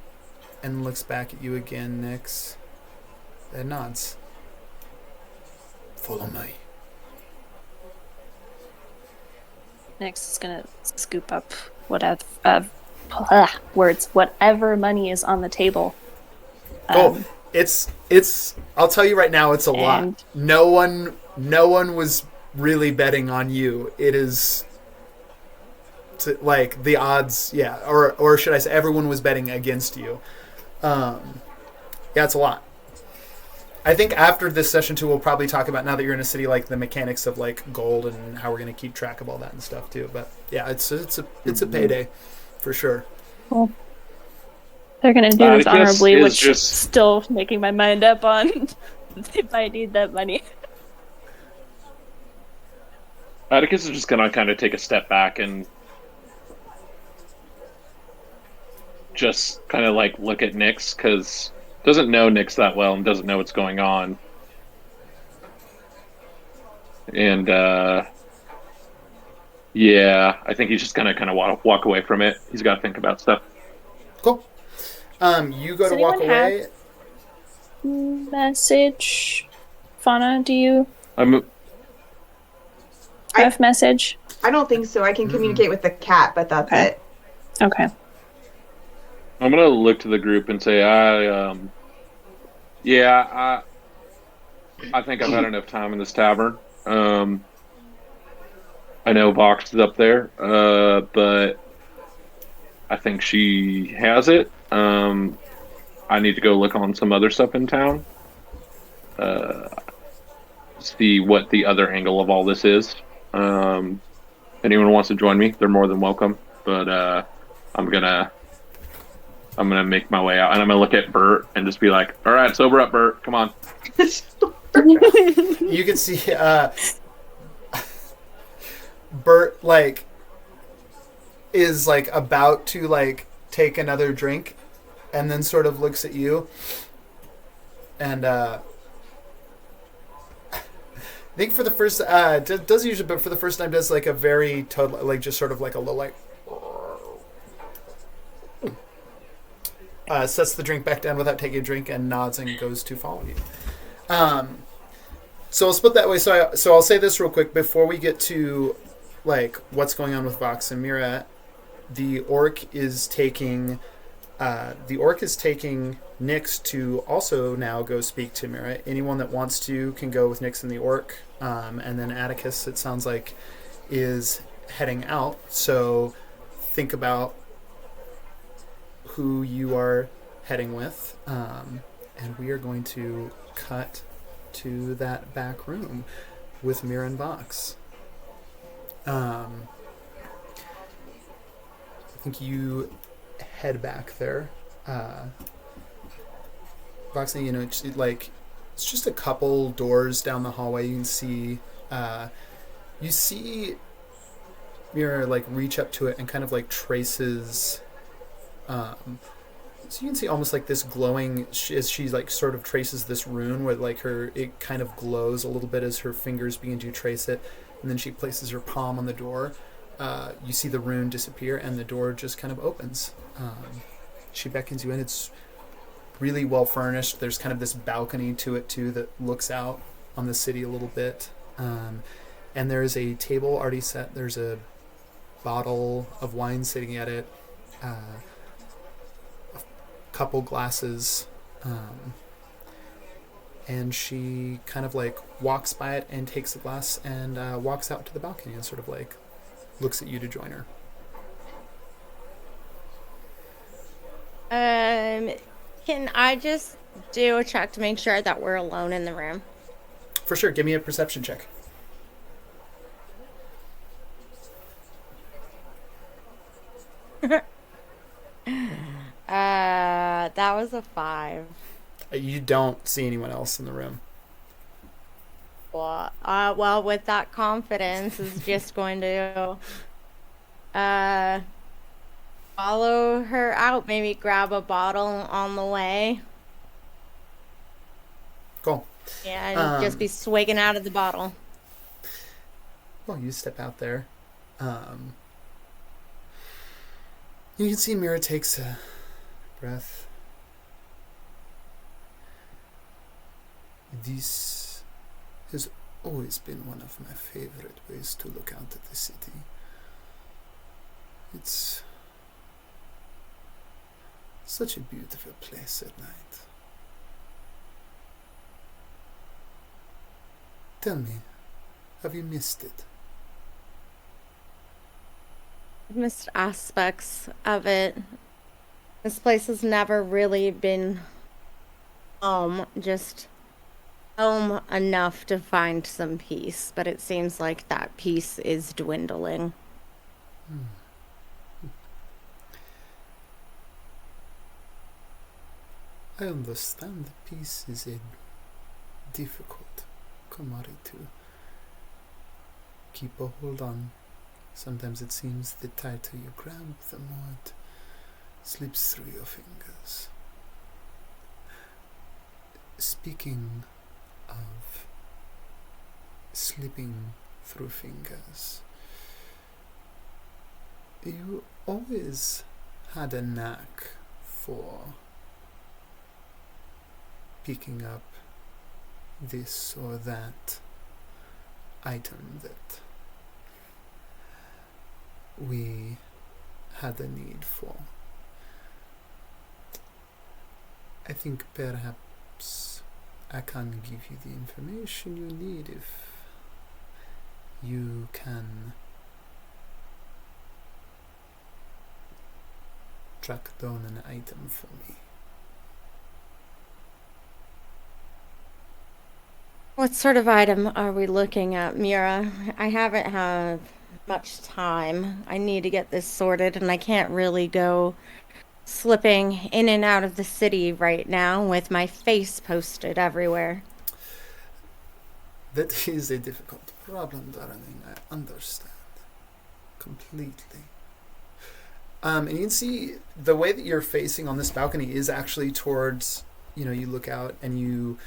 looks back at you again, Nyx, and nods. Follow me. Nyx is gonna scoop up whatever whatever money is on the table. It's I'll tell you right now, it's a lot. And- No one was really betting on you. It is like the odds, yeah, or should I say everyone was betting against you. Yeah, it's a lot. I think after this session too, we'll probably talk about, now that you're in a city, like the mechanics of like gold and how we're going to keep track of all that and stuff too. But yeah, it's a payday for sure. Well, they're gonna do this Atticus honorably, is which just- still making my mind up on if I need that money. Atticus is just gonna kind of take a step back and just kind of like look at Nyx, because doesn't know Nyx that well and doesn't know what's going on. And yeah, I think he's just gonna kind of walk away from it. He's got to think about stuff. Cool. You go Does to walk anyone away. Message, Fauna, do you I'm have message? I don't think so. I can communicate with the cat, but that's Okay. it. Okay. gonna look to the group and say, I think I've had enough time in this tavern. I know Vox is up there, but I think she has it. I need to go look on some other stuff in town. See what the other angle of all this is. If anyone wants to join me, they're more than welcome. But I'm gonna make my way out, and I'm gonna look at Bert and just be like, "All right, sober up, Bert. Come on." You can see Bert like is like about to like take another drink, and then sort of looks at you, and I think for the first does usually, but for the first time does like a very total, like just sort of like a low like sets the drink back down without taking a drink and nods and goes to follow you. So I'll split that way. So I'll say this real quick before we get to like what's going on with Vox and Mira. The orc is taking Nyx to also now go speak to Mira. Anyone that wants to can go with Nyx and the orc. And then Atticus, it sounds like, is heading out. So think about who you are heading with. And we are going to cut to that back room with Mira and Vox. I think you head back there. Vox, you know, it's just a couple doors down the hallway. You can see, you see Mira like reach up to it and kind of like traces. So you can see almost like this glowing as she like sort of traces this rune where like it kind of glows a little bit as her fingers begin to trace it, and then she places her palm on the door. You see the rune disappear and the door just kind of opens. She beckons you in. It's really well furnished. There's kind of this balcony to it too that looks out on the city a little bit. And there's a table already set. There's a bottle of wine sitting at it. Couple glasses, and she kind of like walks by it and takes the glass and walks out to the balcony and sort of like looks at you to join her. Can I just do a check to make sure that we're alone in the room? For sure. Give me a perception check. That was a 5. You don't see anyone else in the room. Well, with that confidence, is just going to follow her out. Maybe grab a bottle on the way. Cool. Yeah, and just be swigging out of the bottle. Well, you step out there. You can see Mira takes a breath. This has always been one of my favorite ways to look out at the city. It's such a beautiful place at night. Tell me, have you missed it? I've missed aspects of it. This place has never really been just home enough to find some peace, but it seems like that peace is dwindling. I understand that peace is a difficult commodity to keep a hold on. Sometimes it seems the tighter you grab, the more it slips through your fingers. Speaking of slipping through fingers, you always had a knack for picking up this or that item that we had a need for. I think perhaps I can give you the information you need if you can track down an item for me. What sort of item are we looking at, Mira? I haven't had much time. I need to get this sorted, and I can't really go slipping in and out of the city right now with my face posted everywhere. That is a difficult problem, darling. I understand completely. And you can see the way that you're facing on this balcony is actually towards, you look out and you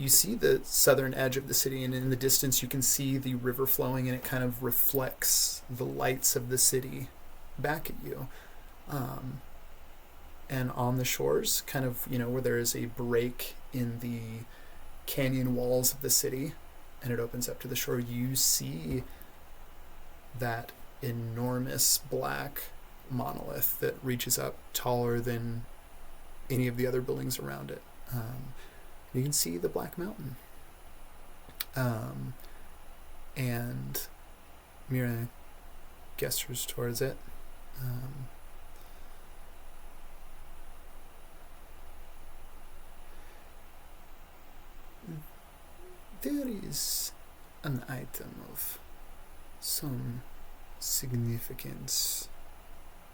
see the southern edge of the city, and in the distance you can see the river flowing, and it kind of reflects the lights of the city back at you. And on the shores, kind of, where there is a break in the canyon walls of the city, and it opens up to the shore, you see that enormous black monolith that reaches up taller than any of the other buildings around it. You can see the Black Mountain. And Mira gestures towards it. There is an item of some significance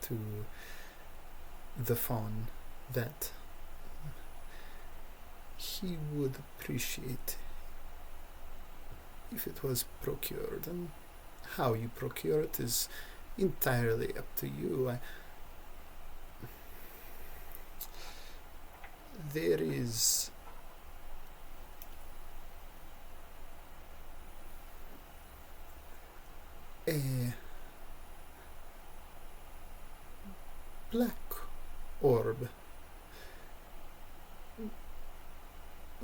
to the fawn that he would appreciate if it was procured, and how you procure it is entirely up to you. There is a black orb.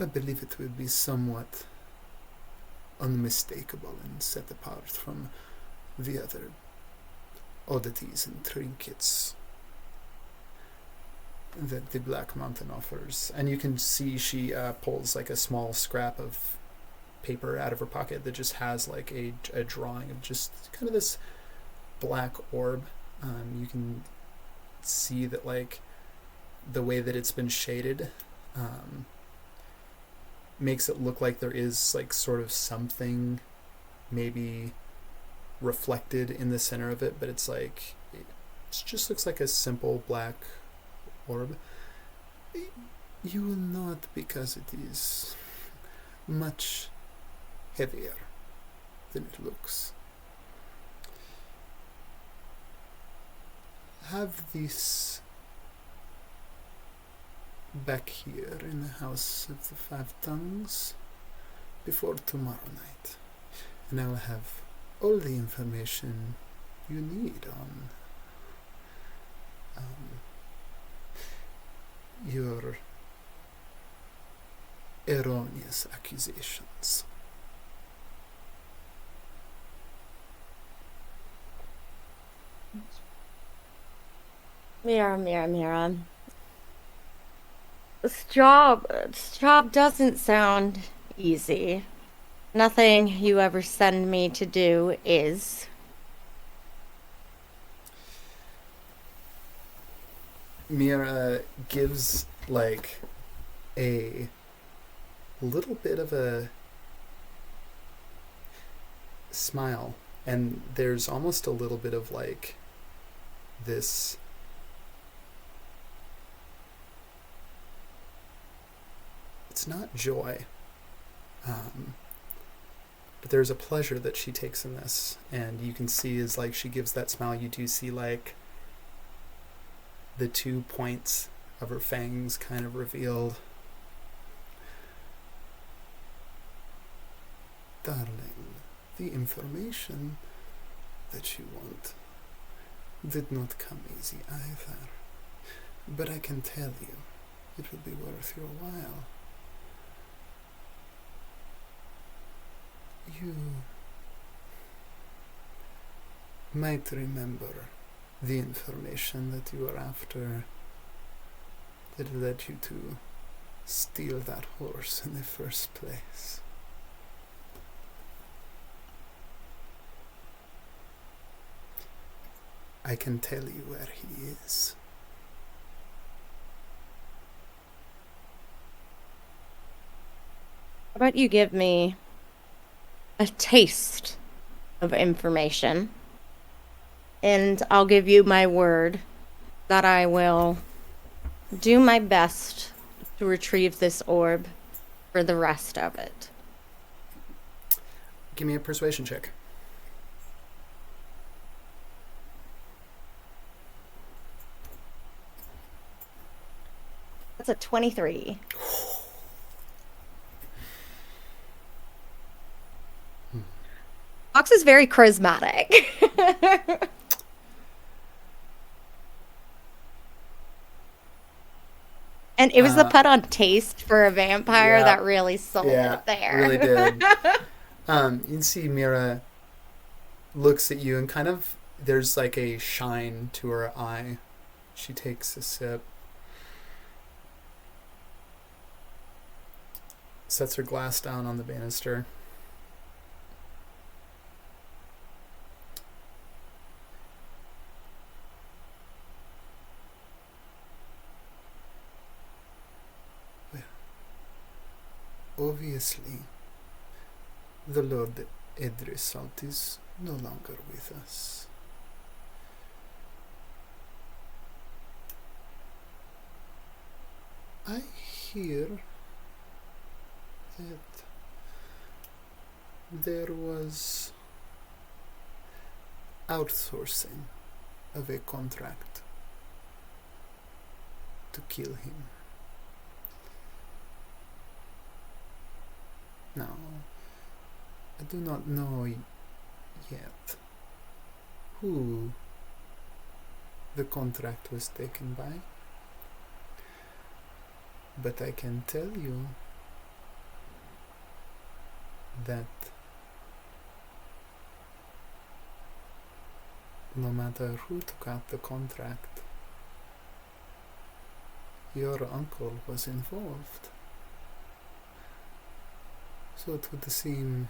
I believe it will be somewhat unmistakable and set apart from the other oddities and trinkets that the Black Mountain offers. And you can see she pulls like a small scrap of paper out of her pocket that just has like a drawing of just kind of this black orb. You can see that like the way that it's been shaded, makes it look like there is like sort of something maybe reflected in the center of it, but it's like it just looks like a simple black orb. You will not, because it is much heavier than it looks. Have this back here in the House of the Five Tongues before tomorrow night, and I will have all the information you need on your erroneous accusations. Mira. This job doesn't sound easy. Nothing you ever send me to do is. Mira gives like a little bit of a smile, and there's almost a little bit of like this it's not joy, but there's a pleasure that she takes in this, and you can see as like she gives that smile, you do see like the 2 points of her fangs kind of revealed. Darling, the information that you want did not come easy either. But I can tell you, it will be worth your while. You might remember the information that you were after that led you to steal that horse in the first place. I can tell you where he is. How about you give me a taste of information, and I'll give you my word that I will do my best to retrieve this orb for the rest of it. Give me a persuasion check. That's a 23. Fox is very charismatic. And it was the put on taste for a vampire that really sold it there. Really did. You can see Mira looks at you and kind of there's like a shine to her eye. She takes a sip. Sets her glass down on the banister. Obviously, the Lord Edresalt is no longer with us. I hear that there was outsourcing of a contract to kill him. Now, I do not know yet who the contract was taken by, but I can tell you that no matter who took out the contract, your uncle was involved. So it would seem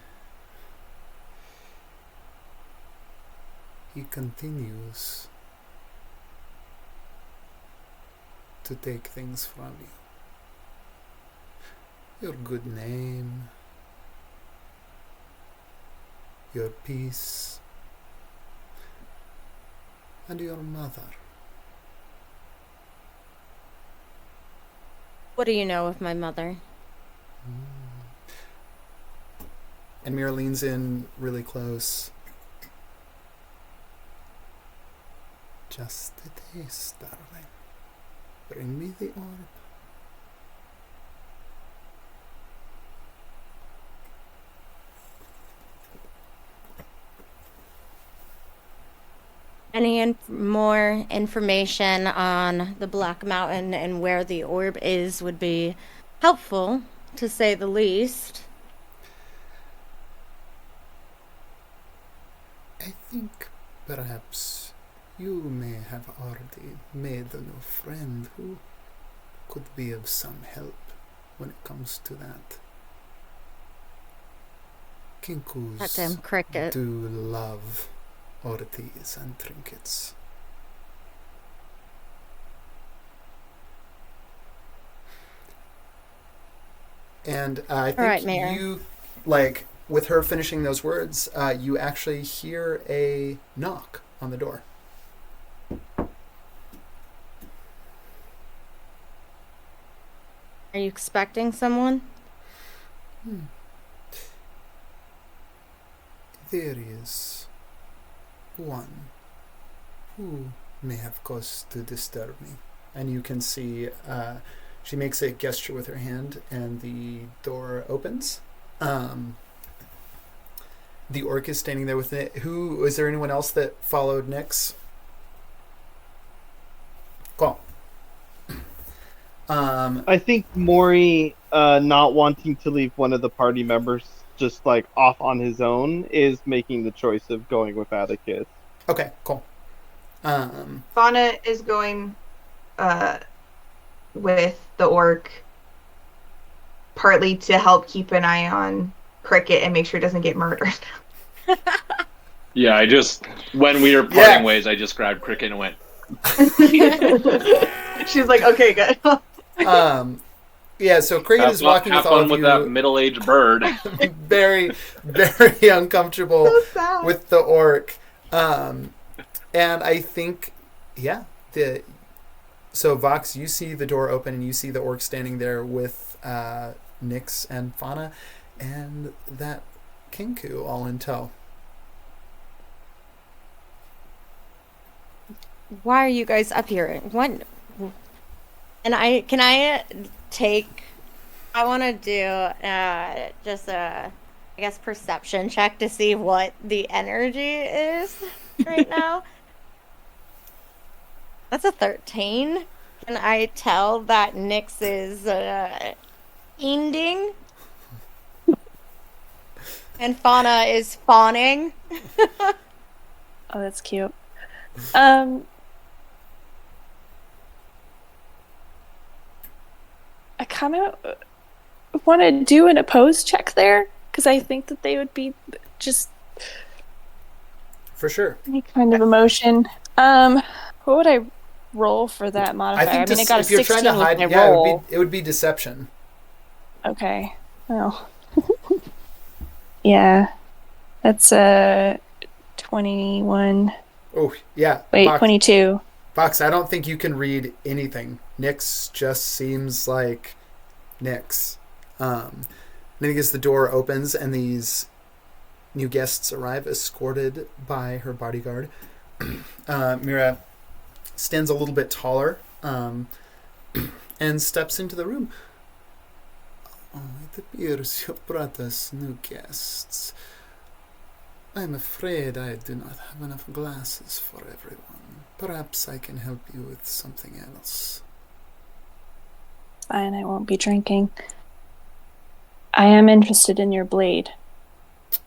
he continues to take things from you. Your good name, your peace, and your mother. What do you know of my mother? And Mira leans in really close. Just a taste, darling. Bring me the orb. Any more information on the Black Mountain and where the orb is would be helpful, to say the least. I think perhaps you may have already made a new friend who could be of some help when it comes to that. Kinkus That damn cricket. do love oddities and trinkets. And I All right, think Mayor. you, like, with her finishing those words, you actually hear a knock on the door. Are you expecting someone? There is one who may have cause to disturb me. And you can see she makes a gesture with her hand, and the door opens. The orc is standing there with it. Who is there? Anyone else that followed Nyx? Cool. I think Maury, not wanting to leave one of the party members just like off on his own, is making the choice of going with Atticus. Okay, cool. Fauna is going with the orc, partly to help keep an eye on Cricket and make sure it doesn't get murdered. Yeah, I just, when we were parting ways, I just grabbed Cricket and went, She's like, okay, good. Yeah, so Cricket is walking with have all fun of with you. that middle-aged bird. Very, very uncomfortable So sad. with the orc. And I think, yeah, so Vox, you see the door open and you see the orc standing there with Nyx and Fauna and that Kinku all in tow. Why are you guys up here? What? And I want to do just a, I guess, perception check to see what the energy is right now. That's a 13. Can I tell that Nyx is ending? And Fauna is fawning. Oh, that's cute. I kind of want to do an opposed check there because I think that they would be just For sure. any kind of emotion. What would I roll for that modifier? I mean, I got a if you're 16 trying to with hide, my yeah, roll. it would be deception. Okay. Well. Yeah. That's a 21. Oh, yeah. Wait, Vox, 22. Vox, I don't think you can read anything. Nyx just seems like Nyx. Then I guess the door opens and these new guests arrive, escorted by her bodyguard. Mira stands a little bit taller and steps into the room. Oh, it appears you brought us new guests. I'm afraid I do not have enough glasses for everyone. Perhaps I can help you with something else. Fine, I won't be drinking. I am interested in your blade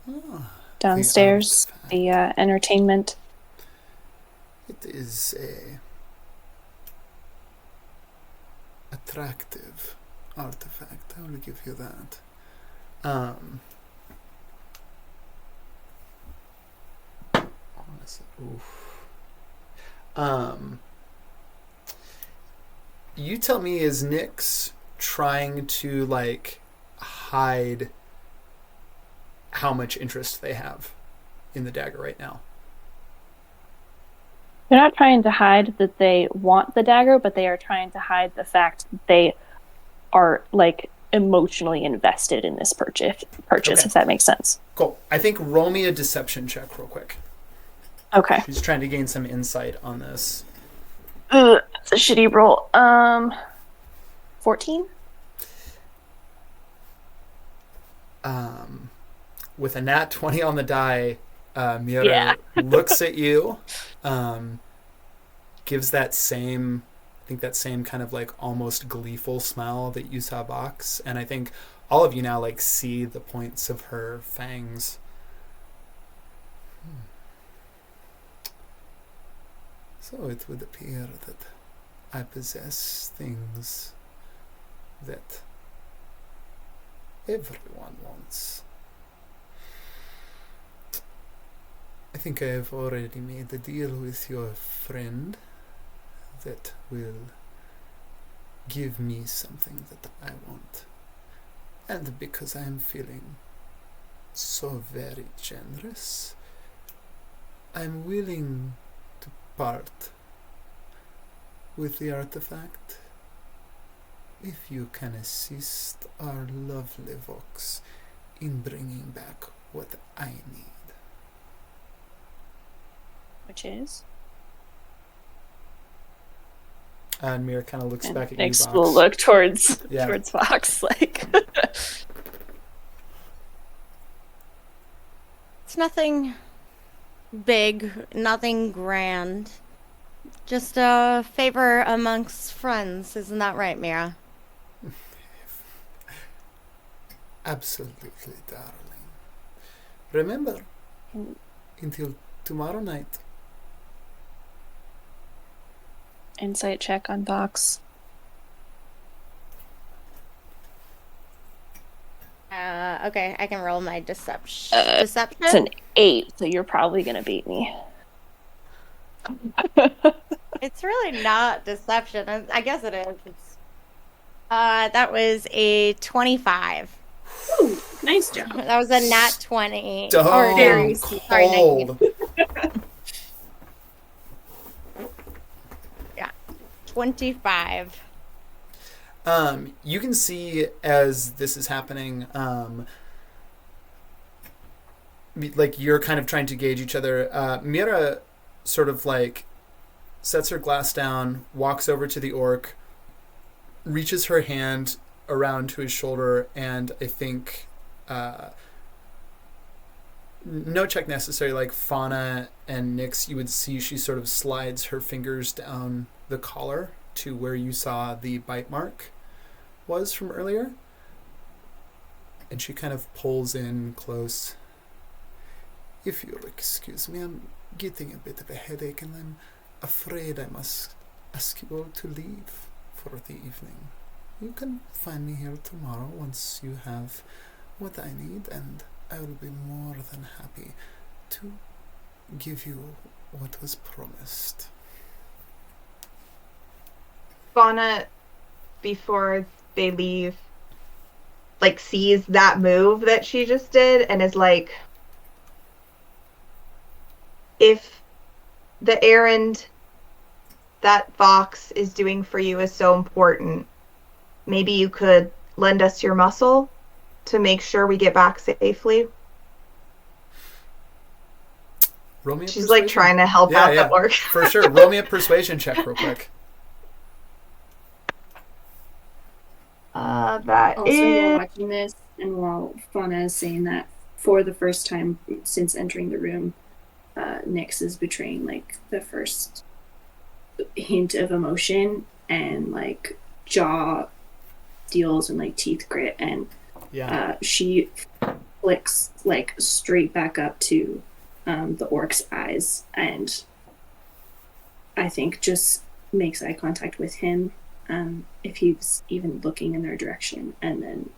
Ah, downstairs, artifact. the entertainment. It is a attractive artifact. I will give you that. You tell me, is Nyx trying to like hide how much interest they have in the dagger right now. They're not trying to hide that they want the dagger, but they are trying to hide the fact that they are like emotionally invested in this purchase, Okay. if that makes sense. Cool. I think roll me a deception check real quick. Okay. She's trying to gain some insight on this. Ugh, that's a shitty roll. 14? With a nat 20 on the die, Mira Yeah. looks at you, gives that same, I think that same kind of like almost gleeful smile that you saw Vox, and I think all of you now like see the points of her fangs. So it would appear that I possess things that everyone wants. I think I have already made a deal with your friend that will give me something that I want. And because I am feeling so very generous, I'm willing to part with the artifact if you can assist our lovely Vox in bringing back what I need. Which is? And Mira kind of looks And back at Nyx you, will Vox. look towards Yeah. Vox, like... It's nothing big, nothing grand. Just a favor amongst friends, isn't that right, Mira? Absolutely, darling. Remember, Mm. until tomorrow night, Insight check on Vox. Okay, I can roll my deception. It's an 8, so you're probably gonna beat me. It's really not deception. I guess it is. That was a 25. Ooh, nice job. That was a nat 20. Dumb, Or, very sorry, 19. cold. 25. You can see as this is happening, like you're kind of trying to gauge each other. Mira sort of like sets her glass down, walks over to the orc, reaches her hand around to his shoulder, and I think no check necessary. Like Fauna and Nyx, you would see she sort of slides her fingers down the collar to where you saw the bite mark was from earlier. And she kind of pulls in close. if you'll excuse me, I'm getting a bit of a headache and I'm afraid I must ask you all to leave for the evening. You can find me here tomorrow once you have what I need, and I will be more than happy to give you what was promised. Fauna, before they leave, like sees that move that she just did and is like, if the errand that Vox is doing for you is so important, maybe you could lend us your muscle to make sure we get back safely. Roll me a She's like persuasion. trying to help out the orc. For sure. Roll me a persuasion check real quick. That Also, while is watching this, and while Fauna is saying that for the first time since entering the room, Nyx is betraying like the first hint of emotion, and like jaw deals and like teeth grit, and Yeah. she flicks like straight back up to the orc's eyes, and I think just makes eye contact with him, if he's even looking in their direction, and then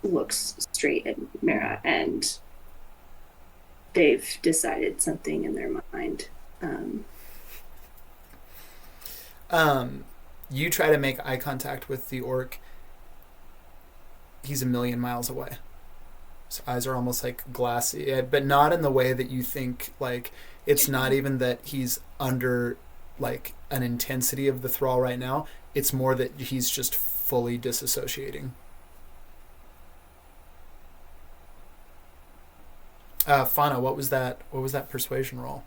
looks straight at Mira, and they've decided something in their mind. You try to make eye contact with the orc. he's a million miles away. His eyes are almost like glassy, but not in the way that you think. Like, it's not even that he's under like an intensity of the thrall right now. It's more that he's just fully disassociating. Fauna, what was that persuasion roll?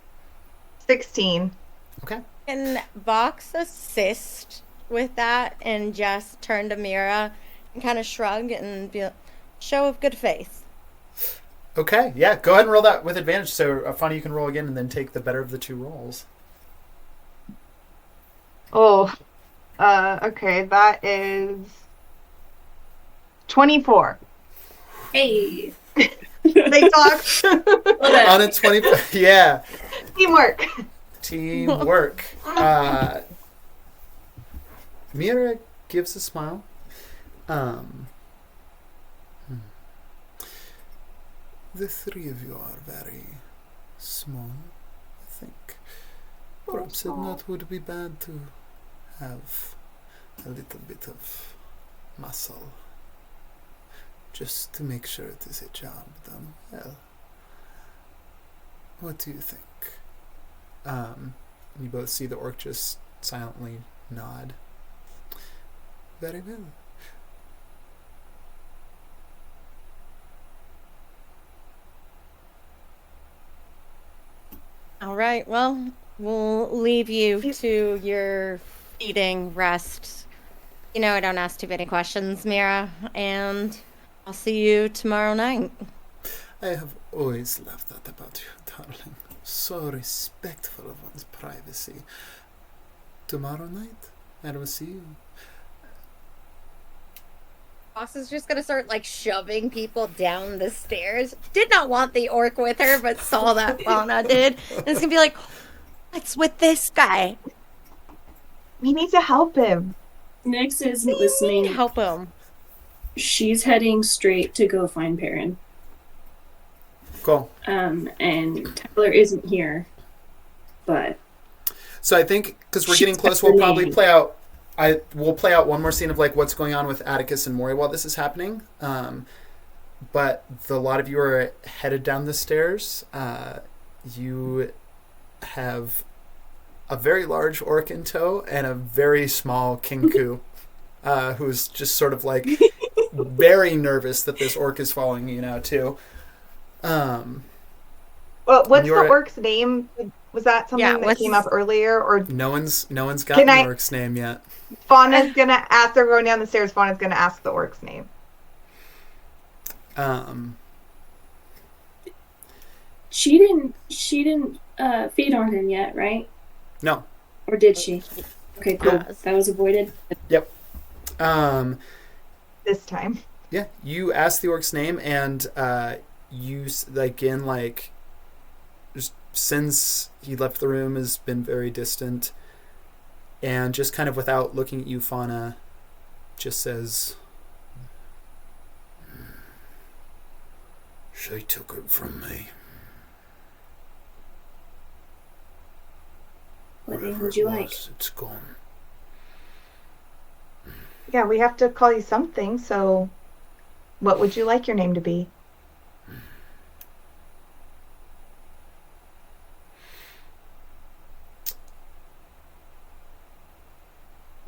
16. Okay. Can Vox assist with that and just turn to Mira and kind of shrug and be like, show of good faith? Okay, yeah, go ahead and roll that with advantage. So, Fauna, you can roll again and then take the better of the two rolls. Oh, okay, that is 24. Hey. They talk. On a 20, yeah. Teamwork. Teamwork. Mira gives a smile. The three of you are very small, I think. Perhaps it not would be bad to have a little bit of muscle, just to make sure it is a job done well. What do you think? You both see the orc just silently nod. Very well. All right, well, we'll leave you to your feeding rest. You know I don't ask too many questions, Mira, and I'll see you tomorrow night. I have always loved that about you, darling. So respectful of one's privacy. Tomorrow night, I will see you. Vox is just gonna start like shoving people down the stairs. Did not want the orc with her, but saw that Fauna did. And it's gonna be like, what's with this guy? We need to help him. Nyx is We need listening. to help him. She's heading straight to go find Perrin. Cool. And Tyler isn't here, but So I think because we're She's getting close, got the we'll probably name. play out. We'll play out one more scene of like what's going on with Atticus and Mori while this is happening. But a lot of you are headed down the stairs. You have a very large orc in tow and a very small Kinku, who's just sort of like very nervous that this orc is following you now too. Well, what's the You're- orc's name? Was that something Yeah, that what's- came up earlier? Or No one's got Can the I- orc's name yet. Fauna's gonna, after going down the stairs, Fauna's gonna ask the orc's name. she didn't feed on him yet, right? No. Or did she? Okay, cool. Yes. That was avoided. This time. Yeah, you ask the orc's name, and again, just since he left the room, has been very distant, and just kind of without looking at you, Fauna just says, She took it from me. What name Whatever would you it like? was, it's gone. Yeah, we have to call you something, so what would you like your name to be?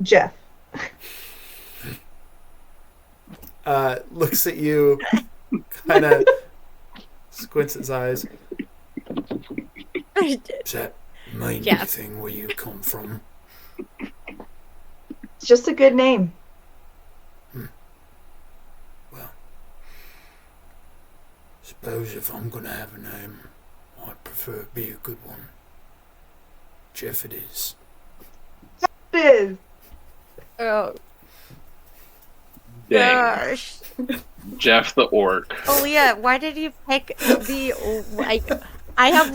Jeff. looks at you, kind of squints his eyes. Is that mean Jeff. anything where you come from? It's just a good name. Well, suppose if I'm gonna have a name, I'd prefer it be a good one. Jeff it is. It is. Oh, Dang. gosh. Jeff the orc. Aaliyah, why did you pick the, like, I have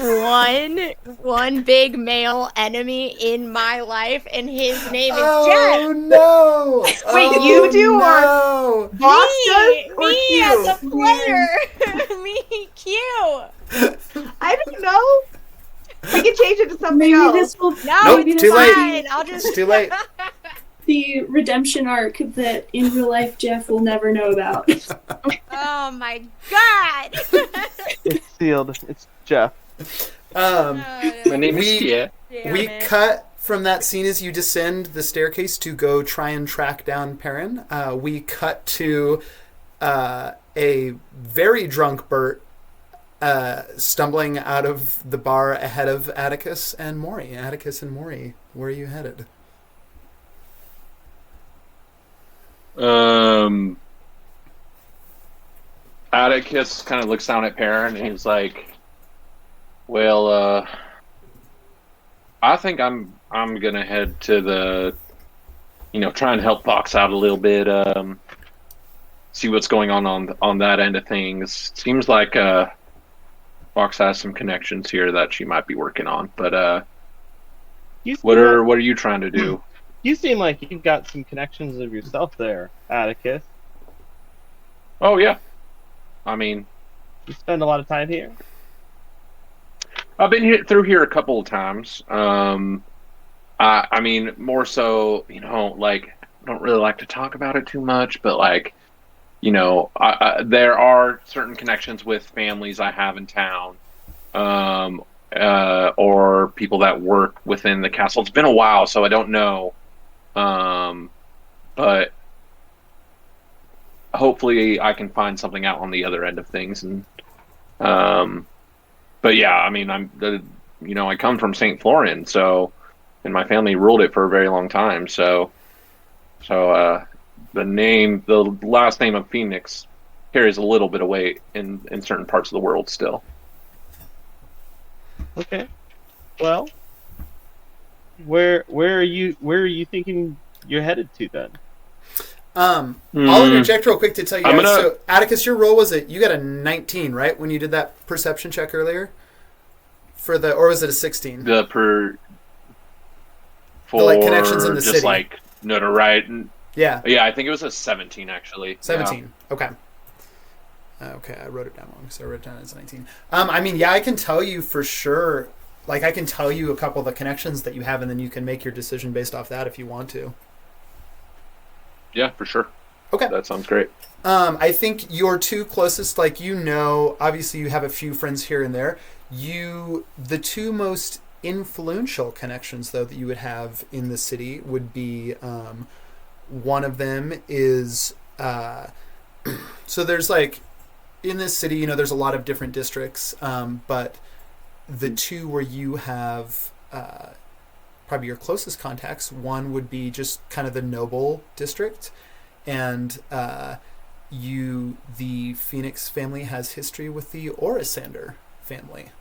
one big male enemy in my life, and his name is Oh no! Wait, you do or no! Vox does Jeff. or Me Q? as a player. Me, Q. I don't know. We can change it to something Maybe else. this will. No, Nope, it's too late. fine. I'll just. It's too late. the redemption arc that in real life Jeff will never know about. Oh my god! It's sealed. It's Jeff. My name is Kia. We cut from that scene as you descend the staircase to go try and track down Perrin. We cut to a very drunk Bert stumbling out of the bar ahead of Atticus and Maury. Atticus and Maury, where are you headed? Atticus kind of looks down at Perrin and he's like, "Well, I think I'm gonna head to the, try and help Fox out a little bit. See what's going on that end of things. Seems like Fox has some connections here that she might be working on. But what are you trying to do?" You seem like you've got some connections of yourself there, Atticus. Oh yeah, I mean, you spend a lot of time here. I've been through here a couple of times. I mean, more so, like, I don't really like to talk about it too much, but like, there are certain connections with families I have in town, or people that work within the castle. It's been a while, so I don't know. But hopefully I can find something out on the other end of things. And, but yeah, I mean, I come from St. Florian, so, and my family ruled it for a very long time. So the last name of Phoenix carries a little bit of weight in certain parts of the world still. Okay. Well, where are you thinking you're headed to then? I'll interject real quick to tell you guys. So, Atticus, your roll was you got a 19, right? When you did that perception check earlier, or was it a 16? For like connections in the just city, like notoriety. Yeah, I think it was a 17 actually. 17. Yeah. Okay. Okay, I wrote it down wrong, so I wrote it down as 19. I mean, yeah, I can tell you for sure. Like, I can tell you a couple of the connections that you have, and then you can make your decision based off that if you want to. Yeah, for sure. Okay. That sounds great. I think your two closest, obviously you have a few friends here and there. The two most influential connections, though, that you would have in the city would be, one of them is, so there's in this city, there's a lot of different districts, but the two where you have probably your closest contacts, one would be just kind of the noble district, and the Phoenix family has history with the Orisander family,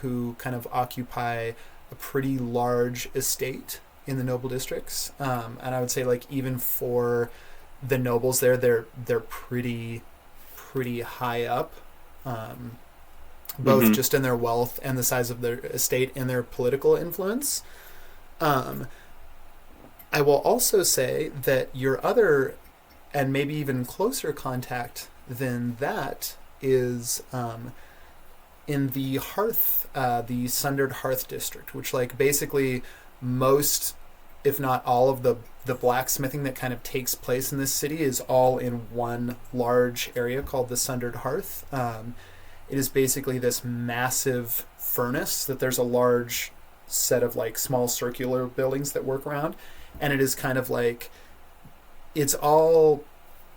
who kind of occupy a pretty large estate in the noble districts, and I would say even for the nobles there, they're pretty high up, both just in their wealth and the size of their estate and their political influence. I will also say that your other and maybe even closer contact than that is in the Hearth, the Sundered Hearth district, which basically most, if not all, of the blacksmithing that kind of takes place in this city is all in one large area called the Sundered Hearth. It is basically this massive furnace that there's a large set of small circular buildings that work around, and it is kind of it's all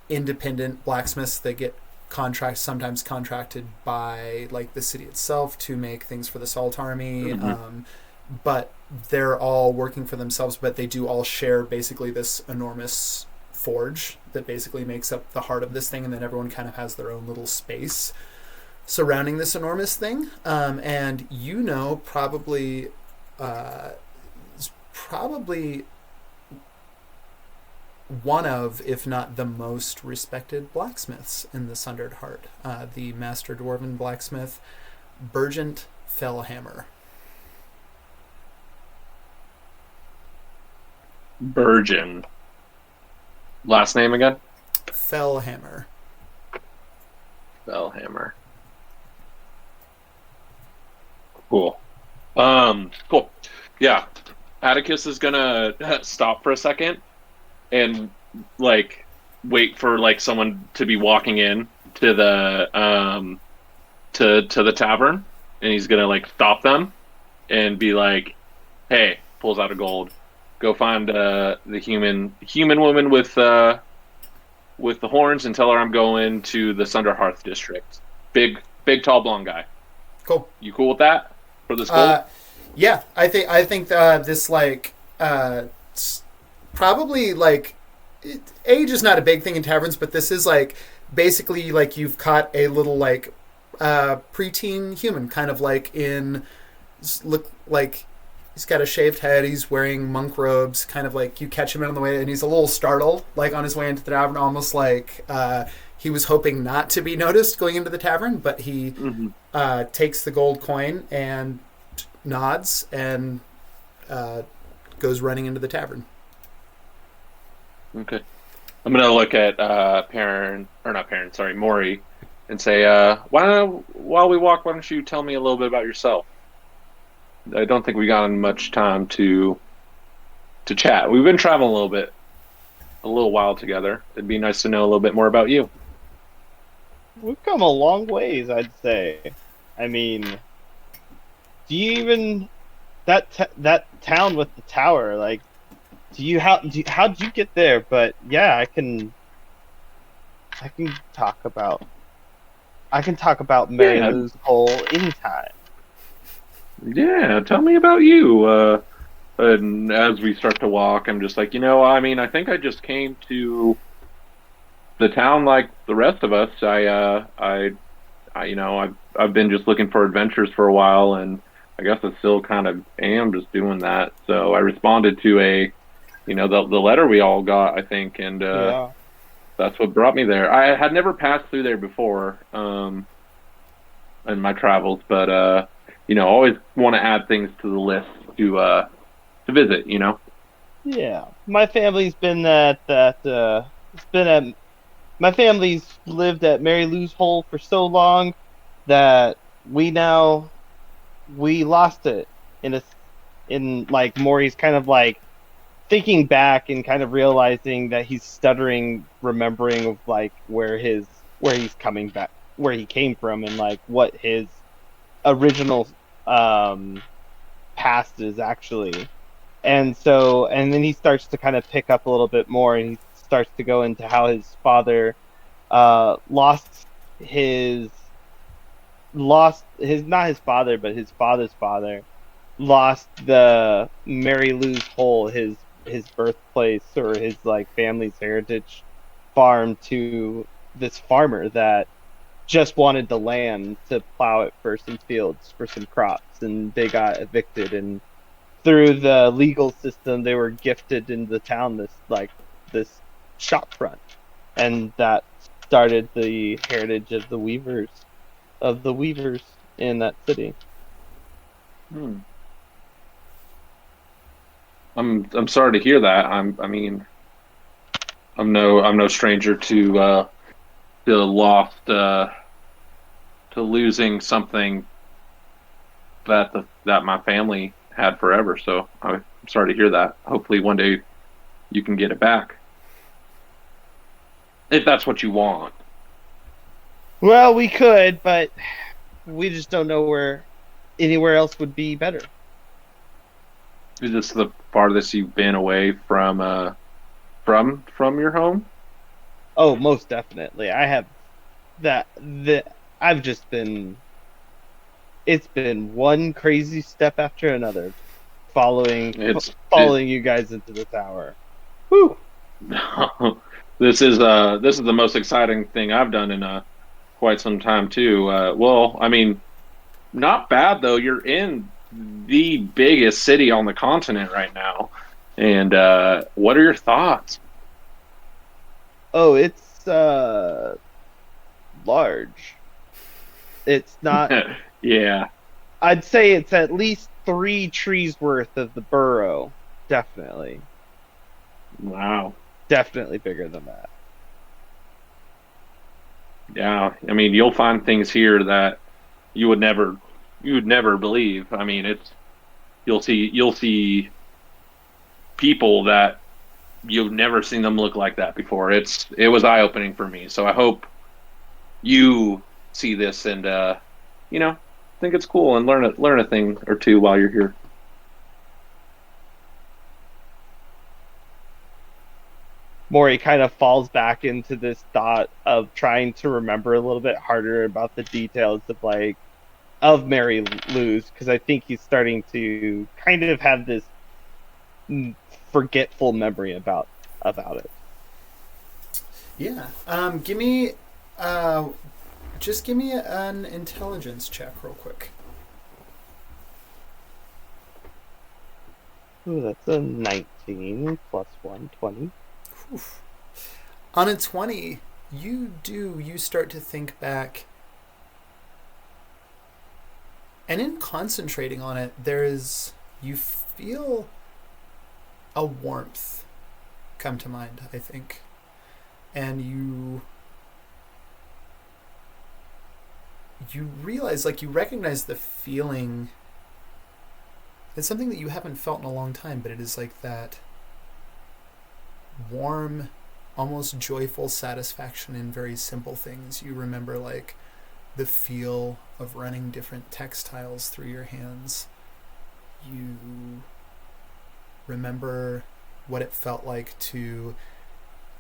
independent blacksmiths that get sometimes contracted by the city itself to make things for the Salt Army, but they're all working for themselves, but they do all share basically this enormous forge that basically makes up the heart of this thing, and then everyone kind of has their own little space surrounding this enormous thing. And probably one of, if not the most respected blacksmiths in the Sundered Heart, the Master Dwarven blacksmith, Burgent Fellhammer. Burgeon. Last name again? Fellhammer. Fellhammer. Cool. Cool. Yeah. Atticus is gonna stop for a second and like wait for like someone to be walking in to the to the tavern, and he's gonna like stop them and be like, "Hey," pulls out a gold. Go find the human woman with the horns and tell her I'm going to the Sunderhearth district. Big tall blonde guy. Cool. You cool with that for this gold? Yeah, I think this like probably like age is not a big thing in taverns, but this is like basically like you've caught a little like preteen human, kind of like in look like he's got a shaved head, he's wearing monk robes, kind of like you catch him on the way, and he's a little startled, like on his way into the tavern, almost like he was hoping not to be noticed going into the tavern, but he takes the gold coin and nods and goes running into the tavern. Okay. I'm gonna look at Maury, and say, while we walk, why don't you tell me a little bit about yourself? I don't think we got much time to chat. We've been traveling a little while together. It'd be nice to know a little bit more about you. We've come a long ways, I'd say. I mean, do you even that town with the tower? Like, how'd you get there? But yeah, I can talk about Mary Lou's Hole anytime. Yeah, tell me about you. And as we start to walk, I'm just like, I mean, I think I just came to the town like the rest of us. I've been just looking for adventures for a while, and I guess I still kind of am just doing that. So I responded to the letter we all got, I think, and that's what brought me there. I had never passed through there before in my travels, but always want to add things to the list to visit. Yeah, my family's been my family's lived at Mary Lou's Hole for so long that we lost it in like Maury's kind of like thinking back and kind of realizing that he's stuttering, remembering of like where he's coming back, where he came from, and like what his original past is actually. And then he starts to kind of pick up a little bit more, and he starts to go into how his father lost his not his father, but his father's father lost the Mary Lou's Hole, his birthplace, or his like family's heritage farm, to this farmer that just wanted the land to plow it for some fields, for some crops, and they got evicted, and through the legal system they were gifted in the town this shop front, and that started the heritage of the weavers in that city. I'm sorry to hear that. I'm no stranger to losing something that my family had forever. So I'm sorry to hear that. Hopefully one day you can get it back, if that's what you want. Well, we could, but we just don't know where anywhere else would be better. Is this the farthest you've been away from your home? Oh, most definitely. I have I've just been. It's been one crazy step after another, following you guys into the tower. Whew. This is the most exciting thing I've done in quite some time too. Well, I mean, not bad though. You're in the biggest city on the continent right now, and what are your thoughts? Oh, it's large. It's not. Yeah. I'd say it's at least 3 trees worth of the borough. Definitely. Wow. Definitely bigger than that. Yeah, I mean, you'll find things here that you would never believe. I mean, you'll see people that you've never seen them look like that before. It was eye opening for me. So I hope you see this and think it's cool and learn a thing or two while you're here. Maury kind of falls back into this thought of trying to remember a little bit harder about the details of Mary Lou's, because I think he's starting to kind of have this forgetful memory about it. Yeah. Give me an intelligence check real quick. Ooh, that's a 19 plus 1, 20. Oof. On a 20, you start to think back, and in concentrating on it, you feel a warmth come to mind, I think. And you realize, you recognize the feeling. It's something that you haven't felt in a long time, but it is like that warm, almost joyful satisfaction in very simple things. You remember the feel of running different textiles through your hands. You remember what it felt like to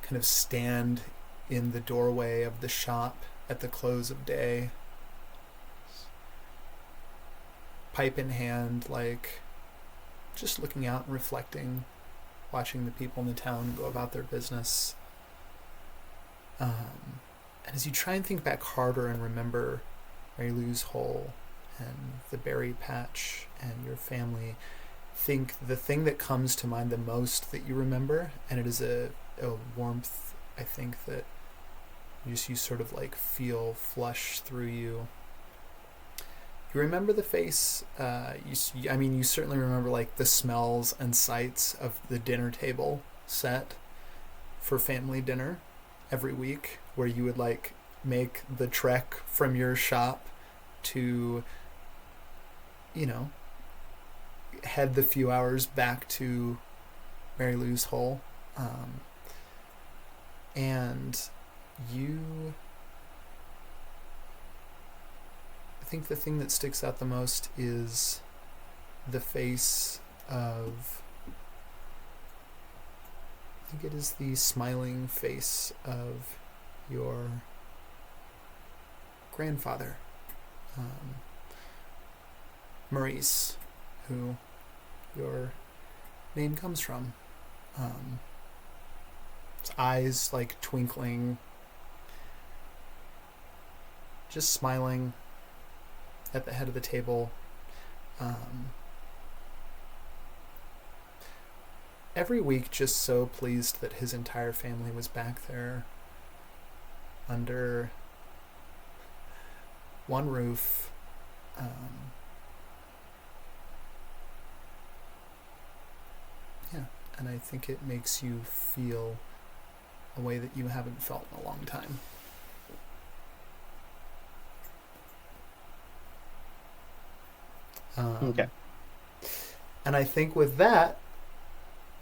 kind of stand in the doorway of the shop at the close of day, pipe in hand, just looking out and reflecting, watching the people in the town go about their business. And as you try and think back harder and remember Mary Lou's hole and the berry patch and your family, think the thing that comes to mind the most that you remember, and it is a warmth, I think, that you sort of feel flush through you. You remember the face. You certainly remember the smells and sights of the dinner table set for family dinner every week, where you would make the trek from your shop to, head the few hours back to Mary Lou's hole, and I think the thing that sticks out the most is the face of, I think it is the smiling face of your grandfather, Maurice, who your name comes from. His eyes twinkling, just smiling at the head of the table. Every week just so pleased that his entire family was back there under one roof. And I think it makes you feel a way that you haven't felt in a long time. Okay. And I think with that,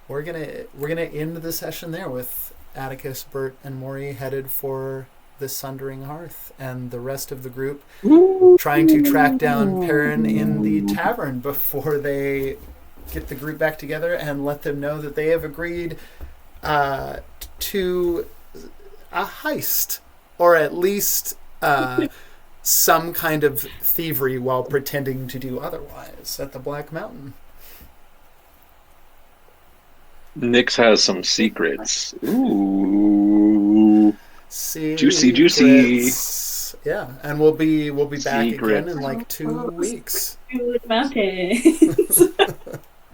we're gonna end the session there with Atticus, Bert, and Maury headed for the Sundering Hearth, and the rest of the group trying to track down Perrin in the tavern before they get the group back together and let them know that they have agreed to a heist, or at least some kind of thievery while pretending to do otherwise at the Black Mountain. Nix has some secrets. Ooh. Juicy. Yeah, and we'll be back again in 2 weeks.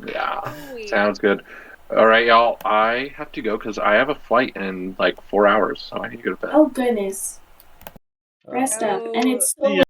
Yeah, sounds good. All right, y'all. I have to go because I have a flight in 4 hours, so I need to go to bed. Oh goodness. Rest up. And it's so